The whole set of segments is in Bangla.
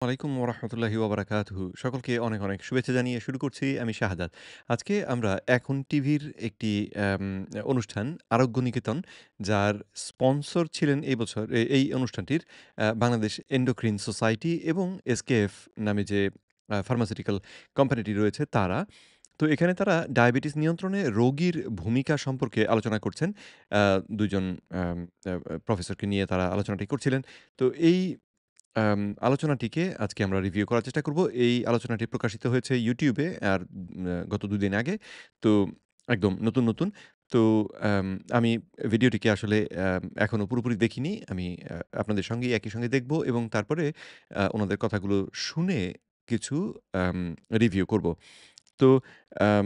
ওয়ালাইকুম ওরহমতুল্লাহি ওয়াবারাকাতুহু। সকলকে অনেক, অনেক শুভেচ্ছা জানিয়ে শুরু করছি আমি শাহাদাত। আজকে আমরা এখন টিভির একটি অ্যাম অনুষ্ঠান আরোগ্য নিকেতন, যার স্পন্সর ছিলেন এই বছর এই অনুষ্ঠানটির বাংলাদেশ এন্ডোক্রিন সোসাইটি এবং এসকেএফ নামে যে ফার্মাসিউটিক্যাল কোম্পানিটি রয়েছে তারা। তো এখানে তারা ডায়াবেটিস নিয়ন্ত্রণে রোগীর ভূমিকা সম্পর্কে আলোচনা করছেন। ২ জন আম আ প্রফেসরকে নিয়ে তারা আলোচনাটি করছিলেন। তো এই আলোচনাটিকে আজকে আমরা রিভিউ করার চেষ্টা করব। এই আলোচনাটি প্রকাশিত হয়েছে YouTube এ আর গত ২ দিন আগে। তো একদম নতুন, নতুন। তো আম আমি ভিডিওটিকে আসলে এখনো পুরোপুরি দেখিনি। আমি আপনাদের সঙ্গেই একই সঙ্গে দেখব এবং তারপরে ওনাদের কথাগুলো শুনে কিছু আম রিভিউ করব। তো আম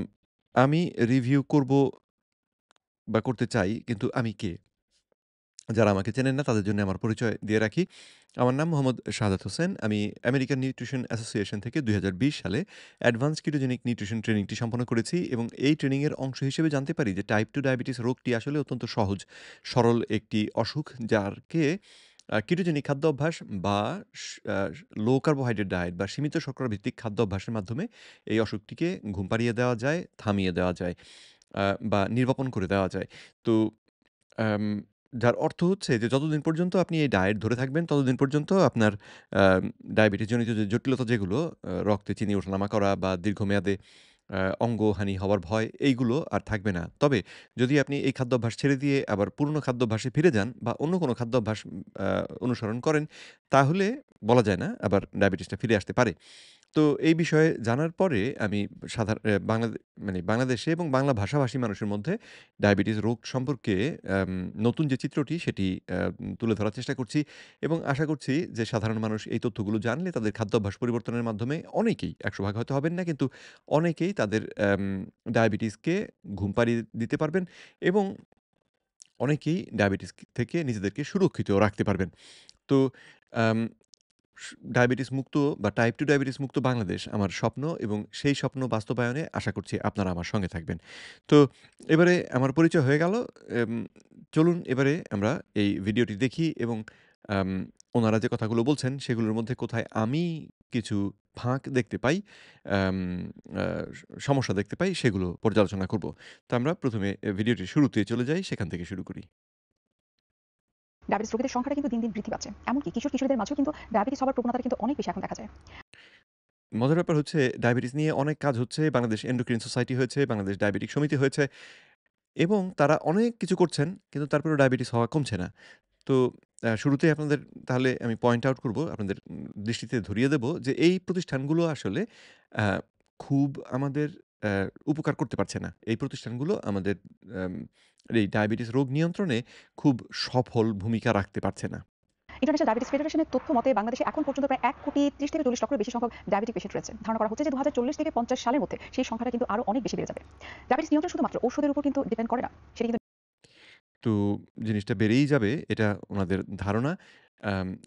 আমি রিভিউ করব বা করতে চাই, কিন্তু আমি কে? যারা আমাকে চেনেন না তাদের জন্য আমার পরিচয় দিয়ে রাখি। আমার নাম মোহাম্মদ শাহাদাত হোসেন। আমি আমেরিকান নিউট্রিশন অ্যাসোসিয়েশন থেকে ২০২০ সালে অ্যাডভান্সড কিটোজেনিক নিউট্রিশন ট্রেনিংটি সম্পন্ন করেছি এবং এই ট্রেনিংয়ের অংশ হিসেবে জানতে পারি যে টাইপ 2 ডায়াবেটিস রোগটি আসলে অত্যন্ত সহজ, সরল একটি অসুখ যারকে কিটোজেনিক খাদ্য অভ্যাস বা স আ লো কার্বোহাইড্রেট ডায়েট বা সীমিত শর্করা ভিত্তিক খাদ্য অভ্যাসের মাধ্যমে এই অসুখটিকে ঘুম পাড়িয়ে দেওয়া যায়, থামিয়ে দেওয়া যায়, বা নির্বাপন করে দেওয়া যায়। তো আম যার অর্থ হচ্ছে যে যতদিন পর্যন্ত আপনি এই ডায়েট ধরে থাকবেন, ততদিন পর্যন্ত আপনার ডায়াবেটিস জনিত যে জটিলতা যেগুলো, রক্তে চিনি ওঠানামা করা বা দীর্ঘমেয়াদে অঙ্গহানি হওয়ার ভয়, এইগুলো আর থাকবে না। তবে যদি আপনি এই খাদ্যাভ্যাস ছেড়ে দিয়ে আবার পুরনো খাদ্যাভ্যাসে ফিরে যান বা অন্য কোনো খাদ্যাভ্যাস আ অনুসরণ করেন, তাহলে বলা যায় না আবার ডায়াবেটিসটা ফিরে আসতে পারে। তো এই বিষয়ে জানার পরে আমি সাধার অ্যা বাংলাদে মানে বাংলাদেশে এবং বাংলা ভাষাভাষী মানুষের মধ্যে ডায়াবেটিস রোগ সম্পর্কে আম নতুন যে চিত্রটি সেটি তুলে ধরার চেষ্টা করছি এবং আশা করছি যে সাধারণ মানুষ এই তথ্যগুলো জানলে তাদের খাদ্যাভ্যাস পরিবর্তনের মাধ্যমে অনেকেই, ১০০ ভাগ হয়তো হবেন না, কিন্তু অনেকেই তাদের ডায়াবেটিসকে ঘুম পাড়িয়ে দিতে পারবেন এবং অনেকেই ডায়াবেটিস থেকে নিজেদেরকে সুরক্ষিতও রাখতে পারবেন। তো আম স ডায়াবেটিস মুক্ত বা টাইপ 2 ডায়াবেটিস মুক্ত বাংলাদেশ আমার স্বপ্ন এবং সেই স্বপ্ন বাস্তবায়নে আশা করছি আপনারা আমার সঙ্গে থাকবেন। তো এবারে আমার পরিচয় হয়ে গেল। এম চলুন এবারে আমরা এই ভিডিওটি দেখি এবং আম ওনারা যে কথাগুলো বলছেন সেগুলোর মধ্যে কোথায় আমি কিছু ফাঁক দেখতে পাই, আম আ সমস্যা দেখতে পাই, সেগুলো পর্যালোচনা করব। তো আমরা ১ম এ ভিডিওটির শুরুতে চলে যাই, সেখান থেকে শুরু করি। ডায়াবেটিস রোগীদের সংখ্যাটা কিন্তু দিন, দিন বৃদ্ধি পাচ্ছে। এমনকি কিশোর-কিশোরীদের মাঝেও কিন্তু ডায়াবেটিস হওয়ার প্রবণতাটা কিন্তু অনেক বেশি এখন দেখা যায়। মজার ব্যাপার হচ্ছে ডায়াবেটিস নিয়ে অনেক কাজ হচ্ছে। বাংলাদেশ এন্ডোক্রিন সোসাইটি হয়েছে, বাংলাদেশ ডায়াবেটিক সমিতি হয়েছে এবং তারা অনেক কিছু করছেন, কিন্তু তারপরেও ডায়াবেটিস হওয়া কমছে না। তো শুরুতেই আপনাদের তাহলে আমি পয়েন্ট আউট করব, আপনাদের দৃষ্টিতে ধরিয়ে দেব যে এই প্রতিষ্ঠানগুলো আসলে আ খুব আমাদের অ্যা উপকার করতে পারছে না। এই প্রতিষ্ঠানগুলো আমাদের আম এই ডায়াবেটিস রোগ নিয়ন্ত্রণে খুব সফল ভূমিকা রাখতে পারছে না। ইন্টারন্যাশনাল ডায়াবেটিস ফেডারেশনের তথ্য মতে বাংলাদেশে এখন পর্যন্ত প্রায় ১,৩০,০০,০০০ থেকে ৪০ লক্ষের বেশি সংখ্যক ডায়াবেটিক পেশেন্ট রয়েছে। ধারণা করা হচ্ছে যে ২০৪০ থেকে ৫০ সালের মধ্যে সেই সংখ্যাটা কিন্তু আরো অনেক বেশি বেড়ে যাবে। ডায়াবেটিস নিয়ন্ত্রণ শুধুমাত্র ঔষধের উপর কিন্তু ডিপেন্ড করে না। সেটা কিন্তু তো জিনিসটা বেড়েই যাবে এটা উনাদের ধারণা।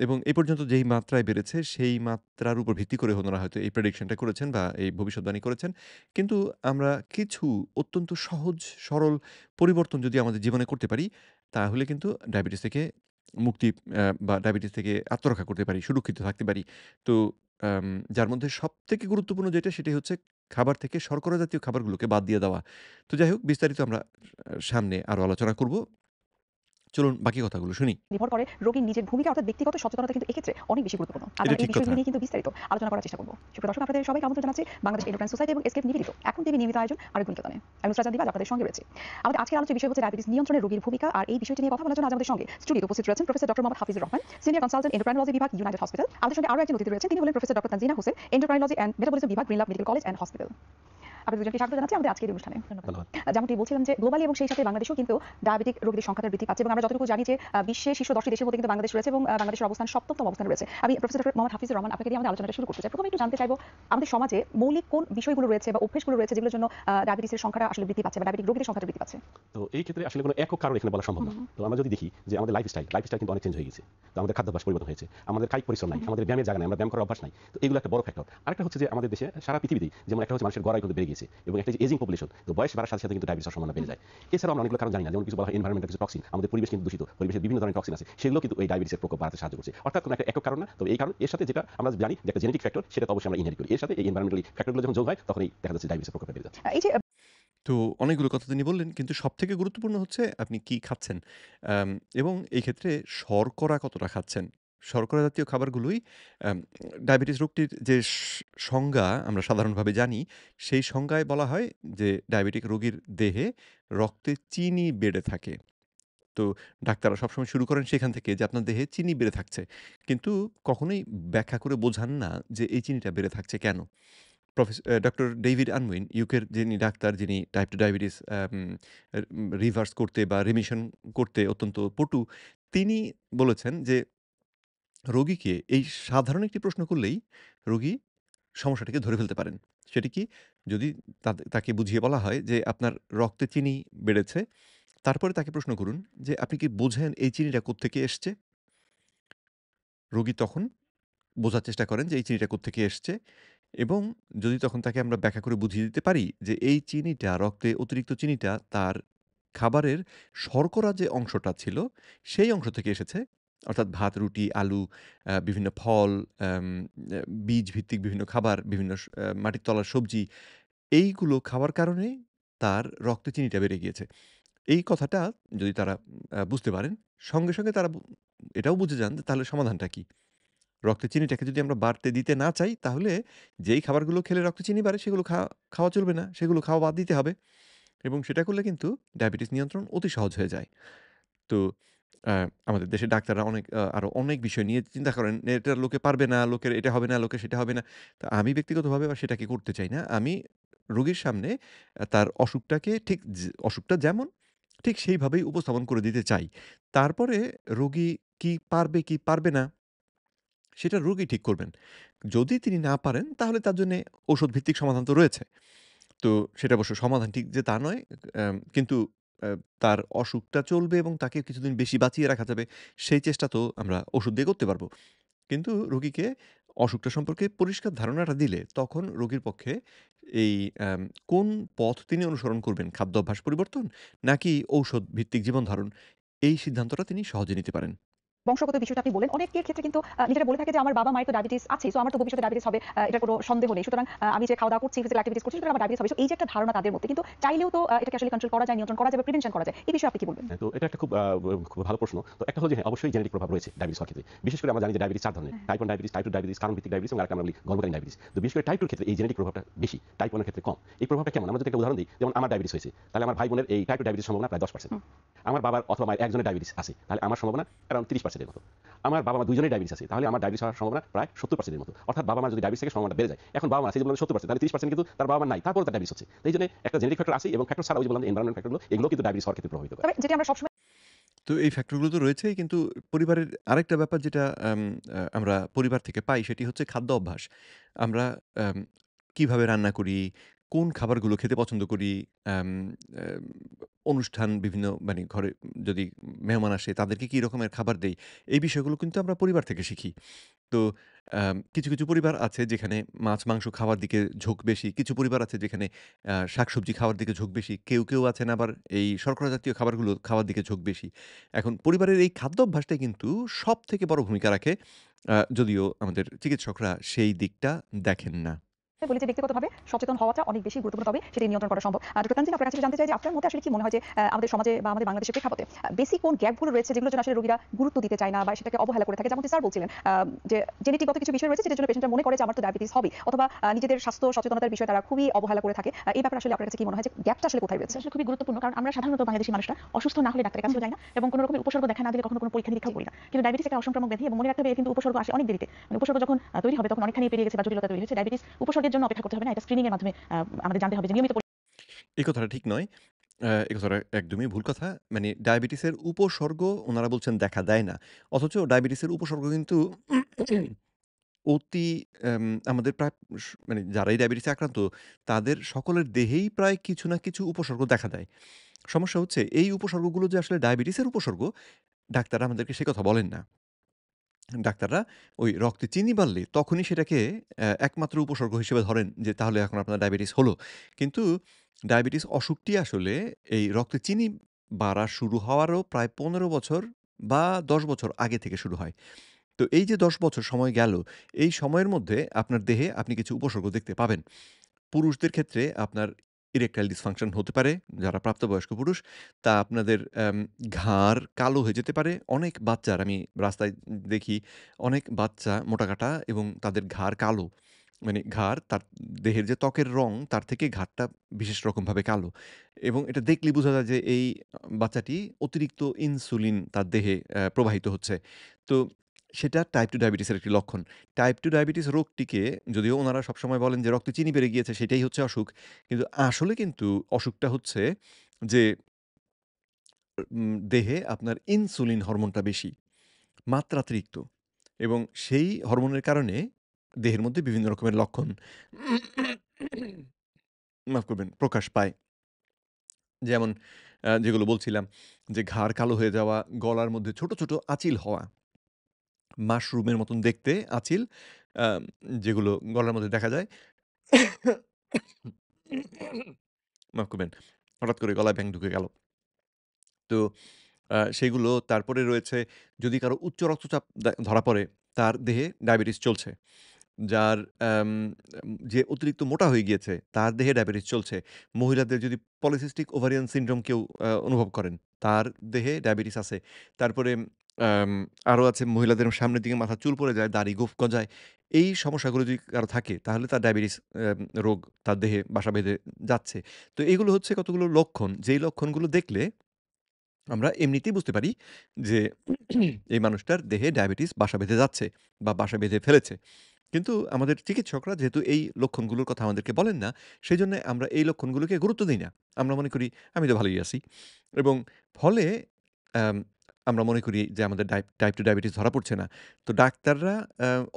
এবং এ পর্যন্ত যেই মাত্রায় বেড়েছে সেই মাত্রার উপর ভিত্তি করে ওনারা হয়তো এই প্রেডিকশনটা করেছেন বা এই ভবিষ্যদ্বাণী করেছেন। কিন্তু আমরা কিছু অত্যন্ত সহজ সরল পরিবর্তন যদি আমাদের জীবনে করতে পারি, তাহলে কিন্তু ডায়াবেটিস থেকে মুক্তি বা ডায়াবেটিস থেকে আত্মরক্ষা করতে পারি, সুরক্ষিত থাকতে পারি। তো আম যার মধ্যে সবথেকে গুরুত্বপূর্ণ যেটা সেটি হচ্ছে খাবার থেকে শর্করা জাতীয় খাবারগুলোকে বাদ দিয়ে দেওয়া। তো যাই হোক, বিস্তারিত আমরা সামনে আরো আলোচনা করব। চলুন বাকি কথাগুলো শুনি। নির্ভর করে রোগীর নিজের ভূমিকা অর্থাৎ ব্যক্তিগত সচেতনতা কিন্তু এক্ষেত্রে অনেক বেশি গুরুত্বপূর্ণ। আজ এটা আমরা এই ঠিক কথা। বিষয়গুলো নিয়ে কিন্তু বিস্তারিত আলোচনা করার চেষ্টা করব। সুপ্রিয় দর্শক, আপনাদের সবাইকে আমন্ত্রণ জানাচ্ছি বাংলাদেশ এন্ডোক্রাইন সোসাইটি এবং এসকেপ নিবেদিত এখন টিভি নিয়মিত আয়োজন আরোগ্য নিকেতনে। আমি নুসরাত জাহান দিবাজ আপনাদের সঙ্গে রয়েছি। আমাদের আজকের আলোচ্য বিষয় হচ্ছে ডায়াবেটিস নিয়ন্ত্রণে রোগীর ভূমিকা, আর এই বিষয়টি নিয়ে কথা বলার জন্য আজ আমাদের সঙ্গে স্টুডিওতে উপস্থিত রয়েছেন professor doctor Mohammad Hafizur Rahman, senior consultant endocrinology বিভাগ, ইউনাইটেড হসপিটাল। আমাদের সঙ্গে আরো একজন অতিথি রয়েছেন, তিনি হলেন professor doctor Tanzina Hossain, endocrinology and metabolism বিভাগ, গ্রিনল্যাব মেডিকেল কলেজ অ্যান্ড হসপিটাল। আপনাদের দুজনকে স্বাগত জানাচ্ছি আমাদের আজকের এই অনুষ্ঠানে। ধন্যবাদ। ধন্যবাদ। যেমনটি বলছিলাম যে গ্লোবালি এবং সেই সাথে বাংলাদেশেও কিন্তু ডায়াবেটিক রোগীদের সংখ্যাটা বৃদ্ধি পাচ্ছে এবং আমরা যতটুকু জানি যে বিশ্বের শীর্ষ ১০টি দেশের মধ্যে কিন্তু বাংলাদেশ রয়েছে এবং বাংলাদেশের অবস্থান ৭ম অবস্থানে রয়েছে। আমি প্রফেসর ডক্টর মোহাম্মদ হাফিজুর রহমান আপনাকে দিয়ে আমাদের আলোচনাটা শুরু করতে চাই। প্রথমে একটু জানতে চাইবো আমাদের সমাজে মৌলিক কোন বিষয়গুলো রয়েছে বা অভ্যাসগুলো রয়েছে যেগুলোর জন্য ডায়াবেটিসের সংখ্যাটা আসলে বৃদ্ধি পাচ্ছে বা ডায়াবেটিক রোগীদের সংখ্যাটা বৃদ্ধি পাচ্ছে? তো এই ক্ষেত্রে আসলে কোনো একক কারণ এখানে বলা সম্ভব না। তো আমরা যদি দেখি যে আমাদের লাইফস্টাইল কিন্তু অনেক চেঞ্জ হয়ে গেছে। তো আমাদের খাদ্যাভ্যাস পরিবর্তন হয়েছে। আমাদের কায়িক পরিশ্রম নাই, আমাদের ব্যায়ামের জায়গা নাই, আমরা ব্যায়াম করার অভ্যাস নাই। তো এগুলো একটা বড় ফ্যাক্টর। আরেকটা হচ্ছে যে আমাদের দেশে সারা পৃথিবীতেই যেমন একটা হচ্ছে মানুষের গড় আয়ু কিন্তু বেড়ে গিয়েছে। গিয়েছে এবং একটা যে এজিং পপুলেশন, তো বয়স বাড়ার সাথে সাথে কিন্তু ডায়াবেটিসের সম্ভাবনা বেড়ে যায়। এছাড়াও আমরা অনেকগুলো কারণ জানি না, যেমন কিছু বলা হয় এনভায়রনমেন্টাল কিছু টক্সিন, আমাদের পরিবেশ কিন্তু দূষিত, পরিবেশের বিভিন্ন ধরনের টক্সিন আছে, সেগুলো কিন্তু এই ডায়াবেটিসের প্রকোপ বাড়াতে সাহায্য করছে। অর্থাৎ কোনো একটা একক কারণ না, তবে এই কারণ এর সাথে যেটা আমরা জানি যে একটা জেনেটিক ফ্যাক্টর, সেটা তো অবশ্যই আমরা ইনহেরিট করি। এর সাথে এই এনভায়রনমেন্টালি ফ্যাক্টরগুলো যখন যোগ হয়, তখন এই দেখা যাচ্ছে ডায়াবেটিসের প্রকোপটা বেড়ে যাচ্ছে। এই যে তো অনেকগুলো কথা তিনি বললেন। কিন্তু সবথেকে গুরুত্বপূর্ণ হচ্ছে আপনি কি খাচ্ছেন? আম এবং এই ক্ষেত্রে শর্করা কতটা খাচ্ছেন? শর্করা জাতীয় খাবারগুলোই আম ডায়াবেটিস রোগটির যে সংজ্ঞা আমরা সাধারণভাবে জানি, সেই সংজ্ঞায় বলা হয় যে ডায়াবেটিক রোগীর দেহে রক্তে চিনি বেড়ে থাকে। তো ডাক্তাররা সবসময় শুরু করেন সেখান থেকে যে আপনার দেহে চিনি বেড়ে থাকছে। কিন্তু কখনোই ব্যাখ্যা করে বোঝান না যে এই চিনিটা বেড়ে থাকছে কেন? ডক্টর ডেভিড আনউইন ইউকের যিনি ডাক্তার, যিনি টাইপ 2 ডায়াবেটিস রিভার্স করতে বা রিমিশন করতে অত্যন্ত পটু, তিনি বলেছেন যে রোগীকে এই সাধারণ একটি প্রশ্ন করলেই রোগী সমস্যাটিকে ধরে ফেলতে পারেন। সেটি কি? যদি তাকে বুঝিয়ে বলা হয় যে আপনার রক্তে চিনি বেড়েছে, তারপরে তাকে প্রশ্ন করুন যে আপনি কি বোঝেন এই চিনিটা কোত্থেকে এসছে? রোগী তখন বোঝার চেষ্টা করেন যে এই চিনিটা কোত্থেকে এসছে এবং যদি তখন তাকে আমরা ব্যাখ্যা করে বুঝিয়ে দিতে পারি যে এই চিনিটা রক্তে অতিরিক্ত চিনিটা তার খাবারের শর্করা যে অংশটা ছিল সেই অংশ থেকে এসেছে। অর্থাৎ ভাত, রুটি, আলু, বিভিন্ন ফল, আম আ বীজ ভিত্তিক বিভিন্ন খাবার, বিভিন্ন মাটির তলার সবজি এইগুলো খাওয়ার কারণে তার রক্তে চিনিটা বেড়ে গিয়েছে। এই কথাটা যদি তারা বুঝতে পারেন, সঙ্গে, সঙ্গে তারা এটাও বুঝে যান যে তাহলে সমাধানটা কি? রক্তে চিনিটাকে যদি আমরা বাড়তে দিতে না চাই, তাহলে যেই খাবারগুলো খেলে রক্তে চিনি বাড়ে সেগুলো খাওয়া চলবে না। সেগুলো খাওয়া বাদ দিতে হবে এবং সেটা করলে কিন্তু ডায়াবেটিস নিয়ন্ত্রণ অতি সহজ হয়ে যায়। তো আ আমাদের দেশের ডাক্তাররা আরো অনেক বিষয় নিয়ে চিন্তা করেন। এটা লোকে পারবে না, লোকের এটা হবে না, লোকের সেটা হবে না। তো আমি ব্যক্তিগতভাবে আবার সেটাকে করতে চাই না। আমি রোগীর সামনে তার অসুখটাকে ঠিক অসুখটা যেমন ঠিক সেইভাবেই উপস্থাপন করে দিতে চাই। তারপরে রোগী কি পারবে, কি পারবে না সেটা রোগী ঠিক করবেন। যদি তিনি না পারেন তাহলে তার জন্যে ঔষধ ভিত্তিক সমাধান তো রয়েছে। তো সেটা অবশ্য সমাধান ঠিক যে তা নয়। কিন্তু আ তার অসুখটা চলবে এবং তাকে কিছুদিন বেশি বাঁচিয়ে রাখা যাবে সেই চেষ্টা তো আমরা ওষুধ দিয়ে করতে পারব। কিন্তু রোগীকে অসুখটা সম্পর্কে পরিষ্কার ধারণাটা দিলে তখন রোগীর পক্ষে এই কোন পথ তিনি অনুসরণ করবেন, খাদ্যাভ্যাস পরিবর্তন নাকি ঔষধ ভিত্তিক জীবন ধারণ, এই সিদ্ধান্তটা তিনি সহজে নিতে পারেন। বংশগত বিষয়টা আপনি বললেন। অনেকের ক্ষেত্রে কিন্তু নিজেরা বলে থাকে যে আমার বাবা-মায়ের তো ডায়াবেটিস আছে। সো আমার তো ভবিষ্যতে ডায়াবেটিস হবে। এটার কোনো সন্দেহ নেই। সুতরাং আমি যে খাওয়া-দাওয়া করছি, ফিজিক্যাল এক্টিভিটিস করছি, সুতরাং আমার ডায়াবেটিস হবে। সো এই যে একটা ধারণা তাদের মধ্যে। কিন্তু চাইলেও তো এটাকে আসলে কন্ট্রোল করা যায়, নিয়ন্ত্রণ করা যায় বা প্রিভেনশন করা যায়। এই বিষয়ে আপনি কি বলবেন? হ্যাঁ, তো এটা একটা খুব ভালো প্রশ্ন। তো একটা হলো যে হ্যাঁ, অবশ্যই জেনেটিক প্রভাব রয়েছে ডায়াবেটিস হওয়ার ক্ষেত্রে। বিশেষ করে আমরা জানি যে ডায়াবেটিস ৪ ধরনের। টাইপ 1 ডায়াবেটিস, টাইপ 2 ডায়াবেটিস, কারণ ভিত্তিক ডায়াবেটিস এবং আরেকটা আমরা বলি গর্ভকালীন ডায়াবেটিস। তো বিশেষ করে টাইপ 2 এর ক্ষেত্রে এই জেনেটিক প্রভাবটা বেশি। টাইপ 1 এর ক্ষেত্রে কম। এই প্রভাবটা কেমন? আমরা যদি একটা উদাহরণ দিই, যেমন আমার ডায়াবেটিস হয়েছে। তাহলে আমার ভাই-বোনের এই টাইপ 2 ডায়াবেটিস সম্ভাবনা প্রায় 10%। হুম। আমার বাবার অথবা মায়ের একজনের ডায়াবেটিস আছে। তাহলে আমার সম্ভাবনা অ্যারাউন্ড 30% এর মতো। আমার বাবা-মা ২ জনের ডায়াবেটিস আছে। তাহলে আমার ডায়াবেটিস হওয়ার সম্ভাবনা প্রায় 70% এর মতো। অর্থাৎ বাবা-মার যদি ডায়াবেটিস থাকে সম্ভাবনাটা বেড়ে যায়। এখন বাবা-মা আছে যে বললাম 70%, তাহলে 30% কিন্তু তার বাবা-মার নাই। তারপরেও তার ডায়াবেটিস হচ্ছে। তো এইজন্য একটা জেনেটিক ফ্যাক্টর আছেই এবং ফ্যাক্টর ছাড়াও ওই যে বললাম যে এনভায়রনমেন্ট ফ্যাক্টরগুলো, এগুলোও কিন্তু ডায়াবেটিস হওয়ার ক্ষেত্রে প্রভাবিত করে। তবে যেটি আমরা সবসময় তো এই ফ্যাক্টরগুলো তো রয়েছেই কিন্তু পরিবারের আরেকটা ব্যাপার যেটা আমরা পরিবার থেকে পাই সেটি হচ্ছে খাদ্য অভ্যাস। আমরা আম কিভাবে রান্না করি, কোন খাবারগুলো খেতে পছন্দ করি, আম আম অনুষ্ঠান বিভিন্ন মানে ঘরে যদি মেহমান আসে তাদেরকে কি রকমের খাবার দেই, এই বিষয়গুলো কিন্তু আমরা পরিবার থেকে শিখি। তো কিছু, কিছু পরিবার আছে যেখানে মাছ-মাংস খাওয়ার দিকে ঝোঁক বেশি। কিছু পরিবার আছে যেখানে শাকসবজি খাওয়ার দিকে ঝোঁক বেশি। কেউ আছেন আবার এই শর্করা জাতীয় খাবারগুলো খাওয়ার দিকে ঝোঁক বেশি। এখন পরিবারের এই খাদ্যাভ্যাসটাই কিন্তু সবথেকে বড় ভূমিকা রাখে। যদিও আমাদের চিকিৎসকরা সেই দিকটা দেখেন না। বলি যে ব্যক্তিগতভাবে সচেতন হওয়াটা অনেক বেশি গুরুত্বপূর্ণ, তবে সেটি নিয়ন্ত্রণ করা সম্ভব। ডক্টর তানজিল, আপনার কাছে জানতে চাই যে আপনার মতে আসলে কি মনে হয় যে আমাদের সমাজে বা আমাদের বাংলাদেশের প্রেক্ষাপটে বেসিক কোন গ্যাপগুলো রয়েছে যেগুলোর জন্য আসলে রোগীরা গুরুত্ব দিতে চায় না বা সেটাকে অবহেলা করে থাকে? যেমনটি স্যার বলছিলেন যে জেনেটিকগত কিছু বিষয় রয়েছে যেটার জন্য পেশেন্টরা মনে করে যে আমার তো ডায়াবেটিস হবে, অথবা নিজেদের স্বাস্থ্য সচেতনতার বিষয়ে তারা খুবই অবহেলা করে থাকে। এই ব্যাপারে আসলে আপনার কাছে কি মনে হয় যে গ্যাপটা আসলে কোথায় রয়েছে? আসলে খুবই গুরুত্বপূর্ণ, কারণ আমরা সাধারণত বাংলাদেশী মানুষরা অসুস্থ না হলে ডাক্তারের কাছেও যাই না এবং কোনো রকমের উপসর্গ দেখা না দিলে কখনো কোনো পরীক্ষা নিরীক্ষাও করি না। কিন্তু ডায়াবেটিস একটা অসংক্রামক ব্যাধি এবং মনে রাখতে হবে এর কিন্তু উপসর্গ আসে অনেক দেরিতে। মানে উপসর্গ যখন তৈরি হবে তখন অনেকখানি পেরিয়ে গেছে বা জটিলতা তৈরি হয়েছে। ডায়াবেটিস উপসর্গের জন্য অপেক্ষা করতে হবে না, এটা স্ক্রিনিং এর মাধ্যমে আমাদের জানতে হবে যে নিয়মিত এই কথাটা ঠিক নয়। এই কথাটা একদমই ভুল কথা। মানে ডায়াবেটিসের উপসর্গ উনারা বলছেন দেখা দেয় না। অথচ ডায়াবেটিসের উপসর্গ কিন্তু অতি আমাদের প্রায় মানে যারাই ডায়াবেটিসে আক্রান্ত তাদের সকলের দেহেই প্রায় কিছু না কিছু উপসর্গ দেখা দেয়। সমস্যা হচ্ছে এই উপসর্গগুলো যে আসলে ডায়াবেটিসের উপসর্গ, ডাক্তাররা আমাদেরকে সে কথা বলেন না। ডাক্তাররা ওই রক্তে চিনি বাড়লে তখনই সেটাকে একমাত্র উপসর্গ হিসেবে ধরেন যে তাহলে এখন আপনার ডায়াবেটিস হলো। কিন্তু ডায়াবেটিস অসুখটি আসলে এই রক্তে চিনি বাড়া শুরু হওয়ারও প্রায় ১৫ বছর বা ১০ বছর আগে থেকে শুরু হয়। তো এই যে ১০ বছর সময় গেল, এই সময়ের মধ্যে আপনার দেহে আপনি কিছু উপসর্গ দেখতে পাবেন। পুরুষদের ক্ষেত্রে আপনার ইরেকটাইল ডিসফাংশন হতে পারে, যারা প্রাপ্তবয়স্ক পুরুষ। তা আপনাদের ঘাড় কালো হয়ে যেতে পারে। অনেক বাচ্চার আমি রাস্তায় দেখি, অনেক বাচ্চা মোটাকাটা এবং তাদের ঘাড় কালো। মানে ঘাড় তার দেহের যে ত্বকের রং, তার থেকে ঘাড়টা বিশেষ রকমভাবে কালো। এবং এটা দেখলেই বোঝা যায় যে এই বাচ্চাটি অতিরিক্ত ইনসুলিন তার দেহে প্রবাহিত হচ্ছে। তো সেটা টাইপ 2 ডায়াবেটিসের একটি লক্ষণ। টাইপ 2 ডায়াবেটিস রোগটিকে যদিও উনারা সবসময় বলেন যে রক্তে চিনি বেড়ে গিয়েছে সেটাই হচ্ছে অসুখ। কিন্তু আসলে কিন্তু অসুখটা হচ্ছে যে দেহে আপনার ইনসুলিন হরমোনটা বেশি, মাত্রাতিরিক্ত এবং সেই হরমোনের কারণে দেহের মধ্যে বিভিন্ন রকমের লক্ষণ মাফ করবেন প্রকাশ পায়। যেমন যেগুলো বলছিলাম যে ঘাড় কালো হয়ে যাওয়া, গলার মধ্যে ছোট, ছোট আঁচিল হওয়া, মাশরুমের মতন দেখতে আঁচিল আম যেগুলো গলার মধ্যে দেখা যায়। মাফ করবেন। হঠাৎ করে গলায় ব্যাঙ ঢুকে গেল। তো সেগুলো তারপরে রয়েছে যদি কারো উচ্চ রক্তচাপ ধরা পড়ে, তার দেহে ডায়াবেটিস চলছে। যার যে অতিরিক্ত মোটা হয়ে গিয়েছে, তার দেহে ডায়াবেটিস চলছে। মহিলাদের যদি পলিসিস্টিক ওভারিয়ান সিনড্রোম কেউ অনুভব করেন, তার দেহে ডায়াবেটিস আছে। তারপরে আম আরো আছে মহিলাদের সামনের দিকে মাথার চুল পড়ে যায়, দাড়ি গোঁফ গজায়। এই সমস্যাগুলো যদি কারো থাকে, তাহলে তার ডায়াবেটিস রোগ তার দেহে বাসা বেঁধে যাচ্ছে। তো এগুলো হচ্ছে কতগুলো লক্ষণ, যেই লক্ষণগুলো দেখলে আমরা এমনিতেই বুঝতে পারি যে এই মানুষটার দেহে ডায়াবেটিস বাসা বেঁধে যাচ্ছে বা বাসা বেঁধে ফেলেছে। কিন্তু আমাদের চিকিৎসকরা যেহেতু এই লক্ষণগুলোর কথা আমাদেরকে বলেন না, সেজন্য আমরা এই লক্ষণগুলোকে গুরুত্ব দেই না। আমরা মনে করি আমি তো ভালোই আছি এবং ফলে আম আমরা মনে করি যে আমাদের টাইপ 2 ডায়াবেটিস ধরা পড়ছে না। তো ডাক্তাররা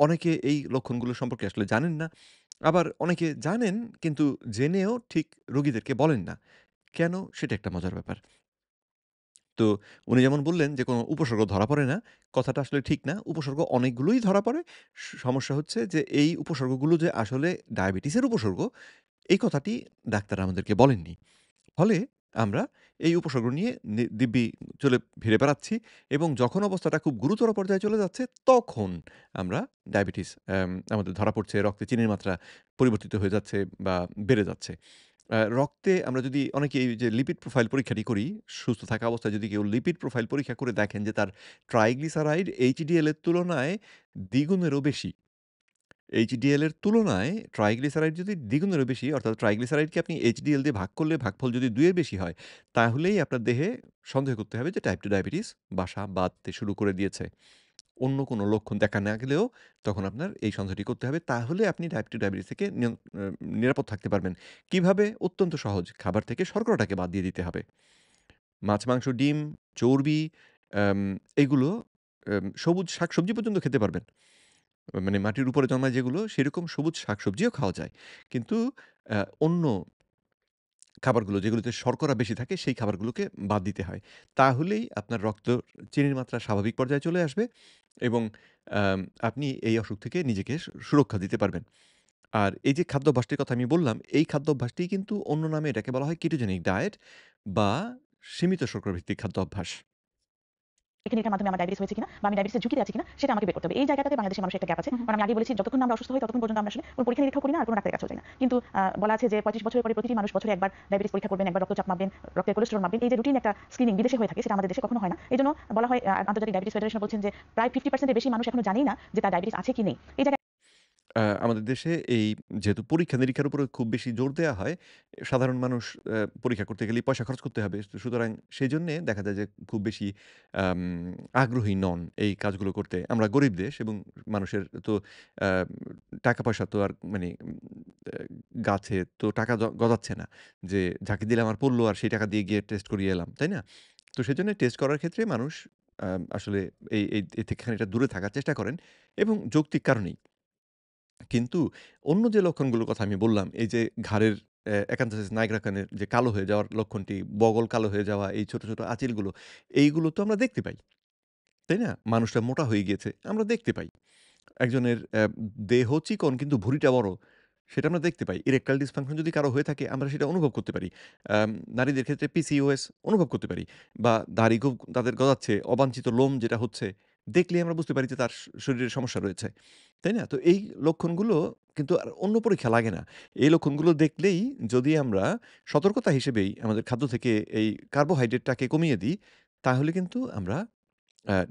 অনেকে এই লক্ষণগুলো সম্পর্কে আসলে জানেন না। আবার অনেকে জানেন কিন্তু জেনেও ঠিক রোগীদেরকে বলেন না। কেন? সেটা একটা মজার ব্যাপার। তো উনি যেমন বললেন যে কোনো উপসর্গ ধরা পড়ে না, কথাটা আসলে ঠিক না। উপসর্গ অনেকগুলোই ধরা পড়ে। সমস্যা হচ্ছে যে এই উপসর্গগুলো যে আসলে ডায়াবেটিসের উপসর্গ, এই কথাটি ডাক্তার আমাদেরকে বলেননি। ফলে আমরা এই উপসর্গ নিয়ে দিব্যি চলে ফিরে বেড়াচ্ছি এবং যখন অবস্থাটা খুব গুরুতর পর্যায়ে চলে যাচ্ছে, তখন আমরা ডায়াবেটিস আমাদের ধরা পড়ছে, রক্তে চিনির মাত্রা পরিবর্তিত হয়ে যাচ্ছে বা বেড়ে যাচ্ছে। রক্তে আমরা যদি অনেকে এই যে লিপিড প্রোফাইল পরীক্ষাটি করি, সুস্থ থাকা অবস্থায় যদি কেউ লিপিড প্রোফাইল পরীক্ষা করে দেখেন যে তার ট্রাইগ্লিসারাইড এইচডিএল এর তুলনায় দ্বিগুণেরও বেশি। এইচডিএল এর তুলনায় ট্রাইগ্লিসারাইড যদি দ্বিগুণেরও বেশি, অর্থাৎ ট্রাইগ্লিসারাইডকে আপনি এইচডিএল দিয়ে ভাগ করলে ভাগফল যদি ২ এর বেশি হয়, তাহলেই আপনার দেহে সন্দেহ করতে হবে যে টাইপ 2 ডায়াবেটিস বাসা বাঁধতে শুরু করে দিয়েছে। অন্য কোনো লক্ষণ দেখা না গেলেও তখন আপনার এই সন্দেহটি করতে হবে। তাহলে আপনি টাইপ 2 ডায়াবেটিস থেকে নিরাপদ থাকতে পারবেন। কিভাবে? অত্যন্ত সহজ। খাবার থেকে শর্করাটাকে বাদ দিয়ে দিতে হবে। মাছ, মাংস, ডিম, চর্বি আম এগুলো সবুজ শাকসবজি পর্যন্ত খেতে পারবেন। মানে মাটির উপরে জন্মায় যেগুলো, সেরকম সবুজ শাকসবজিও খাওয়া যায়। কিন্তু অন্য খাবারগুলো যেগুলোতে শর্করা বেশি থাকে, সেই খাবারগুলোকে বাদ দিতে হয়। তাহলেই আপনার রক্ত চিনির মাত্রা স্বাভাবিক পর্যায়ে চলে আসবে এবং আম আপনি এই অসুখ থেকে নিজেকে সুরক্ষা দিতে পারবেন। আর এই যে খাদ্যাভ্যাসটির কথা আমি বললাম, এই খাদ্যাভ্যাসটি কিন্তু অন্য নামে এটাকে বলা হয় কেটোজেনিক ডায়েট বা সীমিত শর্করা ভিত্তিক খাদ্যাভ্যাস। পরীক্ষা-নিরীক্ষার মাধ্যমে আমার ডায়াবেটিস হয়েছে কিনা বা আমি ডায়াবেটিসের ঝুঁকিতে আছি কিনা সেটা আমাকে বের করতে হবে। এই জায়গাটাতে বাংলাদেশের মানুষের একটা গ্যাপ আছে। কারণ আমি আগেই বলেছি যতক্ষণ না আমরা অসুস্থ হই ততক্ষণ পর্যন্ত আমরা আসলে কোনো পরীক্ষা-নিরীক্ষাও করি না আর কোনো ডাক্তারের কাছেও যাই না। কিন্তু বলা আছে যে ৩৫ বছরের পরে প্রতিটি মানুষ বছরে একবার ডায়াবেটিস পরীক্ষা করবেন, একবার রক্তচাপ মাপবেন, রক্তের কোলেস্টেরল মাপবেন। এই যে রুটিন একটা স্ক্রিনিং বিদেশে হয়ে থাকে সেটা আমাদের দেশে কখনো হয় না। এজন্য বলা হয় আন্তর্জাতিক ডায়াবেটিস ফেডারেশন বলছেন যে প্রায় 50% এর বেশি মানুষ এখনো জানেই না যে তার ডায়াবেটিস আছে কি নেই। এই জায়গায় আমাদের দেশে এই যেহেতু পরীক্ষা-নিরীক্ষার উপরে খুব বেশি জোর দেয়া হয়, সাধারণ মানুষ পরীক্ষা করতে গেলেই পয়সা খরচ করতে হবে। সুতরাং সেজন্যে দেখা যায় যে খুব বেশি আম আগ্রহী নন এই কাজগুলো করতে। আমরা গরিব দেশ এবং মানুষের তো আ টাকা-পয়সা তো আর মানে গাছে তো টাকা গজাচ্ছে না। যে ঝাঁকি দিলাম আর পড়ল আর সেই টাকা দিয়ে গিয়ে টেস্ট করিয়ে এলাম। তাই না? তো সেজন্য টেস্ট করার ক্ষেত্রে মানুষ আসলে এই থেকে খানিকটা দূরে থাকার চেষ্টা করেন এবং যৌক্তিক কারণেই। কিন্তু অন্য যে লক্ষণগুলোর কথা আমি বললাম, এই যে ঘাড়ের একান্থোসিস নাইগ্রা যে কালো হয়ে যাওয়ার লক্ষণটি, বগল কালো হয়ে যাওয়া, এই ছোট, ছোট আঁচিলগুলো, এইগুলো তো আমরা দেখতে পাই। তাই না? মানুষটা মোটা হয়ে গিয়েছে। আমরা দেখতে পাই। একজনের দেহ চিকন কিন্তু ভুঁড়িটা বড়। সেটা আমরা দেখতে পাই। ইরেকটাইল ডিসফাংশন যদি কারো হয়ে থাকে আমরা সেটা অনুভব করতে পারি। নারীদের ক্ষেত্রে পিসিওএস অনুভব করতে পারি। বা দাড়ি খুব তাদের গজাচ্ছে, অবাঞ্ছিত লোম যেটা হচ্ছে, দেখলেই আমরা বুঝতে পারি যে তার শরীরে সমস্যা রয়েছে। তাই না? তো এই লক্ষণগুলো কিন্তু আর অন্য পরীক্ষা লাগে না। এই লক্ষণগুলো দেখলেই যদি আমরা সতর্কতা হিসেবেই আমাদের খাদ্য থেকে এই কার্বোহাইড্রেটটাকে কমিয়ে দিই, তাহলে কিন্তু আমরা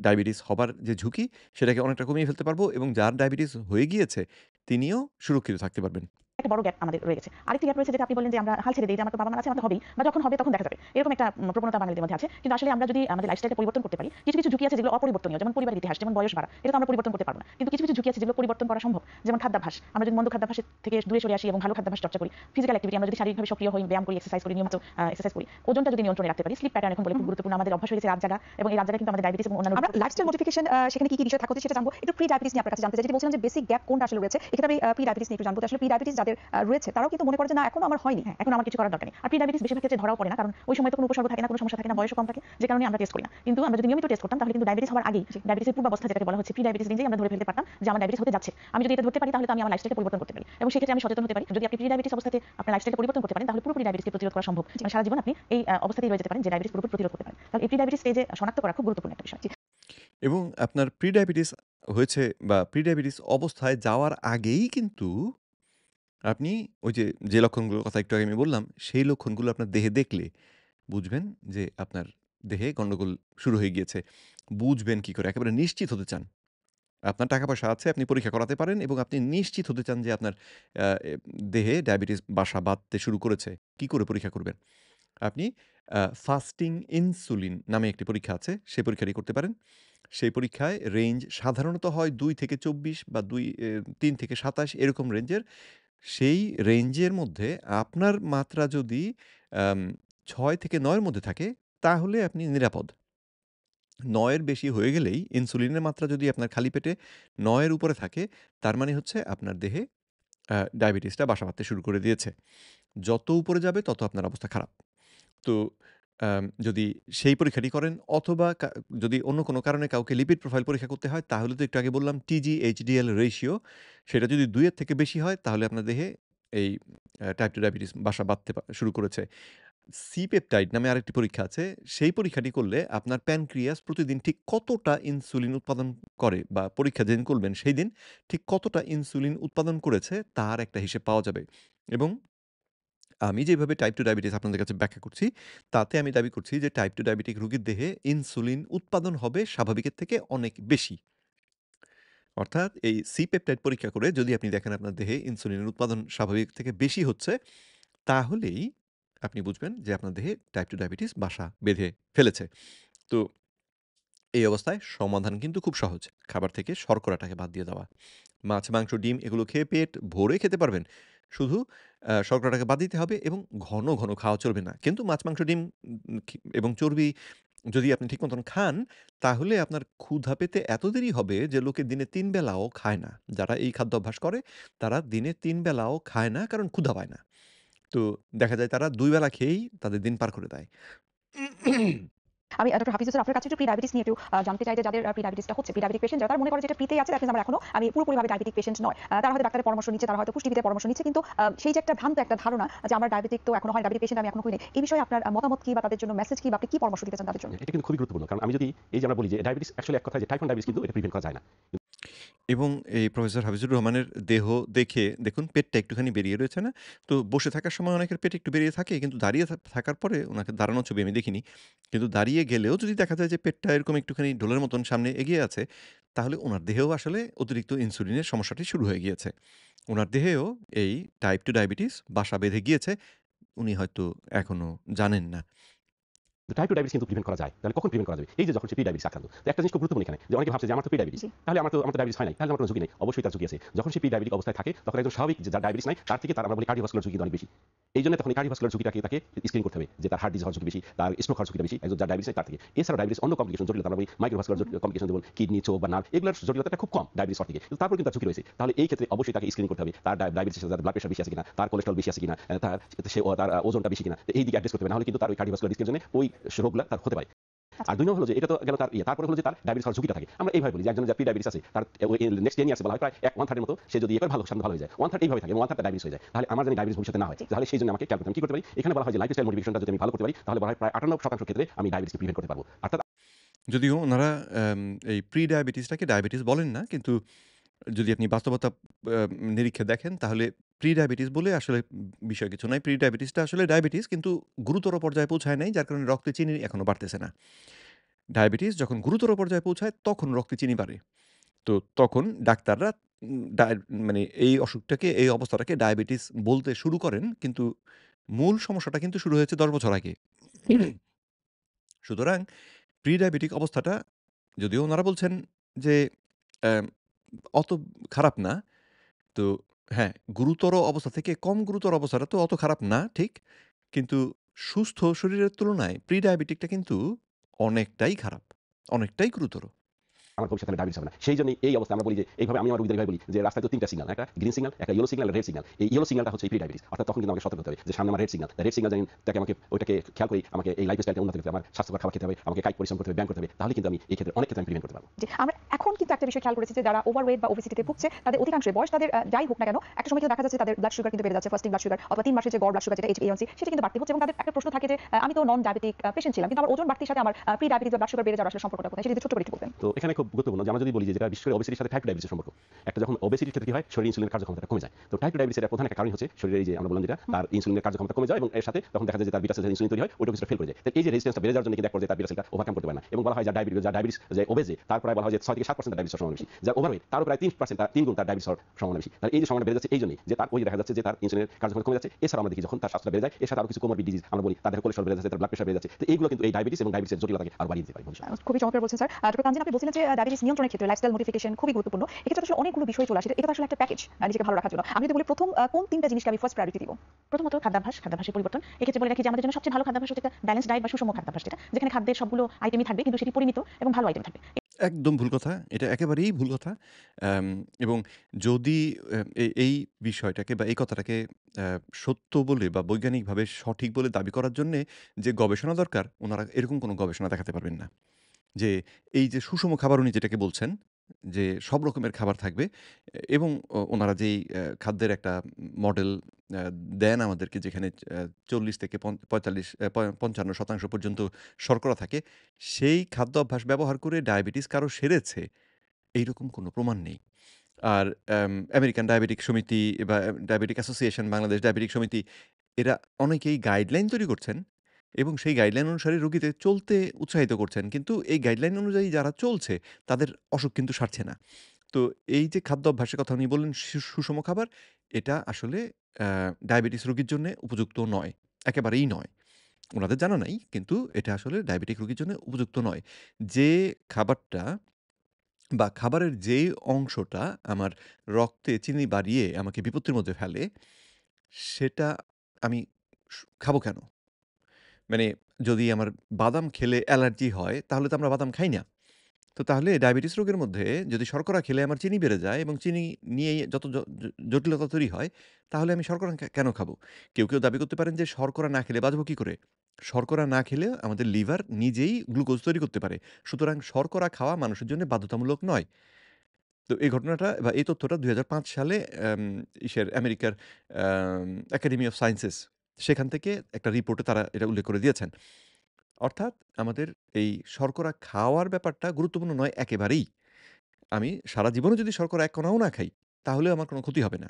ডায়াবেটিস হবার যে ঝুঁকি, সেটাকে অনেকটা কমিয়ে ফেলতে পারবো এবং যার ডায়াবেটিস হয়ে গিয়েছে, তিনিও সুরক্ষিত থাকতে পারবেন। একটা বড় গ্যাপ আমাদের রয়ে গেছে। আরেকটি গ্যাপ রয়েছে যেটা আপনি বললেন যে আমরা হাল ছেড়ে দেই যে আমার তো বাবা-মা আছে, আমার তো হবেই বা যখন হবে তখন দেখা যাবে। এরকম একটা প্রবণতা বাঙালিদের মধ্যে আছে। কিন্তু আসলে আমরা যদি আমাদের লাইফস্টাইলটা পরিবর্তন করতে পারি, কিছু, কিছু ঝুঁকি আছে যেগুলো অপরিবর্তনীয়। যেমন পরিবারের ইতিহাস, যেমন বয়স বাড়া। এটা তো আমরা পরিবর্তন করতে পারব না। কিন্তু কিছু, কিছু ঝুঁকি আছে যেগুলো পরিবর্তন করা সম্ভব। যেমন খাদ্যাভ্যাস। আমরা যদি মন্দ খাদ্যাভ্যাসের থেকে দূরে সরে আসি এবং ভালো খাদ্যাভ্যাস চর্চা করি, ফিজিক্যাল অ্যাক্টিভিটি আমরা যদি শারীরিকভাবে সক্রিয় হই, ব্যায়াম করি, এক্সারসাইজ করি, নিয়মিত এক্সারসাইজ করি, ওজনটা যদি নিয়ন্ত্রণে রাখতে পারি, স্লিপ প্যাটার্ন এখন বলে খুব গুরুত্বপূর্ণ। আমাদের অভ্যাস হয়ে গেছে রাত জাগা এবং এই রাত জাগা কিন্তু আমাদের ডায়াবেটিস এবং অন্যান্য আমরা লাইফস্টাইল মডিফিকেশন সেখানে কি কি বিষয় থাকতে সেটা জানবো। একটু প্রি ডায়াবেটিস নিয়ে আপনার কাছে জানতে চাই। যেটি বলছিলাম যে বেসিক গ্যাপ কোনটা আসলে রয়েছে। এক্ষেত্রে আমি প্রি ডায়াবেটিস নিয়ে একটু জানবো। আসলে প্রি ডায়াবেটিস যাদের রয়েছে তারাও কিন্তু মনে করে যে না এখনো আমার হয়নি। হ্যাঁ, এখন আমার কিছু করার দরকার নেই। আর প্রি ডায়াবেটিস বেশিরভাগ ক্ষেত্রে ধরাও পড়ে না, কারণ ওই সময় তো কোনো উপসর্গ থাকে না, কোনো সমস্যা থাকে না, বয়সও কম থাকে, যে কারণে আমরা টেস্ট করি না। কিন্তু আমরা যদি নিয়মিত টেস্ট করতাম তাহলে কিন্তু ডায়াবেটিস হওয়ার আগেই ডায়াবেটিসের পূর্বাবস্থা যেটাকে বলা হচ্ছে প্রি ডায়াবেটিস রেঞ্জেই আমরা ধরে ফেলতে পারতাম যে আমার ডায়াবেটিস হতে যাচ্ছে। আমি যদি এটা ধরতে পারি তাহলে তো আমি আমার লাইফস্টাইলকে পরিবর্তন করতে পারি এবং সেক্ষেত্রে আমি সচেতন হতে পারি। যদি আপনি প্রি ডায়াবেটিস অবস্থাতে আপনার লাইফস্টাইলকে পরিবর্তন করতে পারেন তাহলে পুরোপুরি ডায়াবেটিসকে প্রতিরোধ করা সম্ভব। মানে সারা জীবন আপনি এই অবস্থাতেই রয়ে যেতে পারেন যে ডায়াবেটিস পুরোপুরি প্রতিরোধ করতে পারেন। তাহলে এই প্রি ডায়াবেটিস স্টেজে শনাক্ত করা খুব গুরুত্বপূর্ণ একটা বিষয়। এবং আপনার প্রি ডায়াবেটিস হয়েছে বা প্রি ডায়াবেটিস অবস্থায় যাওয়ার আগেই কিন্তু আপনি ওই যে, যে লক্ষণগুলোর কথা একটু আগে আমি বললাম, সেই লক্ষণগুলো আপনার দেহে দেখলে বুঝবেন যে আপনার দেহে গন্ডগোল শুরু হয়ে গিয়েছে। বুঝবেন কি করে? একেবারে নিশ্চিত হতে চান। আপনার টাকা-পয়সা আছে, আপনি পরীক্ষা করাতে পারেন এবং আপনি নিশ্চিত হতে চান যে আপনার আ এ দেহে ডায়াবেটিস বাসা বাঁধতে শুরু করেছে। কি করে পরীক্ষা করবেন? আপনি ফাস্টিং ইনসুলিন নামে একটি পরীক্ষা আছে, সেই পরীক্ষাটি করতে পারেন। সেই পরীক্ষায় রেঞ্জ সাধারণত হয় ২ থেকে ২৪ বা ৩ থেকে ২৭ এরকম রেঞ্জের। সেই রেঞ্জের মধ্যে আপনার মাত্রা যদি আম ৬ থেকে ৯ এর মধ্যে থাকে, তাহলে আপনি নিরাপদ। ৯ এর বেশি হয়ে গেলেই ইনসুলিনের মাত্রা যদি আপনার খালি পেটে ৯ এর উপরে থাকে, তার মানে হচ্ছে আপনার দেহে ডায়াবেটিসটা বাসা বাঁধতে শুরু করে দিয়েছে। যত উপরে যাবে তত আপনার অবস্থা খারাপ। তো যদি সেই পরীক্ষাটি করেন অথবা যদি অন্য কোনো কারণে কাউকে লিপিড প্রোফাইল পরীক্ষা করতে হয়, তাহলে তো একটু আগে বললাম TG/HDL রেশিও সেটা যদি ২ এর থেকে বেশি হয়, তাহলে আপনার দেহে এই টাইপ 2 ডায়াবেটিস বাসা বাঁধতে শুরু করেছে। সি-পেপটাইড নামে আরেকটি পরীক্ষা আছে। সেই পরীক্ষাটি করলে আপনার প্যানক্রিয়াস প্রতিদিন ঠিক কতটা ইনসুলিন উৎপাদন করে বা পরীক্ষা যেদিন করবেন সেইদিন ঠিক কতটা ইনসুলিন উৎপাদন করেছে তার একটা হিসেব পাওয়া যাবে। এবং আমি যেভাবে টাইপ 2 ডায়াবেটিস আপনাদের কাছে ব্যাখ্যা করছি, তাতে আমি দাবি করছি যে টাইপ 2 ডায়াবেটিক রোগীর দেহে ইনসুলিন উৎপাদন হবে স্বাভাবিকের থেকে অনেক বেশি। অর্থাৎ এই সি-পেপটাইড পরীক্ষা করে যদি আপনি দেখেন আপনার দেহে ইনসুলিনের উৎপাদন স্বাভাবিক থেকে বেশি হচ্ছে, তাহলেই আপনি বুঝবেন যে আপনার দেহে টাইপ 2 ডায়াবেটিস বাসা বেঁধে ফেলেছে। তো এই অবস্থায় সমাধান কিন্তু খুব সহজ। খাবার থেকে শর্করাটাকে বাদ দিয়ে দেওয়া। মাছ, মাংস, ডিম এগুলো খেয়ে পেট ভরে খেতে পারবেন। শুধু শর্করাটাকে বাদ দিতে হবে এবং ঘন, ঘন খাওয়া চলবে না। কিন্তু মাছ, মাংস, ডিম এবং চর্বি যদি আপনি ঠিক মতন খান, তাহলে আপনার ক্ষুধা পেতে এত দেরি হবে যে লোকে দিনে ৩ বেলাও খায় না। যারা এই খাদ্য অভ্যাস করে, তারা দিনে ৩ বেলাও খায় না কারণ ক্ষুধা পায় না। তো দেখা যায় তারা ২ বেলা খেয়েই তাদের দিন পার করে দেয়। আমি ডক্টর হাফিজ হোসেন আপনার কাছে একটু প্রি ডায়াবেটিস নিয়ে একটু জানতে চাই যে যাদের প্রি ডায়াবেটিসটা হচ্ছে, প্রি ডায়াবেটিক পেশেন্ট যারা তারা মনে করে যে এটা প্রিতেই আছে, দ্যাট মিনস আমরা এখনো আমি পুরোপুরিভাবে ডায়াবেটিক পেশেন্ট নয়। তারা হয়তো ডাক্তারের পরামর্শ নিচ্ছে, তারা হয়তো পুষ্টিবিদের পরামর্শ নিচ্ছে, কিন্তু সেই যে একটা ভ্রান্ত একটা ধারণা যে আমার ডায়াবেটিক তো এখনো হয়, ডায়াবেটিক পেশেন্ট আমি এখনো হইনি। এই বিষয়ে আপনার মতামত কি বা তাদের জন্য মেসেজ কি বা আপনি কি পরামর্শ দিতে চান তাদের জন্য? এটা কিন্তু খুবই গুরুত্বপূর্ণ। কারণ আমি যদি এই যে আমরা বলি যে ডায়াবেটিস অ্যাকচুয়ালি এক কথায় যে টাইপ 1 ডায়াবেটিস কিন্তু এটা প্রিভেন্ট করা যায় না। এবং এই প্রফেসর হাফিজুর রহমানের দেহ দেখে দেখুন পেটটা একটুখানি বেরিয়ে রয়েছে না? তো বসে থাকার সময় অনেকের পেট একটু বেরিয়ে থাকে কিন্তু দাঁড়িয়ে থাকার পরে উনাকে দাঁড়ানোর ছবি আমি দেখিনি। কিন্তু দাঁড়িয়ে গেলেও যদি দেখা যায় যে পেটটা এরকম একটুখানি ঢোলের মতন সামনে এগিয়ে আছে, তাহলে উনার দেহেও আসলে অতিরিক্ত ইনসুলিনের সমস্যাটি শুরু হয়ে গিয়েছে। উনার দেহেও এই টাইপ 2 ডায়াবেটিস বাসা বেঁধে গিয়েছে। উনি হয়তো এখনো জানেন না। টাইপ 2 ডায়াবেটিস কিন্তু প্রিভেন্ট করা যায়। তাহলে কখন প্রিভেন্ট করা যাবে? এই যে যখন সে প্রি ডায়াবেটিস আক্রান্ত। তো একটা জিনিস খুব গুরুত্বপূর্ণ এখানে যে অনেকে ভাবছে যে আমার তো প্রি ডায়াবেটিস। জি। তাহলে আমার তো ডায়াবেটিস হয় নাই। তাহলে আমার কোনো ঝুঁকি নেই। অবশ্যই তার ঝুঁকি আছে। যখন সে প্রি ডায়াবেটিক অবস্থায় থাকে তখন একজন স্বাভাবিক যে যার ডায়াবেটিস নাই তার থেকে আমরা বলি কার্ডিওভাস্কুলার ঝুঁকি অনেক বেশি। এইজন্য তখন এই কার্ডিওভাস্কুলার ঝুঁকিটাকে তাকে স্ক্রিন করতে হবে যে তার হার্ট ডিজিজ হওয়ার ঝুঁকি বেশি, তার স্ট্রোক হওয়ার ঝুঁকিটা বেশি, একজন যার ডায়াবেটিস নাই তার থেকে। এছাড়াও ডায়াবেটিস অন্য কমপ্লিকেশন জটিলতা আমরা বলি মাইক্রোভাস্কুলার কমপ্লিকেশন যেমন কিডনি, চোখ বা নার্ভ এগুলোর জটিলতাটা খুব কম ডায়াবেটিস হওয়ার থেকে। কিন্তু তারপর কিন্তু তার ঝুঁকি রয়েছে। তাহলে এই ক্ষেত্রে অবশ্যই তাকে স্ক্রিনিং করতে হবে। তার ডায়াবেটিসের সাথে ব্লাড প্রেশার বেশি আছে কিনা, তার কোলেস্টেরল বেশি আছে কিনা, তার ওজনটা বেশি কিনা। এই দিকে অ্যাড্রেস করতে হবে। না হলে কিন্তু তার ওই কার্ডিওভাস্কুলার রিস্কের জন্য ওই রোগগুলা তার হতে পারে। আর ২ নম্বর হলো যে এটা তো গেল তার ইয়ে। তারপরে হলো যে তার ডায়াবেটিস হওয়ার ঝুঁকিটা থাকে। আমরা এইভাবে বলি যে একজনের যার প্রি-ডায়াবেটিস আছে তার নেক্সট 10 ইয়ার্স বলা হয় প্রায় 1/3 এর মতো সে যদি ইয়ে করে সাধারণত ভালো হয়ে যায়। 1/3 এইভাবে থাকে এবং 1/3 টা ডায়াবেটিস হয়ে যায়। তাহলে আমার জানি ডায়াবেটিস ভবিষ্যতে না হয়। জি। তাহলে সেইজন্য আমাকে খেয়াল করতে হবে। আমি কি করতে পারি? এখানে বলা হয় যে লাইফস্টাইল মডিফিকেশনটা যদি আমি ভালো করতে পারি তাহলে বলা হয় প্রায় 58% ক্ষেত্রে আমি ডায়াবেটিসকে প্রিভেন্ট করতে পারব। অর্থাৎ যদিও ওনারা এই প্রি-ডায়াবেটিসটাকে ডায়াবেটিস বলেন না। কিন্তু যদি আপনি বাস্তবতা আ নিরীক্ষে দেখেন তাহলে প্রি-ডায়াবেটিস বলে আসলে বিষয় কিছু নাই। প্রি-ডায়াবেটিসটা আসলে ডায়াবেটিস কিন্তু গুরুতর পর্যায়ে পৌঁছায় নাই। যার কারণে রক্তে চিনি এখনো বাড়তেছে না। ডায়াবেটিস যখন গুরুতর পর্যায়ে পৌঁছায় তখন রক্তে চিনি বাড়ে। তো তখন ডাক্তাররা উম ডায় মানে এই অসুখটাকে, এই অবস্থাটাকে ডায়াবেটিস বলতে শুরু করেন। কিন্তু মূল সমস্যাটা কিন্তু শুরু হয়েছে ১০ বছর আগে। সুতরাং প্রি-ডায়াবেটিক অবস্থাটা যদিও ওনারা বলছেন যে অ্যাম অত খারাপ না। তো হ্যাঁ, গুরুতর অবস্থা থেকে কম গুরুতর অবস্থাটা তো অত খারাপ না ঠিক। কিন্তু সুস্থ শরীরের তুলনায় প্রি-ডায়াবেটিকটা কিন্তু অনেকটাই খারাপ। অনেকটাই গুরুতর। আমার ভবিষ্যতে ডায়াবেটিস হবে না। সেইজন্যই এই অবস্থায় আমরা বলি যে এইভাবে আমি আমার রোগীদের এইভাবে বলি যে রাস্তায় তো ৩ টা সিগন্যাল। একটা গ্রিন সিগন্যাল, একটা ইয়েলো সিগন্যাল, একটা রেড সিগন্যাল। এই ইয়েলো সিগন্যালটা হচ্ছে প্রি-ডায়াবেটিস। অর্থাৎ তখন কিন্তু আমাকে সতর্ক হতে হবে যে সামনে আমার রেড সিগন্যাল। রেড সিগন্যাল জানি তাকে আমাকে ওইটাকে খেয়াল করেই আমাকে এই লাইফস্টাইলটা উন্নত করতে হবে। আমার স্বাস্থ্যকর খাবার খেতে হবে, আমাকে কায়িক পরিশ্রম করতে হবে, ব্যায়াম করতে হবে। তাহলে কিন্তু আমি এই ক্ষেত্রে অনেক ক্ষেত্রে আমি প্রিভেন্ট করতে পারব। জি, আমরা এখন কিন্তু একটা বিষয় খেয়াল করেছি যে যারা ওভারওয়েট বা ওবেসিটিতে ভুগছে তাদের অধিকাংশের বয়স তাদের যাই হোক না কেন একটা সময় কিন্তু দেখা যাচ্ছে তাদের ব্লাড সুগার কিন্তু বেড়ে যাচ্ছে, ফাস্টিং ব্লাড সুগার অথবা ৩ মাসের যে গড় ব্লাড সুগার যেটা HbA1c সেটা কিন্তু বাড়তি হচ্ছে এবং তাদের একটা প্রশ্ন থাকে যে আমি তো নন ডায়াবেটিক পেশেন্ট ছিলাম কিন্তু আমার ওজন বাড়তির সাথে আমার প্রি ডায়াবেটিস বা ব্লাড সুগার বেড়ে যাওয়ার আসলে সম্পর্কটা কোথায় সেটা যদি ছোট করে একটু বলতেন। তো এখানে খুব গুরুত্বপূর্ণ যে আমরা যদি বলি যে যেটা বিশেষ করে ওবেসিটির সাথে টাইপ 2 ডায়াবেটিসের সম্পর্ক। একটা যখন ওবেসিটির ক্ষেত্রে কি হয় শরীরে ইনসুলিনের কার্যক্ষমতাটা কমে যায়। তো টাইপ 2 ডায়াবেটিসের প্রধান একটা কারণ হচ্ছে শরীরে এই যে আমরা বললাম যেটা তার ইনসুলিনের কার্যক্ষমতা কমে যায় এবং এর সাথে তখন দেখা যায় যে তার বিটা সেল ইনসুলিন তৈরি হয় ওইটা কিছুটা ফেল করে যায়। তো এই যে রেজিস্ট্যান্সটা বেড়ে যাওয়ার জন্য কিন্তু এক পর্যায়ে তার বিটা সেলটা ওভারকাম করতে পারে না এবং বলা হয় যার ডায়াবেটিস যে ওবেজ তার প্রায় বলা হয় যে 6 থেকে 7% ডায়াবেটিস হওয়ার সম্ভাবনা বেশি। যার ওভারওয়েট তার প্রায় 3% তার 3 গুণ তার ডায়াবেটিস হওয়ার সম্ভাবনা বেশি। তাহলে এই যে সম্ভাবনা বেড়ে যাচ্ছে এইজন্যই যে তার ওই দেখা যাচ্ছে যে তার ইনসুলিনের কার্যক্ষমতা কমে যাচ্ছে। এছাড়া আমরা দেখি যখন তার স্বাস্থ্য বেড়ে যায় এর সাথে আরো কিছু কোমরবিড ডিজিজ আমরা বলি তাদের কোলেস্টেরল বেড়ে যাচ্ছে, তার ব্লাড প্রেশার বেড়ে যাচ্ছে। তো এইগুলো কিন্তু এই ডায়াবেটিস এবং ডায়াবেটিসের জটিলতাকে আরো বাড়িয়ে দিতে পারে ভবিষ্যতে। খুবই চমৎকার বলছেন স্যার। ডক্টর তানজিন আপনি বলছিলেন যে ডায়াবেটিস নিয়ন্ত্রণের ক্ষেত্রে লাইফস্টাইল মডিফিকেশন খুবই গুরুত্বপূর্ণ। এক্ষেত্রে আসলে অনেকগুলো বিষয় চলে আসে। এটা তো আসলে একটা প্যাকেজ নিজেকে ভালো রাখার জন্য। আমি যদি বলি প্রথম কোন ৩ টা জিনিসকে আমি ফার্স্ট প্রায়োরিটি দিব? প্রথমত খাদ্যাভ্যাসের পরিবর্তন। এক্ষেত্রে বলে রাখি যে আমাদের জন্য সবচেয়ে ভালো খাদ্যাভ্যাস হচ্ছে একটা ব্যালেন্স ডায়েট বা সুষম খাদ্যাভ্যাস যেটা। যেখানে খাদ্যের সবগুলো আইটেমই থাকবে কিন্তু সেটি পরিমিত এবং ভালো আইটেম থাকবে। একদম ভুল কথা। এটা একেবারেই ভুল কথা। অ্যাম এবং যদি এই বিষয়টাকে বা এই কথাটাকে সত্য বলে বা বৈজ্ঞানিকভাবে সঠিক বলে দাবি করার জন্যে যে গবেষণা দরকার, উনারা এরকম কোনো গবেষণা দেখাতে পারবেন না। যে এই যে সুষম খাবার উনি যেটাকে বলছেন, যে সব রকমের খাবার থাকবে এবং ওনারা যেই খাদ্যের একটা মডেল আ দেন আমাদেরকে যেখানে ৪০ থেকে ৪৫ ৫৫% পর্যন্ত শর্করা থাকে, সেই খাদ্য অভ্যাস ব্যবহার করে ডায়াবেটিস কারো সেরেছে, এইরকম কোনো প্রমাণ নেই। আর আমেরিকান ডায়াবেটিক সমিতি বা ডায়াবেটিক অ্যাসোসিয়েশন, বাংলাদেশ ডায়াবেটিক সমিতি এরা অনেকেই গাইডলাইন তৈরি করছেন এবং সেই গাইডলাইন অনুসারে রোগীদের চলতে উৎসাহিত করছেন। কিন্তু এই গাইডলাইন অনুযায়ী যারা চলছে তাদের অসুখ কিন্তু সারছে না। তো এই যে খাদ্য অভ্যাসের কথা উনি বললেন সুষম খাবার, এটা আসলে ডায়াবেটিস রোগীর জন্যে উপযুক্ত নয়। একেবারেই নয়। উনাদের জানা নাই কিন্তু এটা আসলে ডায়াবেটিক রোগীর জন্য উপযুক্ত নয়। যে খাবারটা বা খাবারের যেই অংশটা আমার রক্তে চিনি বাড়িয়ে আমাকে বিপত্তির মধ্যে ফেলে, সেটা আমি খাবো কেন? মানে যদি আমার বাদাম খেলে অ্যালার্জি হয়, তাহলে তো আমরা বাদাম খাই না। তো তাহলে ডায়াবেটিস রোগের মধ্যে যদি শর্করা খেলে আমার চিনি বেড়ে যায় এবং চিনি নিয়েই যত জটিলতা তৈরি হয়, তাহলে আমি শর্করা কেন খাবো? কেউ দাবি করতে পারেন যে শর্করা না খেলে বাঁচবো কি করে? শর্করা না খেলে আমাদের লিভার নিজেই গ্লুকোজ তৈরি করতে পারে। সুতরাং শর্করা খাওয়া মানুষের জন্য বাধ্যতামূলক নয়। তো এই ঘটনাটা বা এই তথ্যটা ২০০৫ সালে অ্যাম আমেরিকার একাডেমি অফ সায়েন্সেস সেখান থেকে একটা রিপোর্টে তারা এটা উল্লেখ করে দিয়েছেন। অর্থাৎ আমাদের এই শর্করা খাওয়ার ব্যাপারটা গুরুত্বপূর্ণ নয় একেবারেই। আমি সারা জীবনে যদি শর্করা ১ কণাও না খাই, তাহলেও আমার কোনো ক্ষতি হবে না।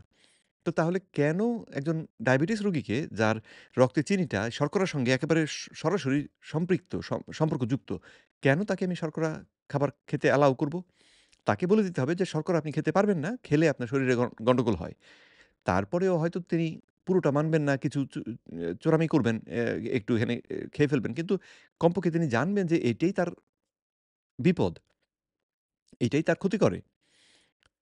তো তাহলে কেন একজন ডায়াবেটিস রোগীকে যার রক্তে চিনিটা শর্করার সঙ্গে একেবারে সরাসরি সম্পৃক্ত সম্পর্কযুক্ত, কেন তাকে আমি শর্করা খাবার খেতে অ্যালাও করব? তাকে বলে দিতে হবে যে শর্করা আপনি খেতে পারবেন না, খেলে আপনার শরীরে গন্ডগোল হয়। তারপরেও হয়তো তিনি পুরোটা মানবেন না, কিছু চোরামি করবেন, একটু এখানে খেয়ে ফেলবেন। কিন্তু কমপক্ষে তিনি জানবেন যে এটাই তার বিপদ, এটাই তার ক্ষতি করে।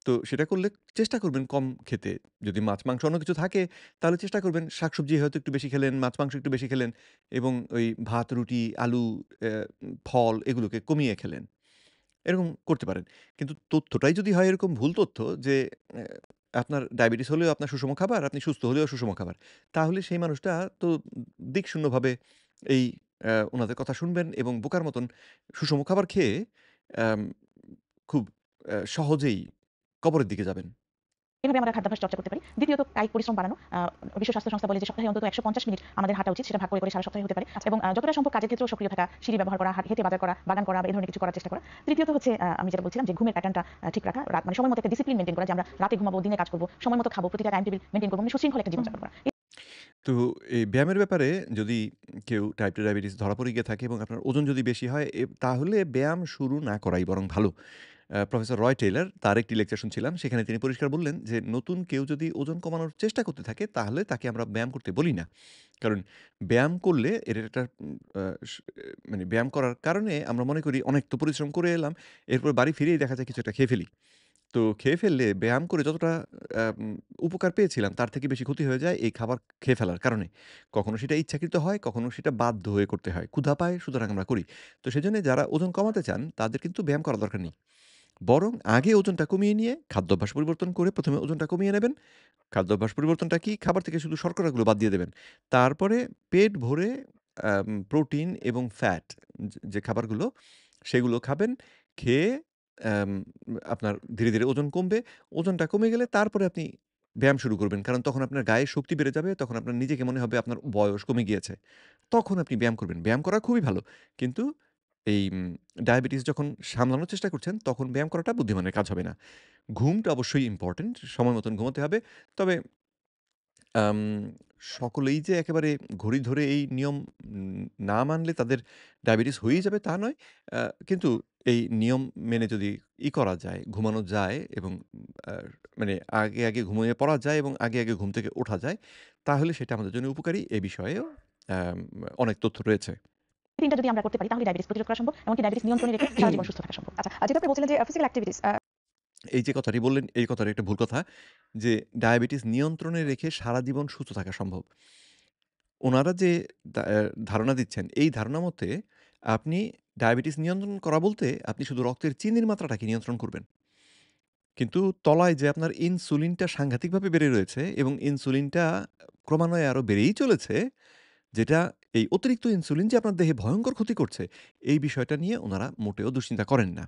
তো সেটা করলে চেষ্টা করবেন কম খেতে। যদি মাছ, মাংস অন্য কিছু থাকে তাহলে চেষ্টা করবেন শাকসবজি হয়তো একটু বেশি খেলেন, মাছ, মাংস একটু বেশি খেলেন এবং ওই ভাত, রুটি, আলু, ফল এগুলোকে কমিয়ে খেলেন। এরকম করতে পারেন। কিন্তু তথ্যটাই যদি হয় এরকম ভুল তথ্য যে অ্যা আপনার ডায়াবেটিস হলেও আপনার সুষম খাবার, আপনি সুস্থ হলেও সুষম খাবার। তাহলে সেই মানুষটা তো দিকশূন্যভাবে এই উনাদের কথা শুনবেন এবং বোকার মতন সুষম খাবার খেয়ে আম খুব সহজেই কবরের দিকে যাবেন। এভাবে আমরা খাদ্যাভ্যাস চর্চা করতে পারি। দ্বিতীয়ত কায়িক পরিশ্রম বাড়ানো। বিশ্ব স্বাস্থ্য সংস্থা বলে যে সপ্তাহে অন্তত ১৫০ মিনিট আমাদের হাঁটা উচিত। সেটা ভাগ করে সারা সপ্তাহে হতে পারে। এবং যতটা সম্ভব কাজের ক্ষেত্রেও সক্রিয় থাকা, সিঁড়ি ব্যবহার করা, হেঁটে বাজার করা, বাগান করা বা এই ধরনের কিছু করার চেষ্টা করা। তৃতীয়ত হচ্ছে আমি যেটা বলছিলাম যে ঘুমের প্যাটার্নটা ঠিক রাখা। মানে সময় মতো একটা ডিসিপ্লিন মেইনটেইন করা যে আমরা রাতে ঘুমাবো, দিনে কাজ করব, সময় মতো খাবো, প্রতিটা টাইম টেবিল মেইনটেইন করব। মানে সুশৃঙ্খল একটা জীবনযাপন করা। তো এই ব্যায়ামের ব্যাপারে যদি কেউ টাইপ 2 ডায়াবেটিস ধরা পড়ে গিয়ে থাকে এবং আপনার ওজন যদি বেশি হয় তাহলে ব্যায়াম শুরু না করাই বরং ভালো। প্রফেসর রয় টেইলর তার একটি লেকচার শুনছিলাম। সেখানে তিনি পরিষ্কার বললেন যে, নতুন কেউ যদি ওজন কমানোর চেষ্টা করতে থাকে তাহলে তাকে আমরা ব্যায়াম করতে বলি না। কারণ ব্যায়াম করলে এর একটা আ স মানে ব্যায়াম করার কারণে আমরা মনে করি অনেক তো পরিশ্রম করে এলাম। এরপর বাড়ি ফিরেই দেখা যায় কিছু একটা খেয়ে ফেলি। তো খেয়ে ফেললে ব্যায়াম করে যতটা উপকার পেয়েছিলাম তার থেকে বেশি ক্ষতি হয়ে যায় এই খাবার খেয়ে ফেলার কারণে। কখনো সেটা ইচ্ছাকৃত হয়, কখনো সেটা বাধ্য হয়ে করতে হয়। ক্ষুধা পায় সুতরাং আমরা করি। তো সেজন্য যারা ওজন কমাতে চান তাদের কিন্তু ব্যায়াম করা দরকার নেই। বরং আগে ওজনটা কমিয়ে নিয়ে খাদ্যাভ্যাস পরিবর্তন করে ১ম এ ওজনটা কমিয়ে নেবেন। খাদ্যাভ্যাস পরিবর্তনটা কি? খাবার থেকে শুধু শর্করাগুলো বাদ দিয়ে দেবেন। তারপরে পেট ভরে প্রোটিন এবং ফ্যাট যে খাবারগুলো সেগুলো খাবেন। খেয়ে অ্যাম আপনার ধীরে, ধীরে ওজন কমবে। ওজনটা কমে গেলে তারপরে আপনি ব্যায়াম শুরু করবেন। কারণ তখন আপনার গায়ে শক্তি বেড়ে যাবে। তখন আপনার নিজেকে মনে হবে আপনার বয়স কমে গিয়েছে। তখন আপনি ব্যায়াম করবেন। ব্যায়াম করা খুবই ভালো। কিন্তু এই ডায়াবেটিস যখন সামলানোর চেষ্টা করছেন, তখন ব্যায়াম করাটা বুদ্ধিমানের কাজ হবে না। ঘুমটা অবশ্যই ইম্পোর্টেন্ট। সময় মতন ঘুমাতে হবে। তবে আম সকলেই যে একেবারে ঘড়ি ধরে এই নিয়ম না মানলে তাদের ডায়াবেটিস হয়েই যাবে তা নয়। আ কিন্তু এই নিয়ম মেনে যদি করা যায়, ঘুমানো যায় এবং আ মানে আগে, আগে ঘুমিয়ে পড়া যায় এবং আগে, আগে ঘুম থেকে ওঠা যায়, তাহলে সেটা আমাদের জন্য উপকারী। এ বিষয়েও আম অনেক তথ্য রয়েছে। এই ৩ টা যদি আমরা করতে পারি তাহলে ডায়াবেটিস প্রতিরোধ করা সম্ভব। এমনকি ডায়াবেটিস নিয়ন্ত্রণে রেখে সারা জীবন সুস্থ থাকা সম্ভব। আচ্ছা, যেটা আপনি বলছিলেন যে ফিজিক্যাল অ্যাক্টিভিটিস এই যে কথাটি বললেন, এই কথাটা একটা ভুল কথা যে ডায়াবেটিস নিয়ন্ত্রণে রেখে সারা জীবন সুস্থ থাকা সম্ভব। উনারা যে ধারণা দিচ্ছেন, এই ধারণা মতে আপনি ডায়াবেটিস নিয়ন্ত্রণ করা বলতে আপনি শুধু রক্তের চিনির মাত্রাটাকে নিয়ন্ত্রণ করবেন। কিন্তু তলায় যে আপনার ইনসুলিনটা সাংঘাতিকভাবে বেড়ে রয়েছে এবং ইনসুলিনটা ক্রমান্বয়ে আরো বেড়েই চলেছে, যেটা এই অতিরিক্ত ইনসুলিন যে আপনার দেহে ভয়ংকর ক্ষতি করছে, এই বিষয়টা নিয়ে উনারা মোটেও দুশ্চিন্তা করেন না।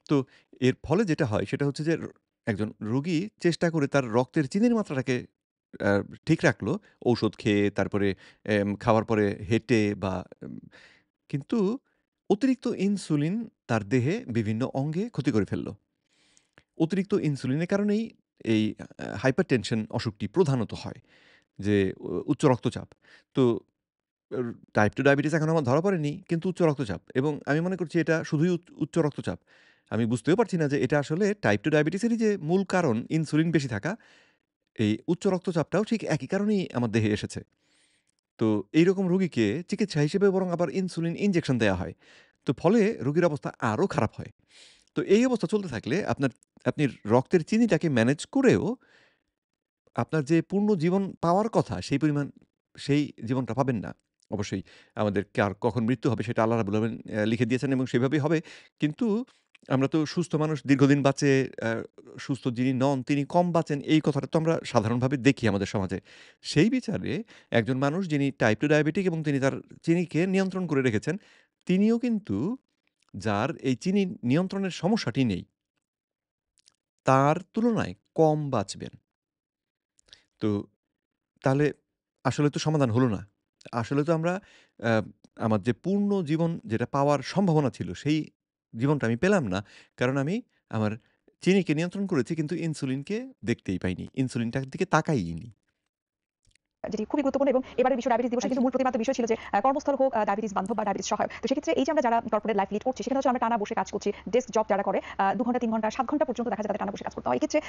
তো এর ফলে যেটা হয় সেটা হচ্ছে যে একজন রোগী চেষ্টা করে তার রক্তের চিনির মাত্রাটাকে আ ঠিক রাখলো ঔষধ খেয়ে তারপরে খাওয়ার পরে হেঁটে বা এম কিন্তু অতিরিক্ত ইনসুলিন তার দেহে বিভিন্ন অঙ্গে ক্ষতি করে ফেলল। অতিরিক্ত ইনসুলিনের কারণেই এই হাইপারটেনশন অসুখটি প্রধানত হয় যে উচ্চ রক্তচাপ। তো এর টাইপ 2 ডায়াবেটিস এখনো আমার ধরা পড়েনি কিন্তু উচ্চ রক্তচাপ এবং আমি মনে করছি এটা শুধুই উচ্চ রক্তচাপ। আমি বুঝতেও পারছি না যে এটা আসলে টাইপ 2 ডায়াবেটিসেরই যে মূল কারণ ইনসুলিন বেশি থাকা, এই উচ্চ রক্তচাপটাও ঠিক একই কারণেই আমার দেহে এসেছে। তো এইরকম রোগীকে চিকিৎসা হিসেবে বরং আবার ইনসুলিন ইনজেকশন দেয়া হয়। তো ফলে রোগীর অবস্থা আরো খারাপ হয়। তো এই অবস্থা চলতে থাকলে আপনি রক্তের চিনিটাকে ম্যানেজ করেও আপনার যে পূর্ণ জীবন পাওয়ার কথা সেই জীবনটা পাবেন না। অবশ্যই আমাদের কার কখন মৃত্যু হবে সেটা আল্লাহ রাব্বুল আলামিন লিখে দিয়েছেন এবং সেভাবেই হবে। কিন্তু আমরা তো সুস্থ মানুষ দীর্ঘদিন বাঁচে, আ সুস্থ যিনি নন তিনি কম বাঁচেন এই কথাটা তো আমরা সাধারণভাবে দেখি আমাদের সমাজে। সেই বিচারে একজন মানুষ যিনি টাইপ 2 ডায়াবেটিক এবং তিনি তার চিনিকে নিয়ন্ত্রণ করে রেখেছেন, তিনিও কিন্তু যার এই চিনি নিয়ন্ত্রণের সমস্যাটি নেই, তার তুলনায় কম বাঁচবেন। তো তাহলে আসলে তো সমাধান হলো না। আসলে তো আমরা আ আমার যে পূর্ণ জীবন যেটা পাওয়ার সম্ভাবনা ছিল, সেই জীবনটা আমি পেলাম না। কারণ আমি আমার চিনিকে নিয়ন্ত্রণ করেছি কিন্তু ইনসুলিনকে দেখতেই পাইনি। ইনসুলিনটার দিকে তাকাইনি। যেটি খুবই গুরুত্বপূর্ণ এবং এবারের বিশ্ব ডায়াবেটিস দিবসের কিন্তু মূল প্রতিপাদ্য বিষয় ছিল যে কর্মস্থল হোক ডায়াবেটিস বান্ধব বা ডায়াবেটিস সহায়ক। তো সেক্ষেত্রে এই যে আমরা যারা কর্পোরেট লাইফ লিড করছি সেখানে হচ্ছে আমরা টানা বসে কাজ করছি। ডেস্ক জব যারা করে ২ ঘন্টা ৩ ঘন্টা ৭ ঘন্টা পর্যন্ত দেখা যায় তাদের টানা বসে কাজ করতে হয়। এক্ষেত্রে